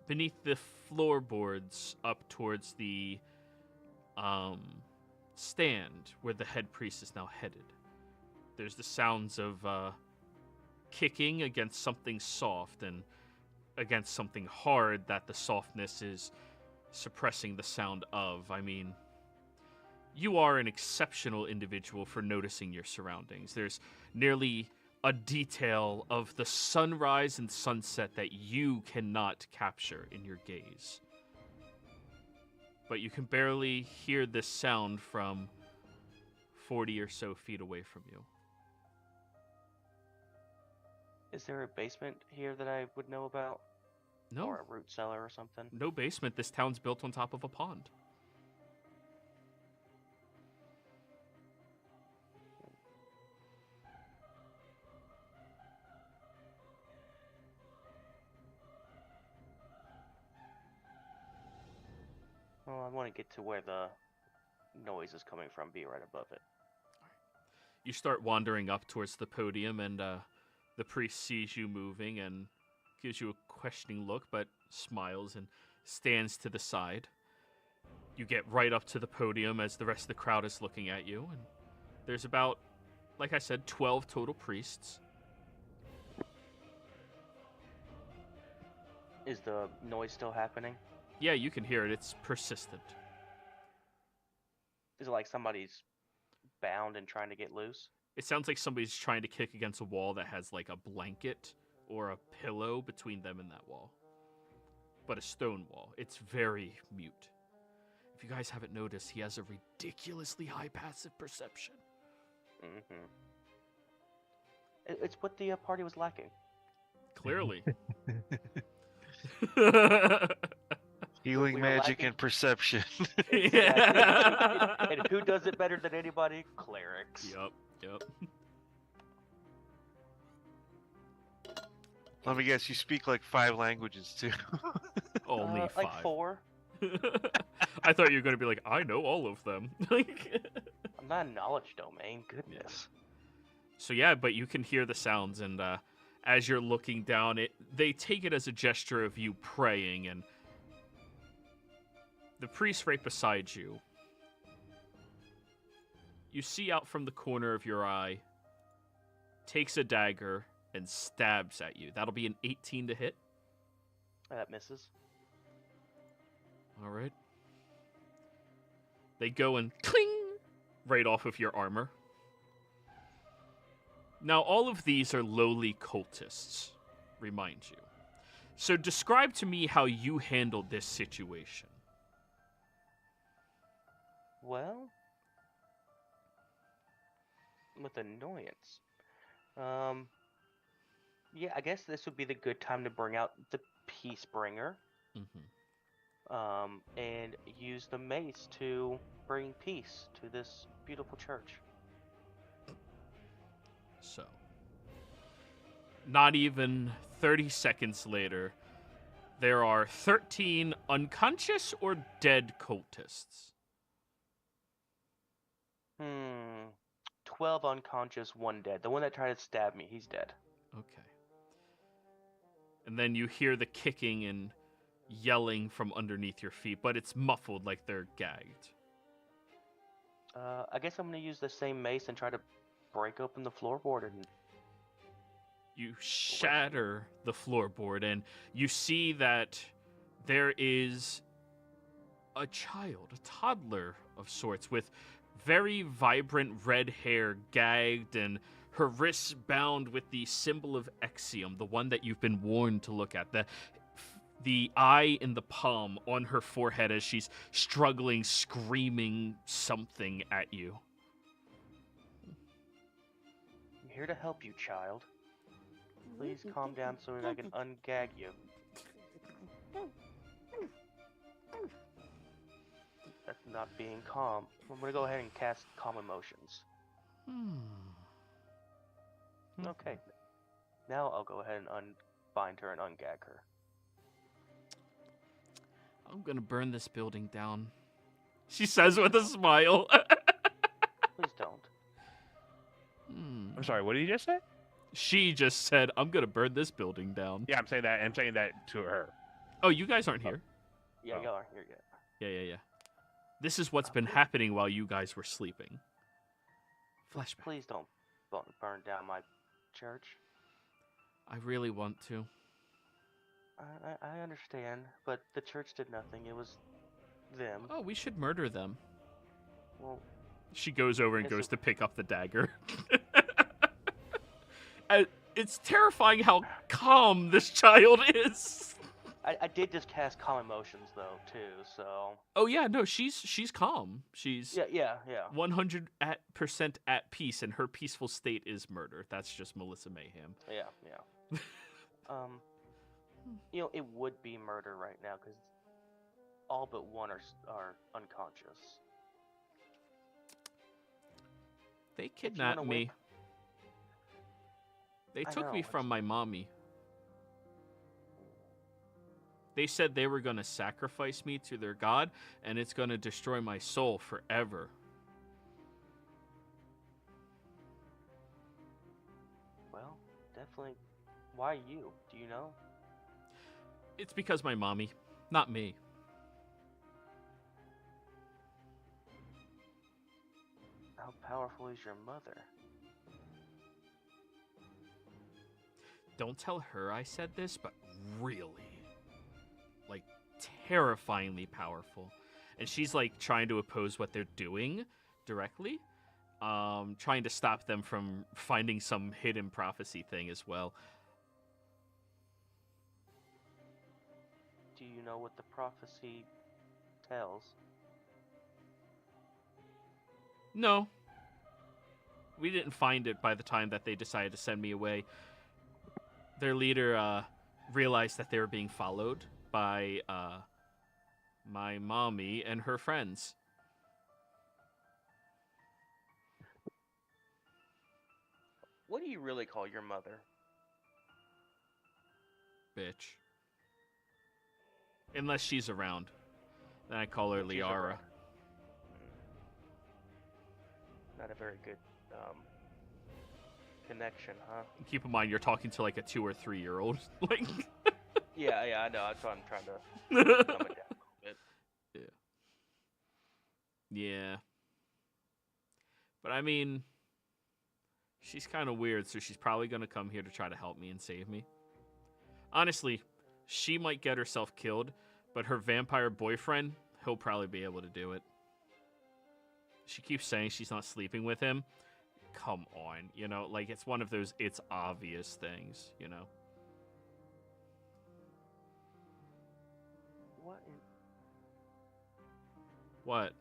Beneath the floorboards up towards the stand where the head priest is now headed, there's the sounds of kicking against something soft and against something hard that the softness is suppressing the sound of. I mean, you are an exceptional individual for noticing your surroundings. There's nearly a detail of the sunrise and sunset that you cannot capture in your gaze. But you can barely hear this sound from 40 or so feet away from you. Is there a basement here that I would know about? No. Or a root cellar or something? No basement. This town's built on top of a pond. Well, I want to get to where the noise is coming from, be right above it. You start wandering up towards the podium, and the priest sees you moving and gives you a questioning look, but smiles and stands to the side. You get right up to the podium as the rest of the crowd is looking at you, and there's about, like I said, 12 total priests. Is the noise still happening? Yeah, you can hear it. It's persistent. Is it like somebody's bound and trying to get loose? It sounds like somebody's trying to kick against a wall that has like a blanket or a pillow between them and that wall. But a stone wall. It's very mute. If you guys haven't noticed, he has a ridiculously high passive perception. Mm-hmm. It's what the party was lacking. Clearly. Healing We were magic lacking- and perception. Yeah. And who does it better than anybody? Clerics. Yep. Let me guess, you speak like 5 languages too. Only 5. Like 4. I thought you were going to be like, I know all of them. I'm not a knowledge domain. Goodness. So yeah, but you can hear the sounds, and as you're looking down, they take it as a gesture of you praying, and the priest right beside you, you see out from the corner of your eye, takes a dagger and stabs at you. That'll be an 18 to hit. That misses. All right. They go and cling right off of your armor. Now, all of these are lowly cultists, remind you. So describe to me how you handled this situation. Well, with annoyance. Yeah, I guess this would be the good time to bring out the Peacebringer. Mm-hmm. And use the mace to bring peace to this beautiful church. So, not even 30 seconds later, there are 13 unconscious or dead cultists. 12 unconscious, 1 dead. The one that tried to stab me, he's dead. Okay. And then you hear the kicking and yelling from underneath your feet, but it's muffled like they're gagged. I guess I'm gonna use the same mace and try to break open the floorboard and... You shatter the floorboard, and you see that there is a child, a toddler of sorts, with very vibrant red hair, gagged, and her wrists bound with the symbol of Exium, the one that you've been warned to look at. The eye in the palm on her forehead as she's struggling, screaming something at you. I'm here to help you, child. Please calm down so that I can ungag you. That's not being calm. I'm gonna go ahead and cast Calm Emotions. Okay. Now I'll go ahead and unbind her and ungag her. I'm gonna burn this building down. She says with a smile. Please don't. I'm sorry. What did you just say? She just said, I'm gonna burn this building down. Yeah, I'm saying that. I'm saying that to her. Oh, you guys aren't here. Yeah, Oh. y'all aren't here yet. Yeah. This is what's been happening while you guys were sleeping. Flashback. Please don't burn down my church. I really want to. I understand, but the church did nothing. It was them. Oh, we should murder them. Well, She goes over and Yes, goes it- to pick up the dagger. It's terrifying how calm this child is. I did just cast calm emotions though too, so Oh yeah, no, she's calm. She's yeah. 100% at peace, and her peaceful state is murder. That's just Melissa Mayhem. Yeah. It would be murder right now because all but one are unconscious. They you kidnapped wanna me. whip? They I took know, me it's- from my mommy. They said they were going to sacrifice me to their god, and it's going to destroy my soul forever. Well, definitely. Why you? Do you know? It's because my mommy, not me. How powerful is your mother? Don't tell her I said this, but really, like, terrifyingly powerful. And she's, like, trying to oppose what they're doing directly. Trying to stop them from finding some hidden prophecy thing as well. Do you know what the prophecy tells? No. We didn't find it by the time that they decided to send me away. Their leader realized that they were being followed by my mommy and her friends. What do you really call your mother? Bitch. Unless she's around. Then I call her She's Liara. around. Not a very good connection, huh? Keep in mind, you're talking to like a 2 or 3 year old. Like, Yeah, I know. That's why I'm trying to dumb it down a little bit. yeah. But I mean, she's kind of weird, so she's probably gonna come here to try to help me and save me. Honestly, she might get herself killed, but her vampire boyfriend, he'll probably be able to do it. She keeps saying she's not sleeping with him. Come on, like it's one of those it's obvious things, What? What?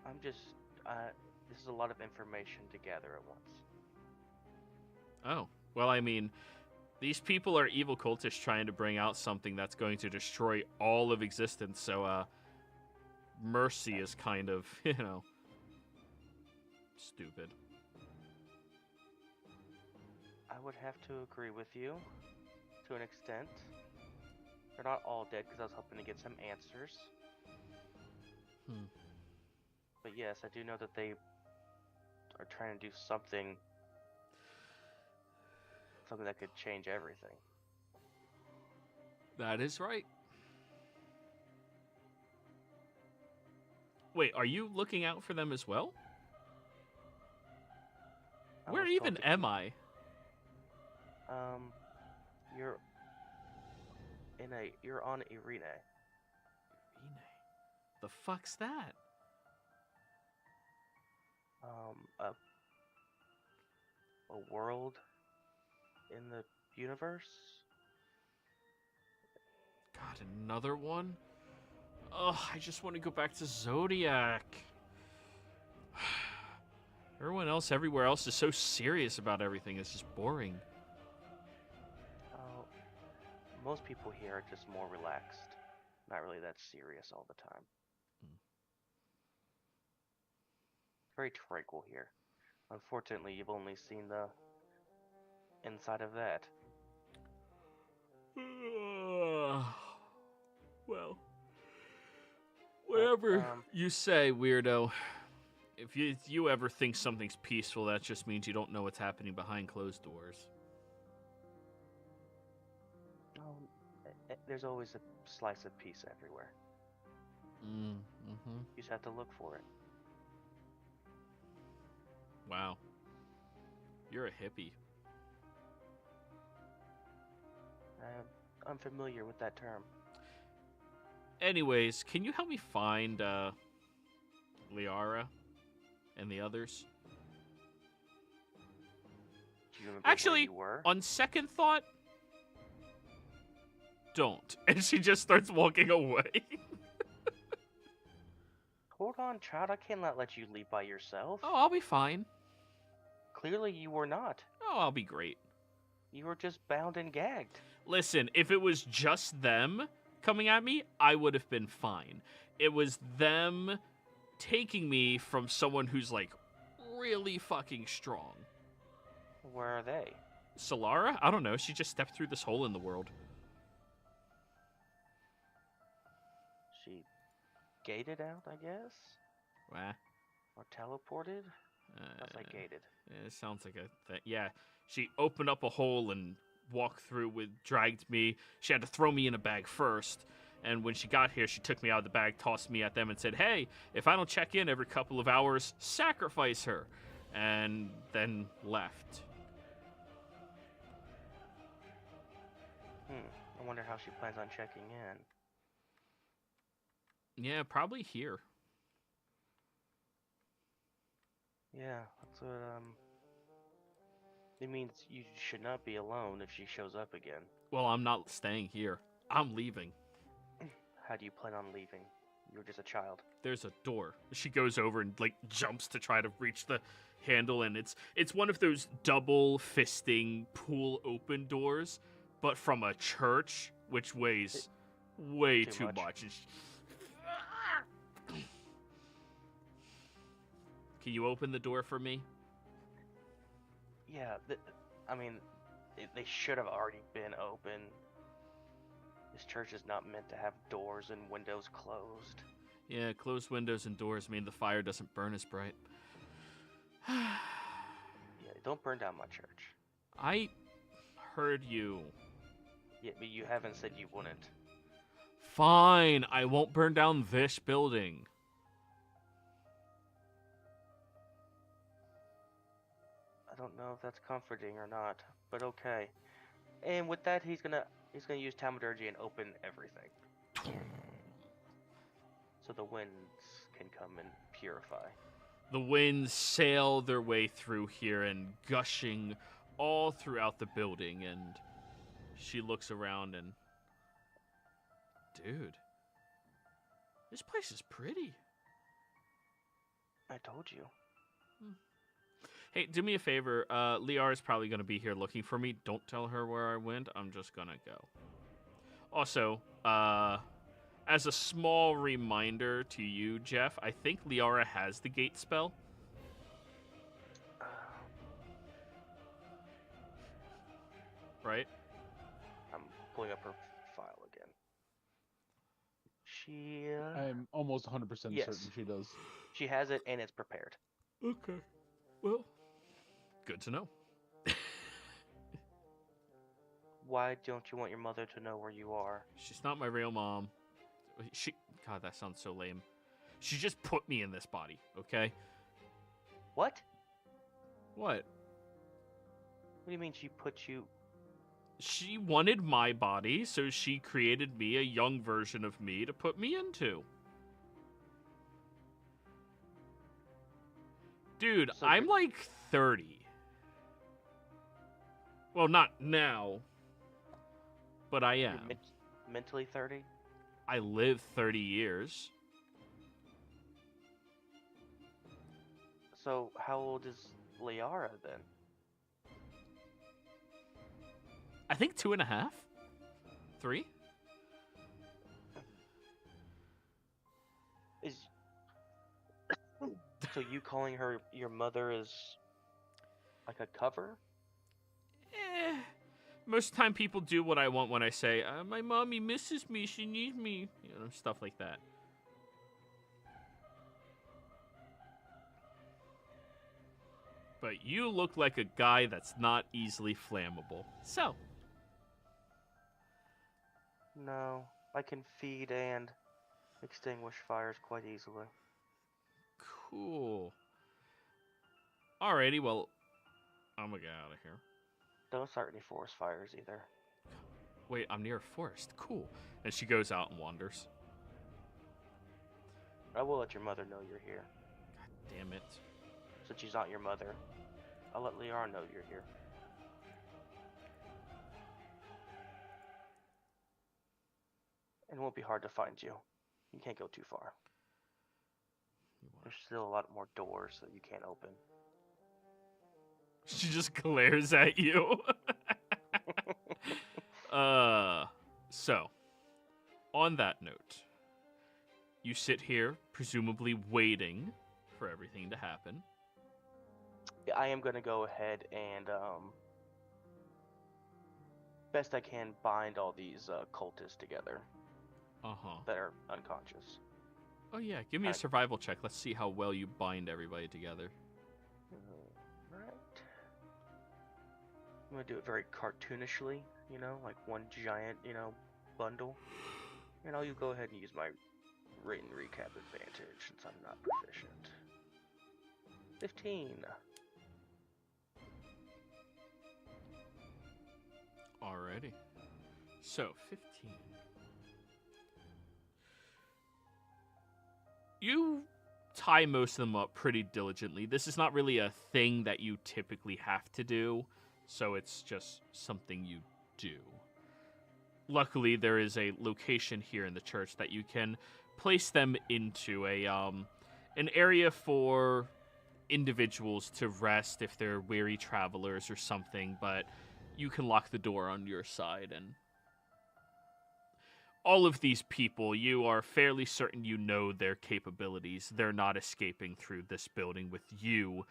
I'm just. This is a lot of information to gather at once. Oh, well, I mean, these people are evil cultists trying to bring out something that's going to destroy all of existence, so, mercy is kind of, stupid. I would have to agree with you to an extent. They're not all dead because I was hoping to get some answers. But yes, I do know that they are trying to do something that could change everything. That is right. Wait, are you looking out for them as well? I Where was told even to am keep- I? You're on Irene. The fuck's that? A world in the universe. God, another one? Ugh, I just want to go back to Zodiac. Everyone else everywhere else is so serious about everything. It's just boring. Oh, most people here are just more relaxed, not really that serious all the time. Very tranquil here. Unfortunately, you've only seen the inside of that. Well, Whatever you say, weirdo. If you ever think something's peaceful, that just means you don't know what's happening behind closed doors. There's always a slice of peace everywhere. Mm-hmm. You just have to look for it. Wow. You're a hippie. I'm familiar with that term. Anyways, can you help me find Liara and the others? Do you remember where Actually, you were? on second thought, don't. And she just starts walking away. Hold on, child. I cannot let you leave by yourself. Oh, I'll be fine. Clearly, you were not. Oh, I'll be great. You were just bound and gagged. Listen, if it was just them coming at me, I would have been fine. It was them taking me from someone who's, like, really fucking strong. Where are they? Solara? I don't know. She just stepped through this hole in the world. She gated out, I guess? Wah. Or teleported? Sounds like gated. It sounds like a thing. Yeah, she opened up a hole and walked through dragged me. She had to throw me in a bag first. And when she got here, she took me out of the bag, tossed me at them, and said, "Hey, if I don't check in every couple of hours, sacrifice her." And then left. I wonder how she plans on checking in. Yeah, probably here. Yeah, that's what, It means you should not be alone if she shows up again. Well, I'm not staying here. I'm leaving. How do you plan on leaving? You were just a child. There's a door. She goes over and, like, jumps to try to reach the handle, and it's one of those double fisting pull open doors, but from a church, which weighs way too much. Can you open the door for me? Yeah, they should have already been open. This church is not meant to have doors and windows closed. Yeah, closed windows and doors mean the fire doesn't burn as bright. Yeah, don't burn down my church. I heard you. Yeah, but you haven't said you wouldn't. Fine, I won't burn down this building. I don't know if that's comforting or not, but okay. And with that, he's gonna use Tal'Dorei and open everything, so the winds can come and purify. The winds sail their way through here and gushing all throughout the building, and she looks around and... Dude, this place is pretty. I told you. Hey, do me a favor. Liara's probably going to be here looking for me. Don't tell her where I went. I'm just going to go. Also, as a small reminder to you, Jeff, I think Liara has the gate spell. Right? I'm pulling up her file again. She... I'm almost 100% Yes. certain she does. She has it, and it's prepared. Okay. Well, good to know. Why don't you want your mother to know where you are? She's not my real mom. God, that sounds so lame. She just put me in this body, okay? What? What? What do you mean she put you... She wanted my body, so she created me, a young version of me, to put me into. Dude, So I'm you're- like 30. Well, not now, but I You're am. mentally 30? I lived 30 years. So how old is Liara then? I think 2.5? 3? Is... So you calling her your mother is like a cover? Most of the time people do what I want when I say, my mommy misses me, she needs me. You know, stuff like that. But you look like a guy that's not easily flammable. So. No, I can feed and extinguish fires quite easily. Cool. Alrighty, well, I'm gonna get out of here. Don't start any forest fires either. Wait, I'm near a forest. Cool. And she goes out and wanders. I will let your mother know you're here. God damn it. Since she's not your mother, I'll let Liara know you're here. And it won't be hard to find you. You can't go too far. There's still a lot more doors that you can't open. She just glares at you. So, on that note, you sit here, presumably waiting for everything to happen. I am going to go ahead and, best I can, bind all these cultists together that are unconscious. Oh yeah, give me a survival check. Let's see how well you bind everybody together. Alright. I'm going to do it very cartoonishly, you know, like one giant, you know, bundle. And I'll go ahead and use my written recap advantage since I'm not proficient. 15. Alrighty. So, 15. You tie most of them up pretty diligently. This is not really a thing that you typically have to do, so it's just something you do. Luckily, there is a location here in the church that you can place them into an area for individuals to rest if they're weary travelers or something, but you can lock the door on your side. And all of these people, you are fairly certain you know their capabilities. They're not escaping through this building with you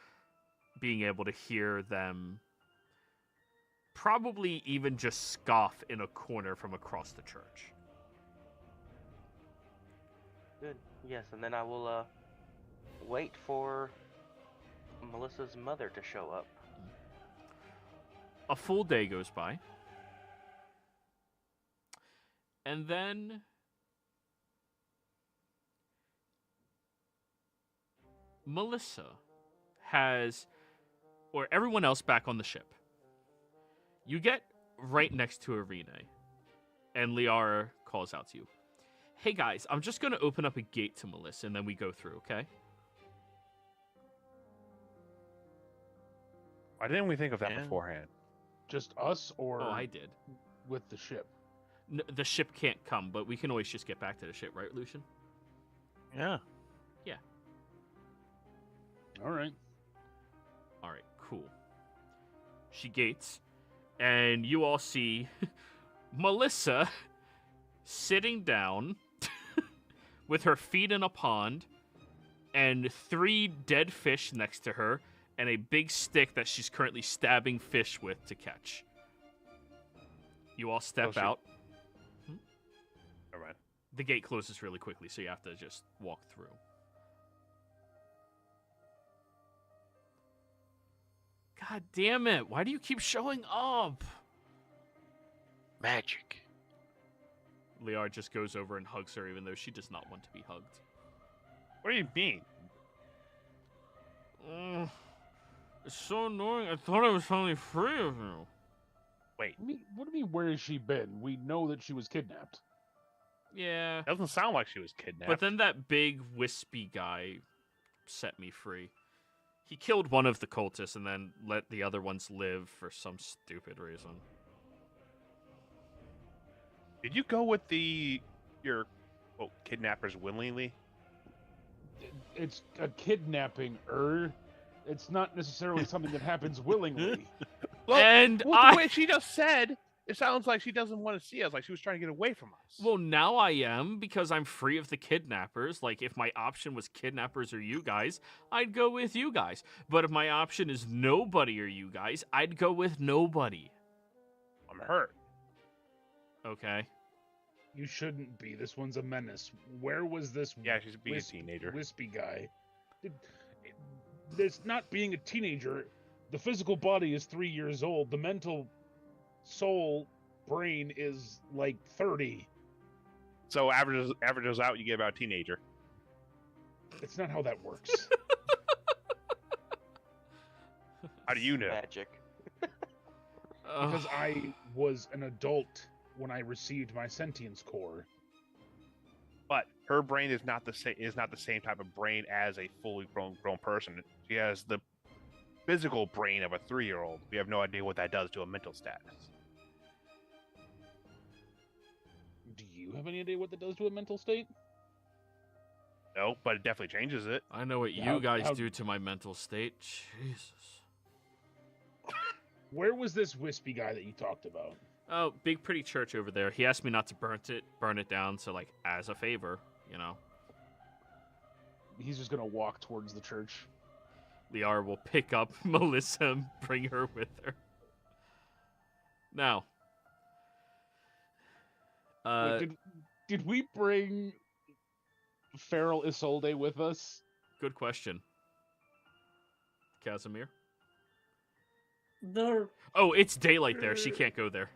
being able to hear them probably even just scoff in a corner from across the church. Good. Yes, and then I will wait for Melissa's mother to show up. A full day goes by. And then Melissa has, or everyone else back on the ship. You get right next to Irene, and Liara calls out to you. Hey guys, I'm just going to open up a gate to Melissa, and then we go through, okay? Why didn't we think of that beforehand? Just us, or Oh, I did. with the ship? The ship can't come, but we can always just get back to the ship, right, Lucian? Yeah. Yeah. All right. All right, cool. She gates, and you all see Melissa sitting down with her feet in a pond and 3 dead fish next to her and a big stick that she's currently stabbing fish with to catch. You all step out. All right. The gate closes really quickly, so you have to just walk through. God damn it. Why do you keep showing up? Magic. Liara just goes over and hugs her, even though she does not want to be hugged. What do you mean? It's so annoying. I thought I was finally free of you. Wait. What do you mean, where has she been? We know that she was kidnapped. Yeah. Doesn't sound like she was kidnapped. But then that big wispy guy set me free. He killed one of the cultists and then let the other ones live for some stupid reason. Did you go with your kidnappers willingly? It's a kidnapping, It's not necessarily something that happens willingly. Well, And the way she just said, it sounds like she doesn't want to see us, like she was trying to get away from us. Well, now I am, because I'm free of the kidnappers. Like, if my option was kidnappers or you guys, I'd go with you guys. But if my option is nobody or you guys, I'd go with nobody. I'm hurt. Okay. You shouldn't be. This one's a menace. Where was this? Yeah, she's being a teenager. Wispy guy. This not being a teenager The physical body is 3 years old. The mental soul brain is like 30. So averages out, you get about a teenager. It's not how that works. How do you know? Magic. Because I was an adult when I received my sentience core. But her brain is not the same type of brain as a fully grown person. She has the physical brain of a 3-year-old. We have no idea what that does to a mental status. Do you have any idea what that does to a mental state? No, but it definitely changes it. I know what you guys do to my mental state. Jesus. Where was this wispy guy that you talked about? Oh, big pretty church over there. He asked me not to burn it down, so like as a favor, you know. He's just gonna walk towards the church. Liara will pick up Melissa and bring her with her. Now, Wait, did we bring Feral Isolde with us? good question. Casimir? Oh, it's daylight there. She can't go there.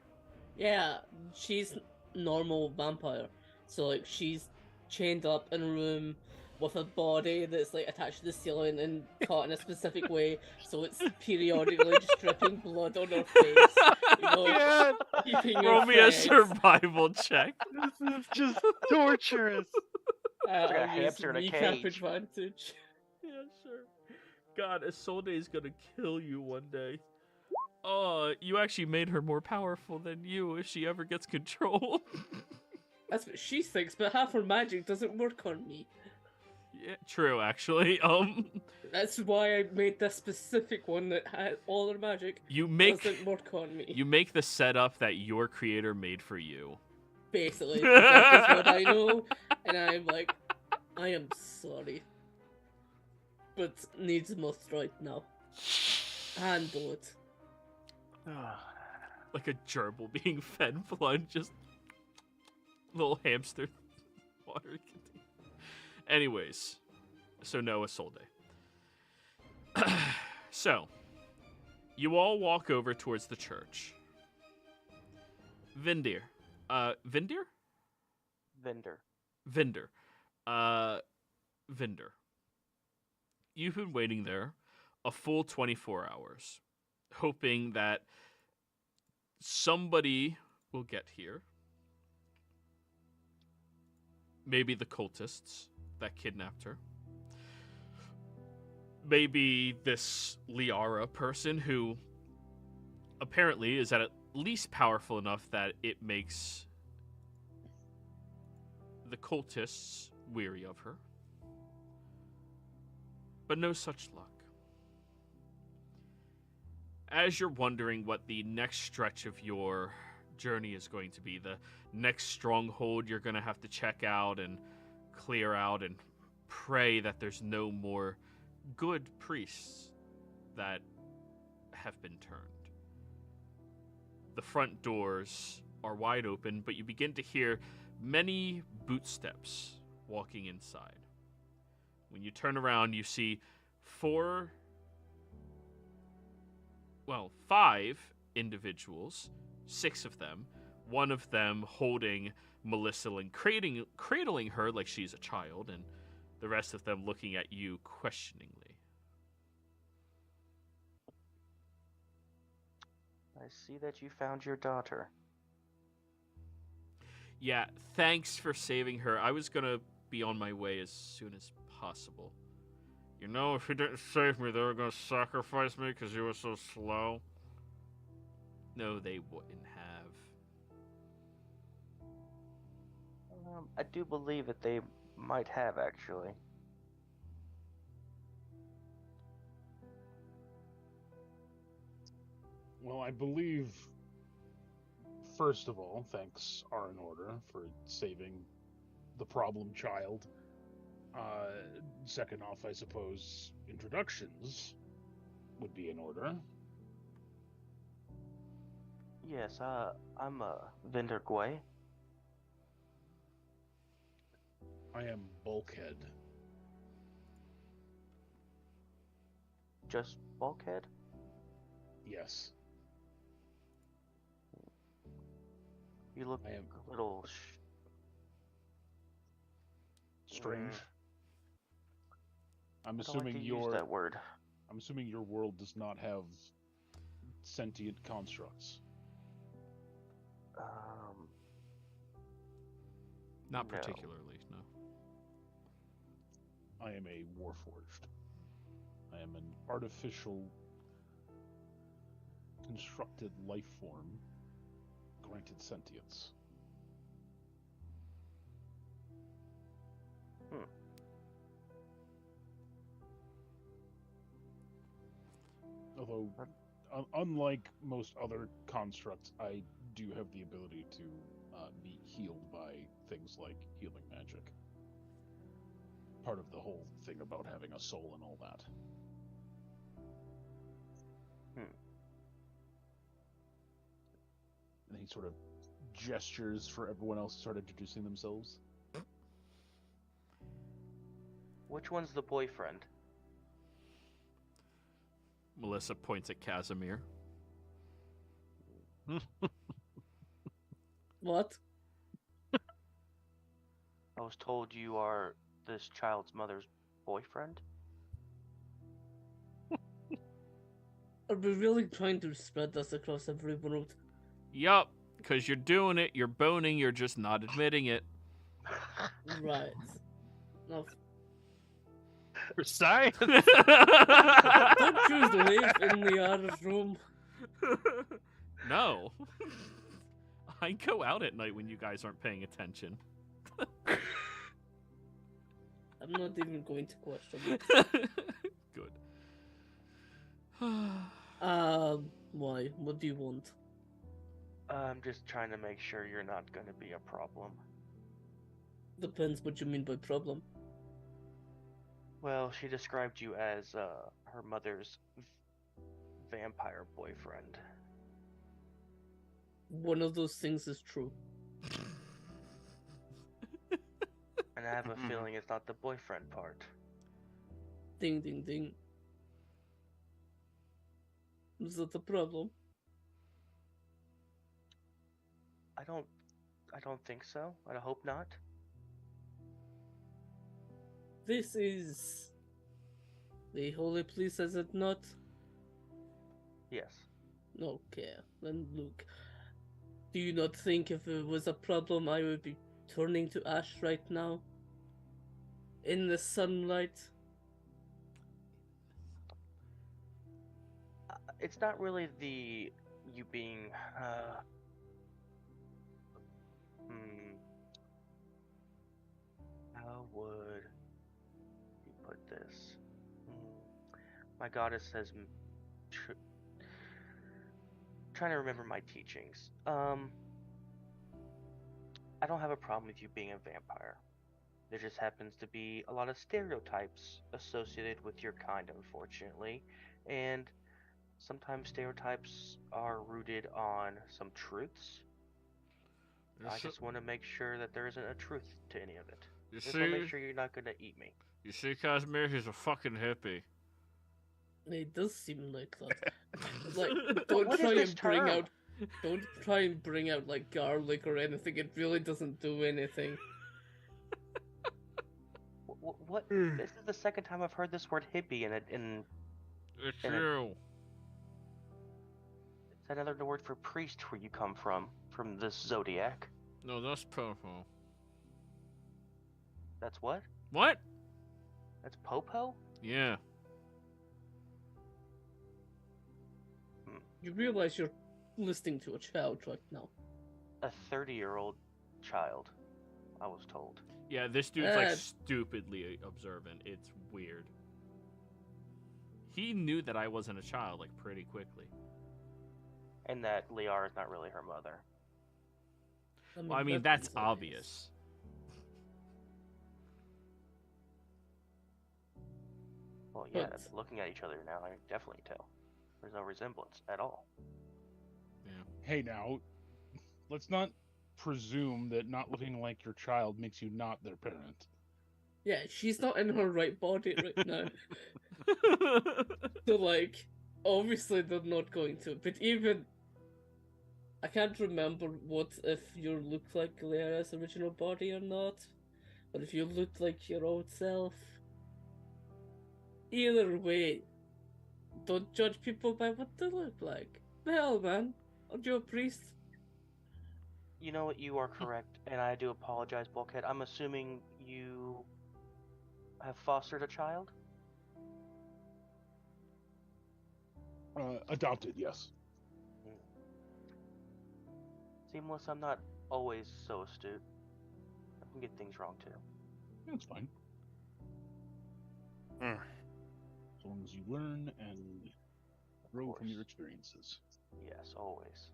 Yeah, she's normal vampire. So like she's chained up in a room with a body that's like attached to the ceiling and caught in a specific way, so it's periodically just dripping blood on her face. You know, keeping her Roll me a fresh. survival check. This is just torturous. like a I'll use hamster in a recap cage. advantage. Yeah, sure. God, Isolde is gonna kill you one day. Oh, you actually made her more powerful than you if she ever gets control. That's what she thinks, but half her magic doesn't work on me. Yeah, true, actually. That's why I made this specific one that had all her magic You make doesn't work on me. you make the setup that your creator made for you. Basically, that is what I know, and I'm like, I am sorry, but needs must right now. Handle it. Like a gerbil being fed blood, just little hamster water. Anyways, so no Isolde. So, you all walk over towards the church. Vindir. Vindir? Vendor. Vinder. Vinder. You've been waiting there a full 24 hours, hoping that somebody will get here. Maybe the cultists that kidnapped her. Maybe this Liara person who apparently is at least powerful enough that it makes the cultists weary of her. But no such luck. As you're wondering what the next stretch of your journey is going to be, the next stronghold you're going to have to check out and clear out and pray that there's no more good priests that have been turned. The front doors are wide open, but you begin to hear many bootsteps walking inside. When you turn around, you see 5 individuals, 6 of them, one of them holding Melissa and cradling her like she's a child, and the rest of them looking at you questioningly. I see that you found your daughter. Yeah, thanks for saving her. I was gonna be on my way as soon as possible. You know, if you didn't save me, they were gonna sacrifice me because you were so slow. No, they wouldn't have. I do believe that they might have, actually. Well, I believe, first of all, thanks are in order for saving the problem child. Second off, I suppose, introductions would be in order. Yes, I'm Vendor Gwei. I am Bulkhead. Just Bulkhead? Yes. You look I am a little. strange. I'm I don't like assuming to use your that word. I'm assuming your world does not have sentient constructs. Not No. particularly, no. I am a warforged. I am an artificial constructed life form granted sentience. Although, unlike most other constructs, I do have the ability to be healed by things like healing magic. Part of the whole thing about having a soul and all that. And he sort of gestures for everyone else to start introducing themselves. Which one's the boyfriend? Melissa points at Casimir. What? I was told you are this child's mother's boyfriend. Are we really trying to spread this across every world? Yup, because you're doing it, you're boning, you're just not admitting it. Right. No, For science. don't you live in the other room? No. I go out at night when you guys aren't paying attention. I'm not even going to question it. Good. Why? What do you want? I'm just trying to make sure you're not going to be a problem. Depends what you mean by problem. Well, she described you as her mother's vampire boyfriend. One of those things is true. And I have a feeling it's not the boyfriend part. Ding, ding, ding. Is that a problem? I don't think so. I hope not. This is the holy place, is it not? Yes. Okay, then look. Do you not think if it was a problem I would be turning to ash right now? In the sunlight? It's not really the you being how would you put this? My goddess says trying to remember my teachings. I don't have a problem with you being a vampire. There just happens to be a lot of stereotypes associated with your kind, unfortunately, and sometimes stereotypes are rooted on some truths. I just want to make sure that there isn't a truth to any of it. Just want to make sure you're not going to eat me. You see, Casimir, he's a fucking hippie. It does seem like that. Like, don't try and bring out like garlic or anything. It really doesn't do anything. What? This is the second time I've heard this word hippie in It's you. Is that another word for priest where you come from this Zodiac? No, that's Popo. That's what? What? That's Popo? Yeah. You realize you're listening to a child right now. A 30-year-old child, I was told. Yeah, this dude's like stupidly observant. It's weird. He knew that I wasn't a child like pretty quickly. And that Liara is not really her mother. I mean that's obvious. Well, yeah, looking at each other now, I can definitely tell. There's no resemblance at all. Yeah. Hey now, let's not presume that not looking like your child makes you not their parent. Yeah, she's not in her right body right now. So like, Obviously, they're not going to. But even I can't remember what if you look like Galera's original body or not, or if you look like your old self. Either way, don't judge people by what they look like. The hell, man? Aren't you a priest? You know what? You are correct, and I do apologize, Bulkhead. I'm assuming you have fostered a child? Adopted, yes. Seamless, I'm not always so astute. I can get things wrong too. That's fine. Mm. As long as you learn and grow from your experiences. Yes, always.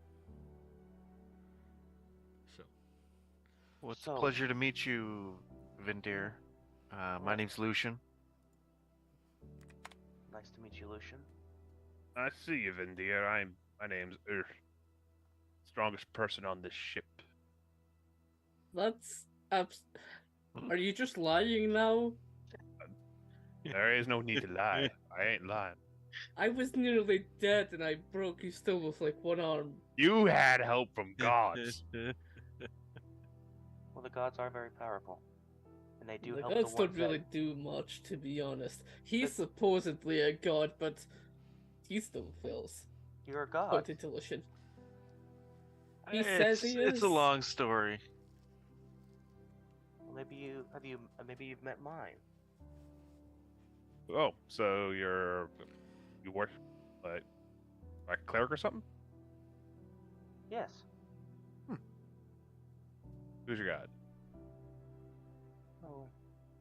So, Well, it's So- a pleasure to meet you, Vindir. My name's Lucian. Nice to meet you, Lucian. I see you, Vindir. My name's strongest person on this ship. That's Are you just lying now? There is no need to lie. I ain't lying. I was nearly dead and I broke you still with like one arm. You had help from gods. Well, the gods are very powerful, and they do The help gods the ones don't really that... do much, to be honest. He's But- supposedly a god, but he still fails. You're a god. Pointed to Lucian. He says he It's a is. long story. Well, maybe you've met mine. Oh, so you work like a cleric or something? Yes. Who's your god? Oh,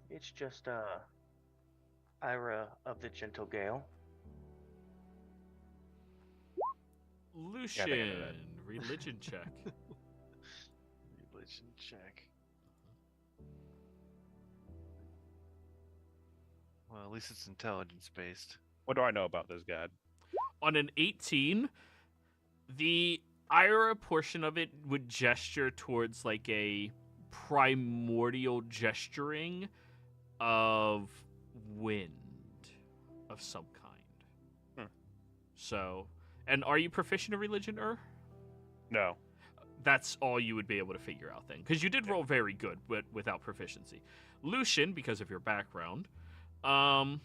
it's just Ira of the Gentle Gale. Lucian, that. religion check. Religion check. Well, at least it's intelligence based. What do I know about this god? On an 18, the Ira portion of it would gesture towards like a primordial gesturing of wind of some kind. So, and are you proficient in religion, No. That's all you would be able to figure out then, because you did roll very good without proficiency. Lucian, because of your background, Ira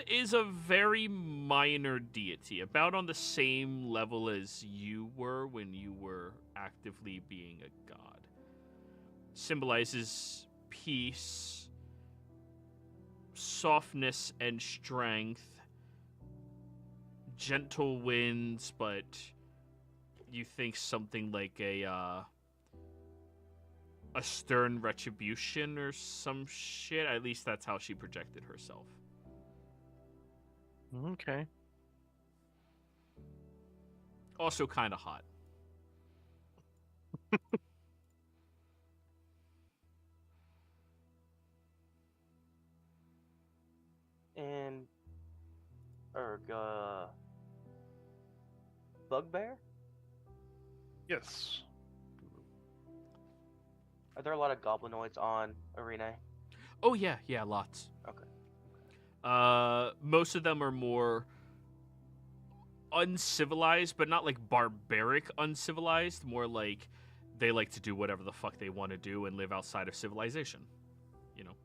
is a very minor deity, about on the same level as you were when you were actively being a god. Symbolizes peace, softness and strength, gentle winds, but you think something like a stern retribution or some shit. At least that's how she projected herself. Okay. Also kind of hot. And Bugbear? Yes. Are there a lot of goblinoids on Arena? Oh yeah, lots. Okay. Most of them are more uncivilized, but not like barbaric uncivilized, more like they like to do whatever the fuck they want to do and live outside of civilization. You know.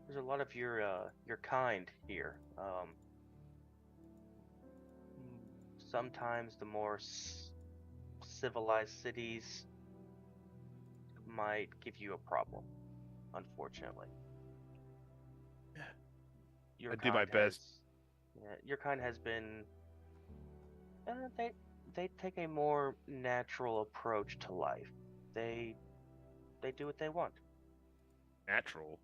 There's a lot of your kind here. Sometimes the more civilized cities might give you a problem, unfortunately. Your I do my kind best. Your kind has been. They take a more natural approach to life. They do what they want. Natural.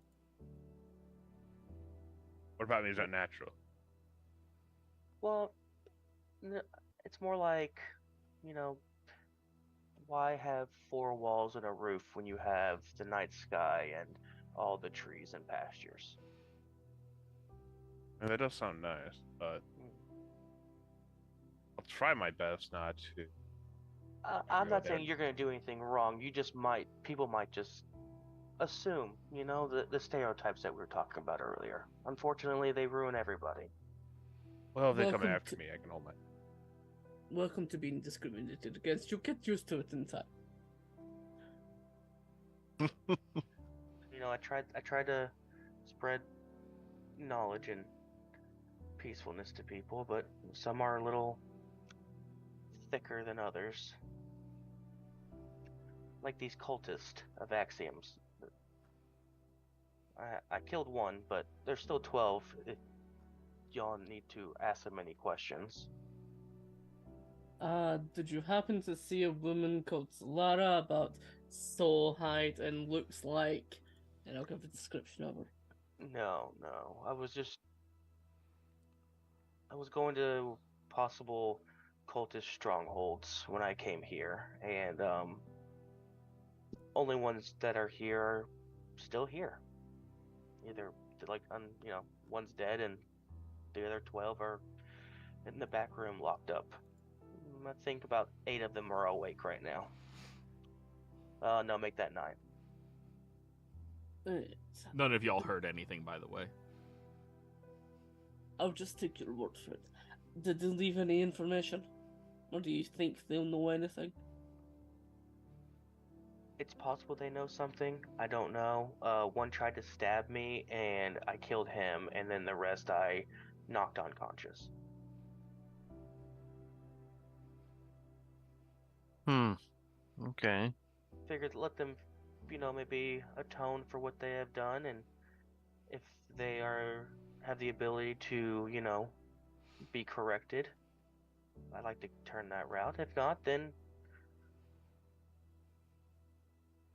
What about me is not natural? Well, it's more like, why have four walls and a roof when you have the night sky and all the trees and pastures? And that does sound nice, but I'll try my best not to. I'm go not there. saying you're going to do anything wrong. People might just assume, the stereotypes that we were talking about earlier. Unfortunately, they ruin everybody. Well, if they come Welcome after to- me, I can hold my. Welcome to being discriminated against. You'll get used to it in time. I tried to spread knowledge and peacefulness to people, but some are a little thicker than others. Like these cultists of axioms. I killed one, but there's still 12 if y'all need to ask them any questions. Did you happen to see a woman called Lara about soul height and looks like... And I'll give a description of her. No. I was going to possible cultist strongholds when I came here, and only ones that are here are still here. Either one's dead and the other 12 are in the back room locked up. I think about 8 of them are awake right now. No, make that 9. None of y'all heard anything, by the way. I'll just take your word for it. Did they leave any information? Or do you think they'll know anything? It's possible they know something. I don't know. One tried to stab me, and I killed him, and then the rest I knocked unconscious. Okay. Figured let them, maybe atone for what they have done, and if they have the ability to, be corrected, I'd like to turn that route. If not, then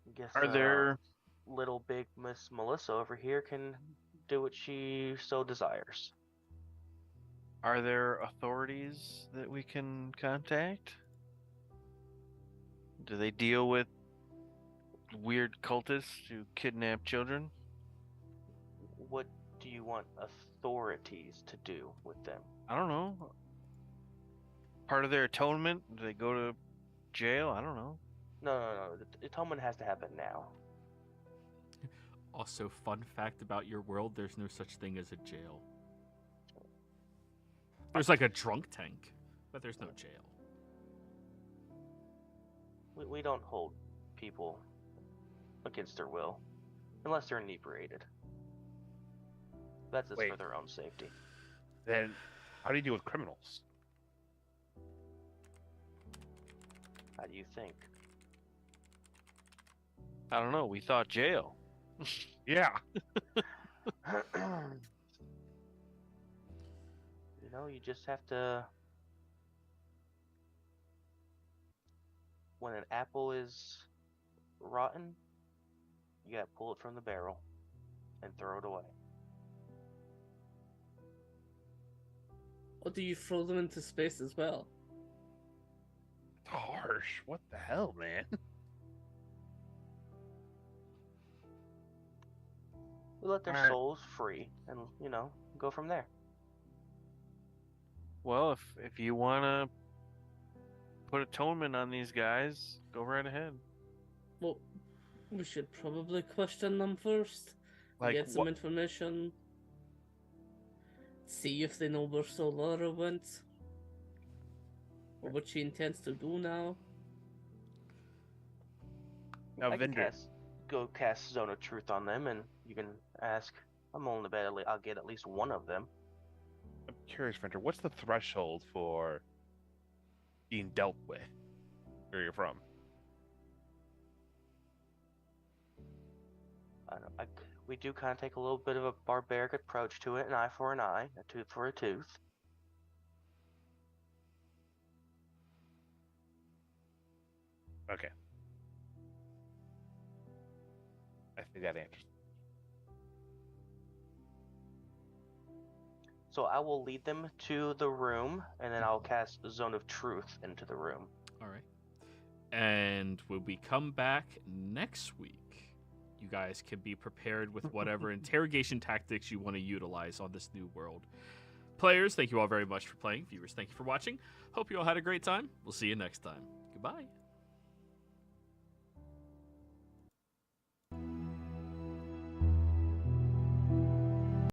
I guess Are there little big Miss Melissa over here can do what she so desires. are there authorities that we can contact? Do they deal with weird cultists who kidnap children? What do you want authorities to do with them? I don't know. Part of their atonement? Do they go to jail? I don't know. No. The atonement has to happen now. Also, fun fact about your world, there's no such thing as a jail. There's like a drunk tank, but there's no jail. We don't hold people against their will, unless they're inebriated. That's just for their own safety. Then, how do you deal with criminals? How do you think? I don't know. We thought jail. Yeah. You just have to... When an apple is rotten, you gotta pull it from the barrel and throw it away. Or do you throw them into space as well? Harsh. What the hell, man? We let their Alright. souls free and, go from there. Well, if you want to put atonement on these guys, go right ahead. Well, we should probably question them first. Like, Get some what? information. See if they know where Solara went. Or what she intends to do now. Now, I can Vendor. go cast Zone of Truth on them, and you can ask. I'm willing to bet I'll get at least one of them. I'm curious, Vendor. What's the threshold for being dealt with? Where you're from? I don't know, we do kind of take a little bit of a barbaric approach to it, an eye for an eye, a tooth for a tooth. Okay. I think that answers. So I will lead them to the room, and then I'll cast Zone of Truth into the room. All right. And when we come back next week, you guys can be prepared with whatever interrogation tactics you want to utilize on this new world. Players, thank you all very much for playing. Viewers, thank you for watching. Hope you all had a great time. We'll see you next time. Goodbye.